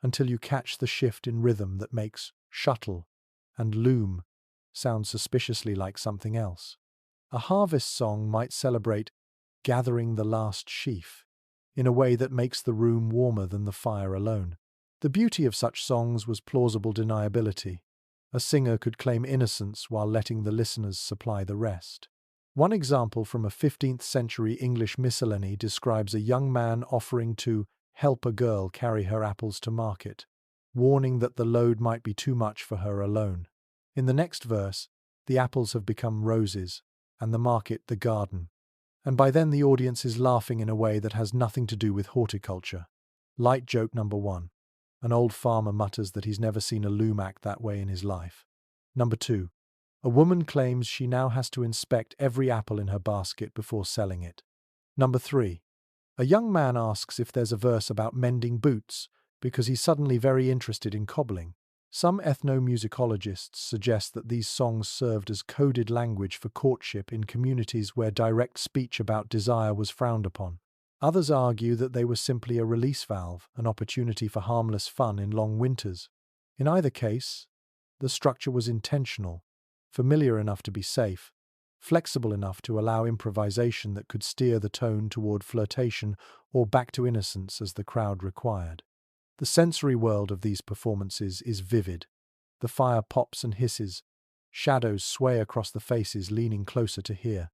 until you catch the shift in rhythm that makes shuttle and loom sound suspiciously like something else. A harvest song might celebrate gathering the last sheaf, in a way that makes the room warmer than the fire alone. The beauty of such songs was plausible deniability. A singer could claim innocence while letting the listeners supply the rest. One example from a 15th century English miscellany describes a young man offering to help a girl carry her apples to market, warning that the load might be too much for her alone. In the next verse, the apples have become roses, and the market the garden. And by then the audience is laughing in a way that has nothing to do with horticulture. Light joke number 1. An old farmer mutters that he's never seen a loom act that way in his life. Number 2. A woman claims she now has to inspect every apple in her basket before selling it. Number 3. A young man asks if there's a verse about mending boots because he's suddenly very interested in cobbling. Some ethnomusicologists suggest that these songs served as coded language for courtship in communities where direct speech about desire was frowned upon. Others argue that they were simply a release valve, an opportunity for harmless fun in long winters. In either case, the structure was intentional, familiar enough to be safe, flexible enough to allow improvisation that could steer the tone toward flirtation or back to innocence as the crowd required. The sensory world of these performances is vivid. The fire pops and hisses, shadows sway across the faces leaning closer to hear.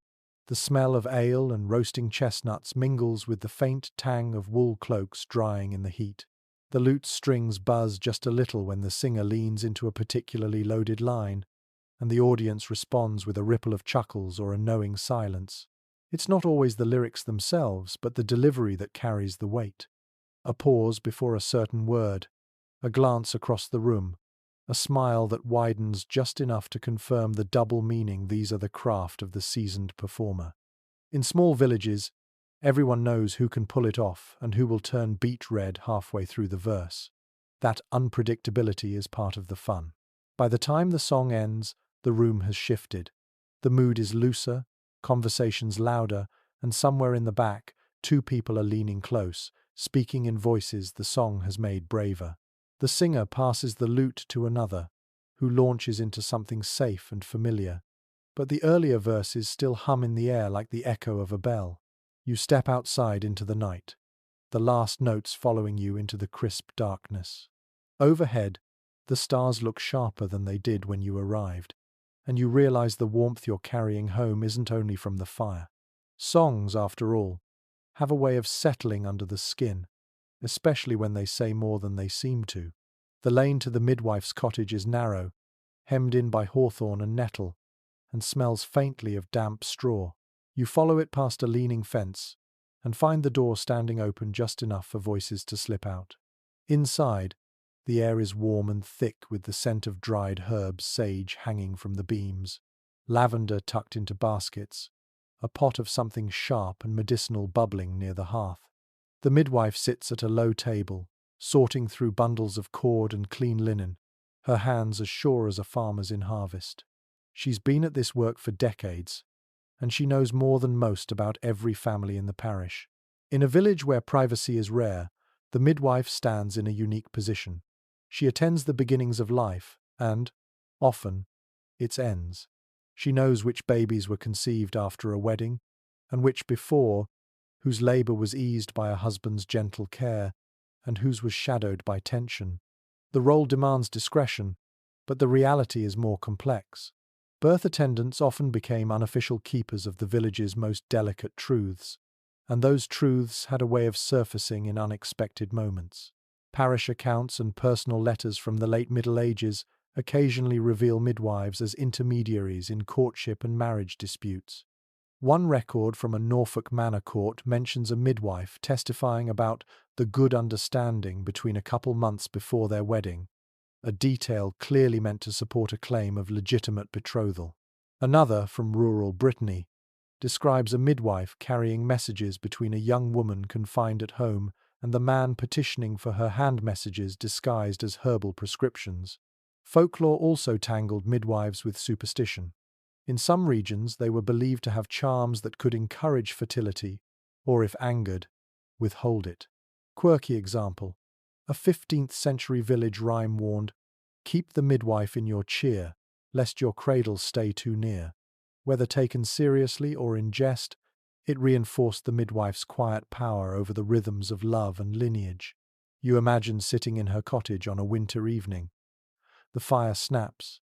The smell of ale and roasting chestnuts mingles with the faint tang of wool cloaks drying in the heat. The lute strings buzz just a little when the singer leans into a particularly loaded line, and the audience responds with a ripple of chuckles or a knowing silence. It's not always the lyrics themselves, but the delivery that carries the weight. A pause before a certain word, a glance across the room, a smile that widens just enough to confirm the double meaning. These are the craft of the seasoned performer. In small villages, everyone knows who can pull it off and who will turn beet red halfway through the verse. That unpredictability is part of the fun. By the time the song ends, the room has shifted. The mood is looser, conversations louder, and somewhere in the back, two people are leaning close, speaking in voices the song has made braver. The singer passes the lute to another, who launches into something safe and familiar. But the earlier verses still hum in the air like the echo of a bell. You step outside into the night, the last notes following you into the crisp darkness. Overhead, the stars look sharper than they did when you arrived, and you realize the warmth you're carrying home isn't only from the fire. Songs, after all, have a way of settling under the skin, especially when they say more than they seem to. The lane to the midwife's cottage is narrow, hemmed in by hawthorn and nettle, and smells faintly of damp straw. You follow it past a leaning fence, and find the door standing open just enough for voices to slip out. Inside, the air is warm and thick with the scent of dried herbs, sage hanging from the beams, lavender tucked into baskets, a pot of something sharp and medicinal bubbling near the hearth. The midwife sits at a low table, sorting through bundles of cord and clean linen, her hands as sure as a farmer's in harvest. She's been at this work for decades, and she knows more than most about every family in the parish. In a village where privacy is rare, the midwife stands in a unique position. She attends the beginnings of life and, often, its ends. She knows which babies were conceived after a wedding and which before, whose labor was eased by a husband's gentle care and whose was shadowed by tension. The role demands discretion, but the reality is more complex. Birth attendants often became unofficial keepers of the village's most delicate truths, and those truths had a way of surfacing in unexpected moments. Parish accounts and personal letters from the late Middle Ages occasionally reveal midwives as intermediaries in courtship and marriage disputes. One record from a Norfolk manor court mentions a midwife testifying about the good understanding between a couple months before their wedding, a detail clearly meant to support a claim of legitimate betrothal. Another, from rural Brittany, describes a midwife carrying messages between a young woman confined at home and the man petitioning for her hand messages disguised as herbal prescriptions. Folklore also tangled midwives with superstition. In some regions, they were believed to have charms that could encourage fertility, or if angered, withhold it. Quirky example. A 15th century village rhyme warned, "Keep the midwife in your cheer, lest your cradle stay too near." Whether taken seriously or in jest, it reinforced the midwife's quiet power over the rhythms of love and lineage. You imagine sitting in her cottage on a winter evening. The fire snaps.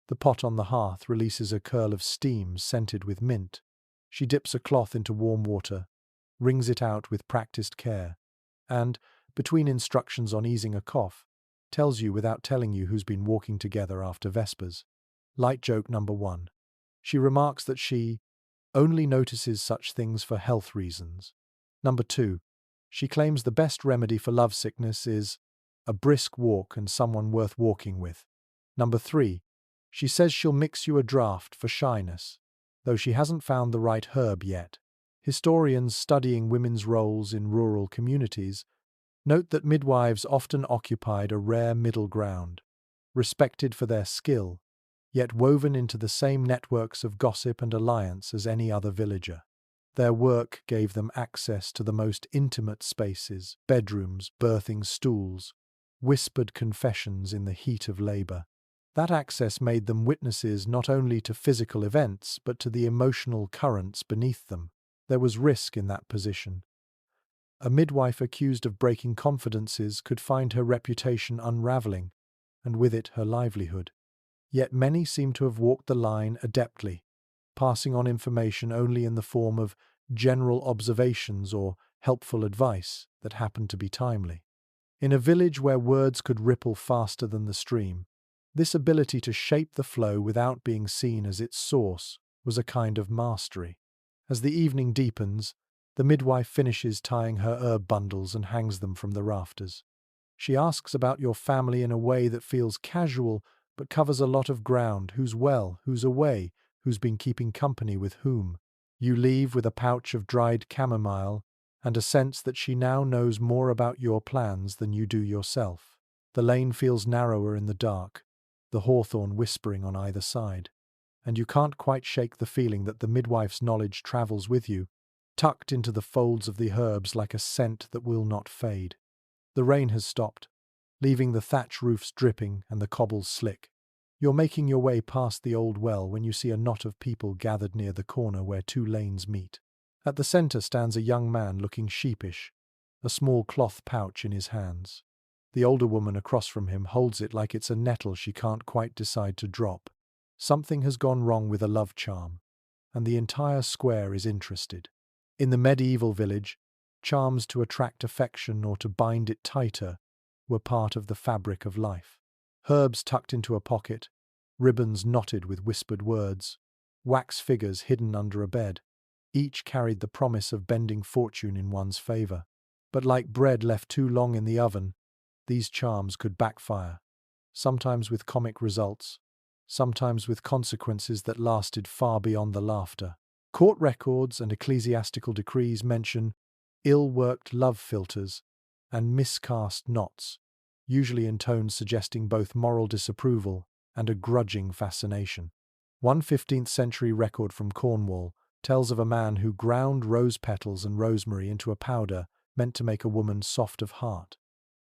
The pot on the hearth releases a curl of steam scented with mint. She dips a cloth into warm water, wrings it out with practiced care, and, between instructions on easing a cough, tells you without telling you who's been walking together after Vespers. Light joke number 1. She remarks that she only notices such things for health reasons. Number 2. She claims the best remedy for lovesickness is a brisk walk and someone worth walking with. Number 3. She says she'll mix you a draught for shyness, though she hasn't found the right herb yet. Historians studying women's roles in rural communities note that midwives often occupied a rare middle ground, respected for their skill, yet woven into the same networks of gossip and alliance as any other villager. Their work gave them access to the most intimate spaces, bedrooms, birthing stools, whispered confessions in the heat of labor. That access made them witnesses not only to physical events, but to the emotional currents beneath them. There was risk in that position. A midwife accused of breaking confidences could find her reputation unraveling, and with it her livelihood. Yet many seem to have walked the line adeptly, passing on information only in the form of general observations or helpful advice that happened to be timely. In a village where words could ripple faster than the stream, this ability to shape the flow without being seen as its source was a kind of mastery. As the evening deepens, the midwife finishes tying her herb bundles and hangs them from the rafters. She asks about your family in a way that feels casual but covers a lot of ground: who's well, who's away, who's been keeping company with whom. You leave with a pouch of dried chamomile and a sense that she now knows more about your plans than you do yourself. The lane feels narrower in the dark, the hawthorn whispering on either side, and you can't quite shake the feeling that the midwife's knowledge travels with you, tucked into the folds of the herbs like a scent that will not fade. The rain has stopped, leaving the thatch roofs dripping and the cobbles slick. You're making your way past the old well when you see a knot of people gathered near the corner where two lanes meet. At the centre stands a young man looking sheepish, a small cloth pouch in his hands. The older woman across from him holds it like it's a nettle she can't quite decide to drop. Something has gone wrong with a love charm, and the entire square is interested. In the medieval village, charms to attract affection or to bind it tighter were part of the fabric of life. Herbs tucked into a pocket, ribbons knotted with whispered words, wax figures hidden under a bed. Each carried the promise of bending fortune in one's favor. But like bread left too long in the oven, these charms could backfire, sometimes with comic results, sometimes with consequences that lasted far beyond the laughter. Court records and ecclesiastical decrees mention ill-worked love philters and miscast knots, usually in tones suggesting both moral disapproval and a grudging fascination. One 15th century record from Cornwall tells of a man who ground rose petals and rosemary into a powder meant to make a woman soft of heart.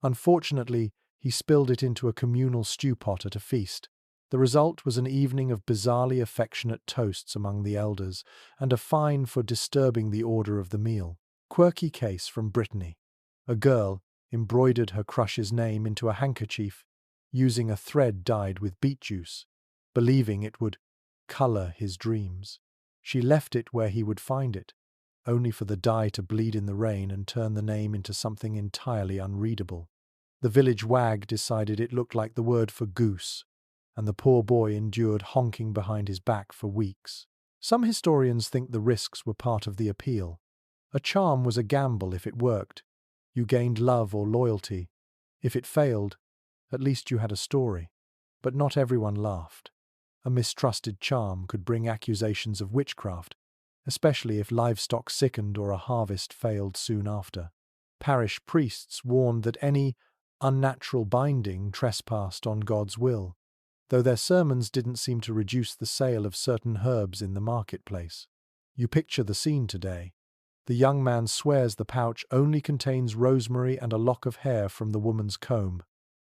Unfortunately, he spilled it into a communal stew pot at a feast. The result was an evening of bizarrely affectionate toasts among the elders and a fine for disturbing the order of the meal. Quirky case from Brittany. A girl embroidered her crush's name into a handkerchief using a thread dyed with beet juice, believing it would colour his dreams. She left it where he would find it, only for the dye to bleed in the rain and turn the name into something entirely unreadable. The village wag decided it looked like the word for goose, and the poor boy endured honking behind his back for weeks. Some historians think the risks were part of the appeal. A charm was a gamble. If it worked, you gained love or loyalty. If it failed, at least you had a story. But not everyone laughed. A mistrusted charm could bring accusations of witchcraft, especially if livestock sickened or a harvest failed soon after. Parish priests warned that any unnatural binding trespassed on God's will, though their sermons didn't seem to reduce the sale of certain herbs in the marketplace. You picture the scene today. The young man swears the pouch only contains rosemary and a lock of hair from the woman's comb,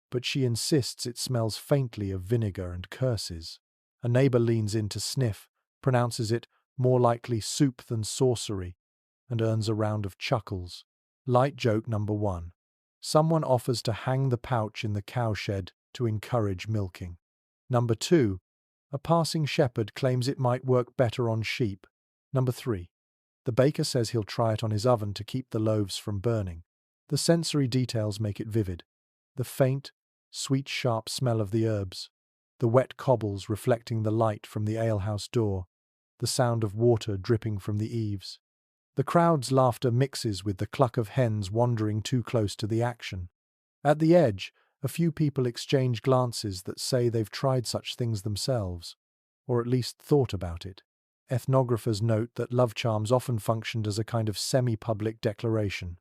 but she insists it smells faintly of vinegar and curses. A neighbor leans in to sniff, pronounces it more likely soup than sorcery, and earns a round of chuckles. Light joke number 1. Someone offers to hang the pouch in the cowshed to encourage milking. Number 2. A passing shepherd claims it might work better on sheep. Number 3. The baker says he'll try it on his oven to keep the loaves from burning. The sensory details make it vivid. The faint, sweet, sharp smell of the herbs, the wet cobbles reflecting the light from the alehouse door, the sound of water dripping from the eaves. The crowd's laughter mixes with the cluck of hens wandering too close to the action. At the edge, a few people exchange glances that say they've tried such things themselves, or at least thought about it. Ethnographers note that love charms often functioned as a kind of semi-public declaration.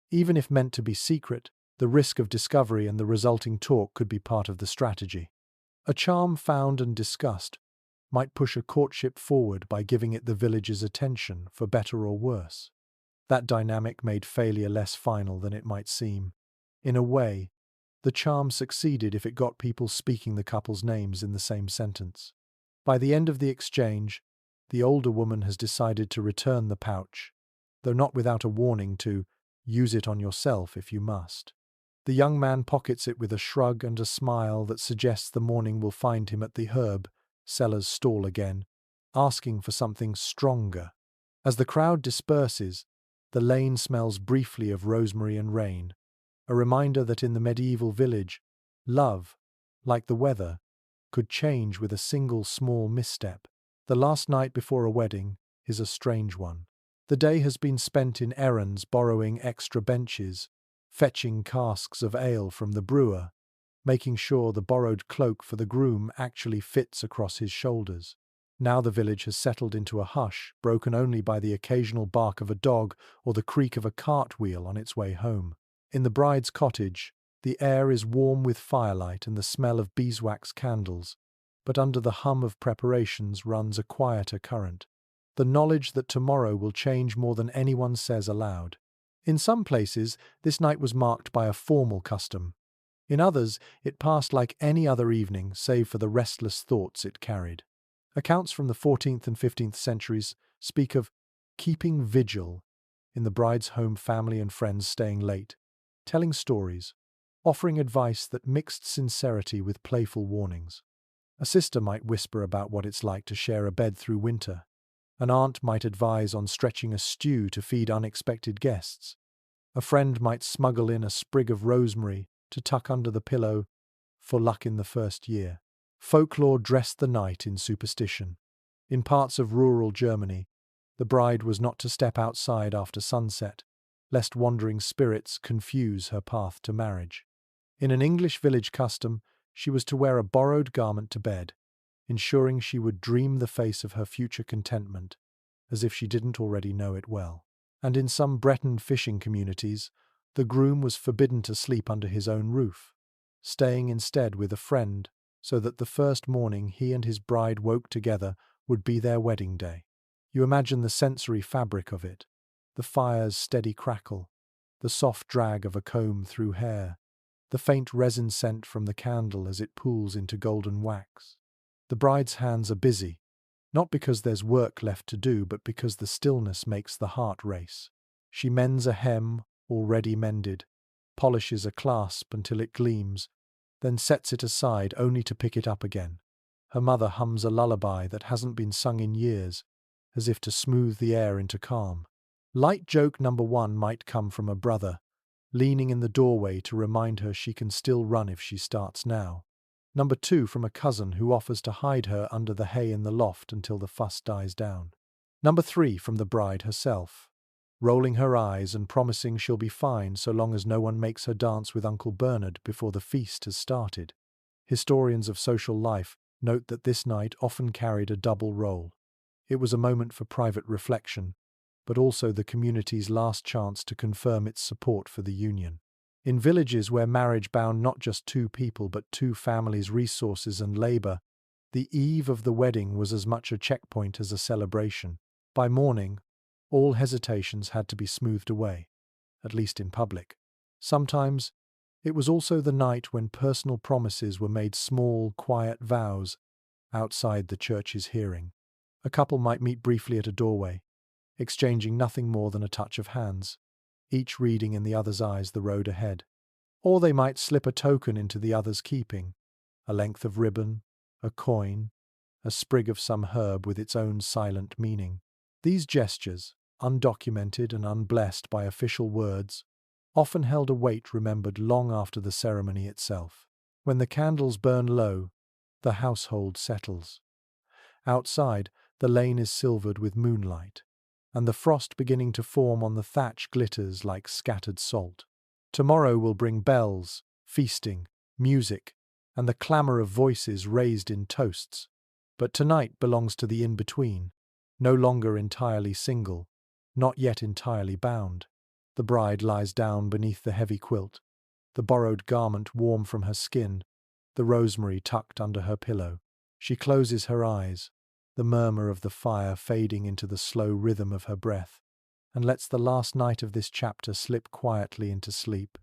Even if meant to be secret, the risk of discovery and the resulting talk could be part of the strategy. A charm found and discussed might push a courtship forward by giving it the village's attention, for better or worse. That dynamic made failure less final than it might seem. In a way, the charm succeeded if it got people speaking the couple's names in the same sentence. By the end of the exchange, the older woman has decided to return the pouch, though not without a warning to use it on yourself if you must. The young man pockets it with a shrug and a smile that suggests the morning will find him at the herb seller's stall again, asking for something stronger. As the crowd disperses, the lane smells briefly of rosemary and rain, a reminder that in the medieval village, love, like the weather, could change with a single small misstep. The last night before a wedding is a strange one. The day has been spent in errands, borrowing extra benches, fetching casks of ale from the brewer, making sure the borrowed cloak for the groom actually fits across his shoulders. Now the village has settled into a hush, broken only by the occasional bark of a dog or the creak of a cartwheel on its way home. In the bride's cottage, the air is warm with firelight and the smell of beeswax candles, but under the hum of preparations runs a quieter current. The knowledge that tomorrow will change more than anyone says aloud. In some places, this night was marked by a formal custom. In others, it passed like any other evening, save for the restless thoughts it carried. Accounts from the 14th and 15th centuries speak of keeping vigil in the bride's home, family and friends staying late, telling stories, offering advice that mixed sincerity with playful warnings. A sister might whisper about what it's like to share a bed through winter. An aunt might advise on stretching a stew to feed unexpected guests. A friend might smuggle in a sprig of rosemary to tuck under the pillow for luck in the first year. Folklore dressed the night in superstition. In parts of rural Germany, the bride was not to step outside after sunset, lest wandering spirits confuse her path to marriage. In an English village custom, she was to wear a borrowed garment to bed, ensuring she would dream the face of her future contentment, as if she didn't already know it well. And in some Breton fishing communities, the groom was forbidden to sleep under his own roof, staying instead with a friend, so that the first morning he and his bride woke together would be their wedding day. You imagine the sensory fabric of it, the fire's steady crackle, the soft drag of a comb through hair, the faint resin scent from the candle as it pools into golden wax. The bride's hands are busy, not because there's work left to do, but because the stillness makes the heart race. She mends a hem, already mended, polishes a clasp until it gleams, then sets it aside only to pick it up again. Her mother hums a lullaby that hasn't been sung in years, as if to smooth the air into calm. Light joke number 1 might come from a brother, leaning in the doorway to remind her she can still run if she starts now. Number 2 from a cousin who offers to hide her under the hay in the loft until the fuss dies down. Number 3 from the bride herself, rolling her eyes and promising she'll be fine so long as no one makes her dance with Uncle Bernard before the feast has started. Historians of social life note that this night often carried a double role. It was a moment for private reflection, but also the community's last chance to confirm its support for the union. In villages where marriage bound not just 2 people but 2 families' resources and labor, the eve of the wedding was as much a checkpoint as a celebration. By morning, all hesitations had to be smoothed away, at least in public. Sometimes, it was also the night when personal promises were made, small, quiet vows outside the church's hearing. A couple might meet briefly at a doorway, exchanging nothing more than a touch of hands, each reading in the other's eyes the road ahead. Or they might slip a token into the other's keeping, a length of ribbon, a coin, a sprig of some herb with its own silent meaning. These gestures, undocumented and unblessed by official words, often held a weight remembered long after the ceremony itself. When the candles burn low, the household settles. Outside, the lane is silvered with moonlight, and the frost beginning to form on the thatch glitters like scattered salt. Tomorrow will bring bells, feasting, music, and the clamour of voices raised in toasts. But tonight belongs to the in-between, no longer entirely single, not yet entirely bound. The bride lies down beneath the heavy quilt, the borrowed garment warm from her skin, the rosemary tucked under her pillow. She closes her eyes, the murmur of the fire fading into the slow rhythm of her breath, and lets the last night of this chapter slip quietly into sleep.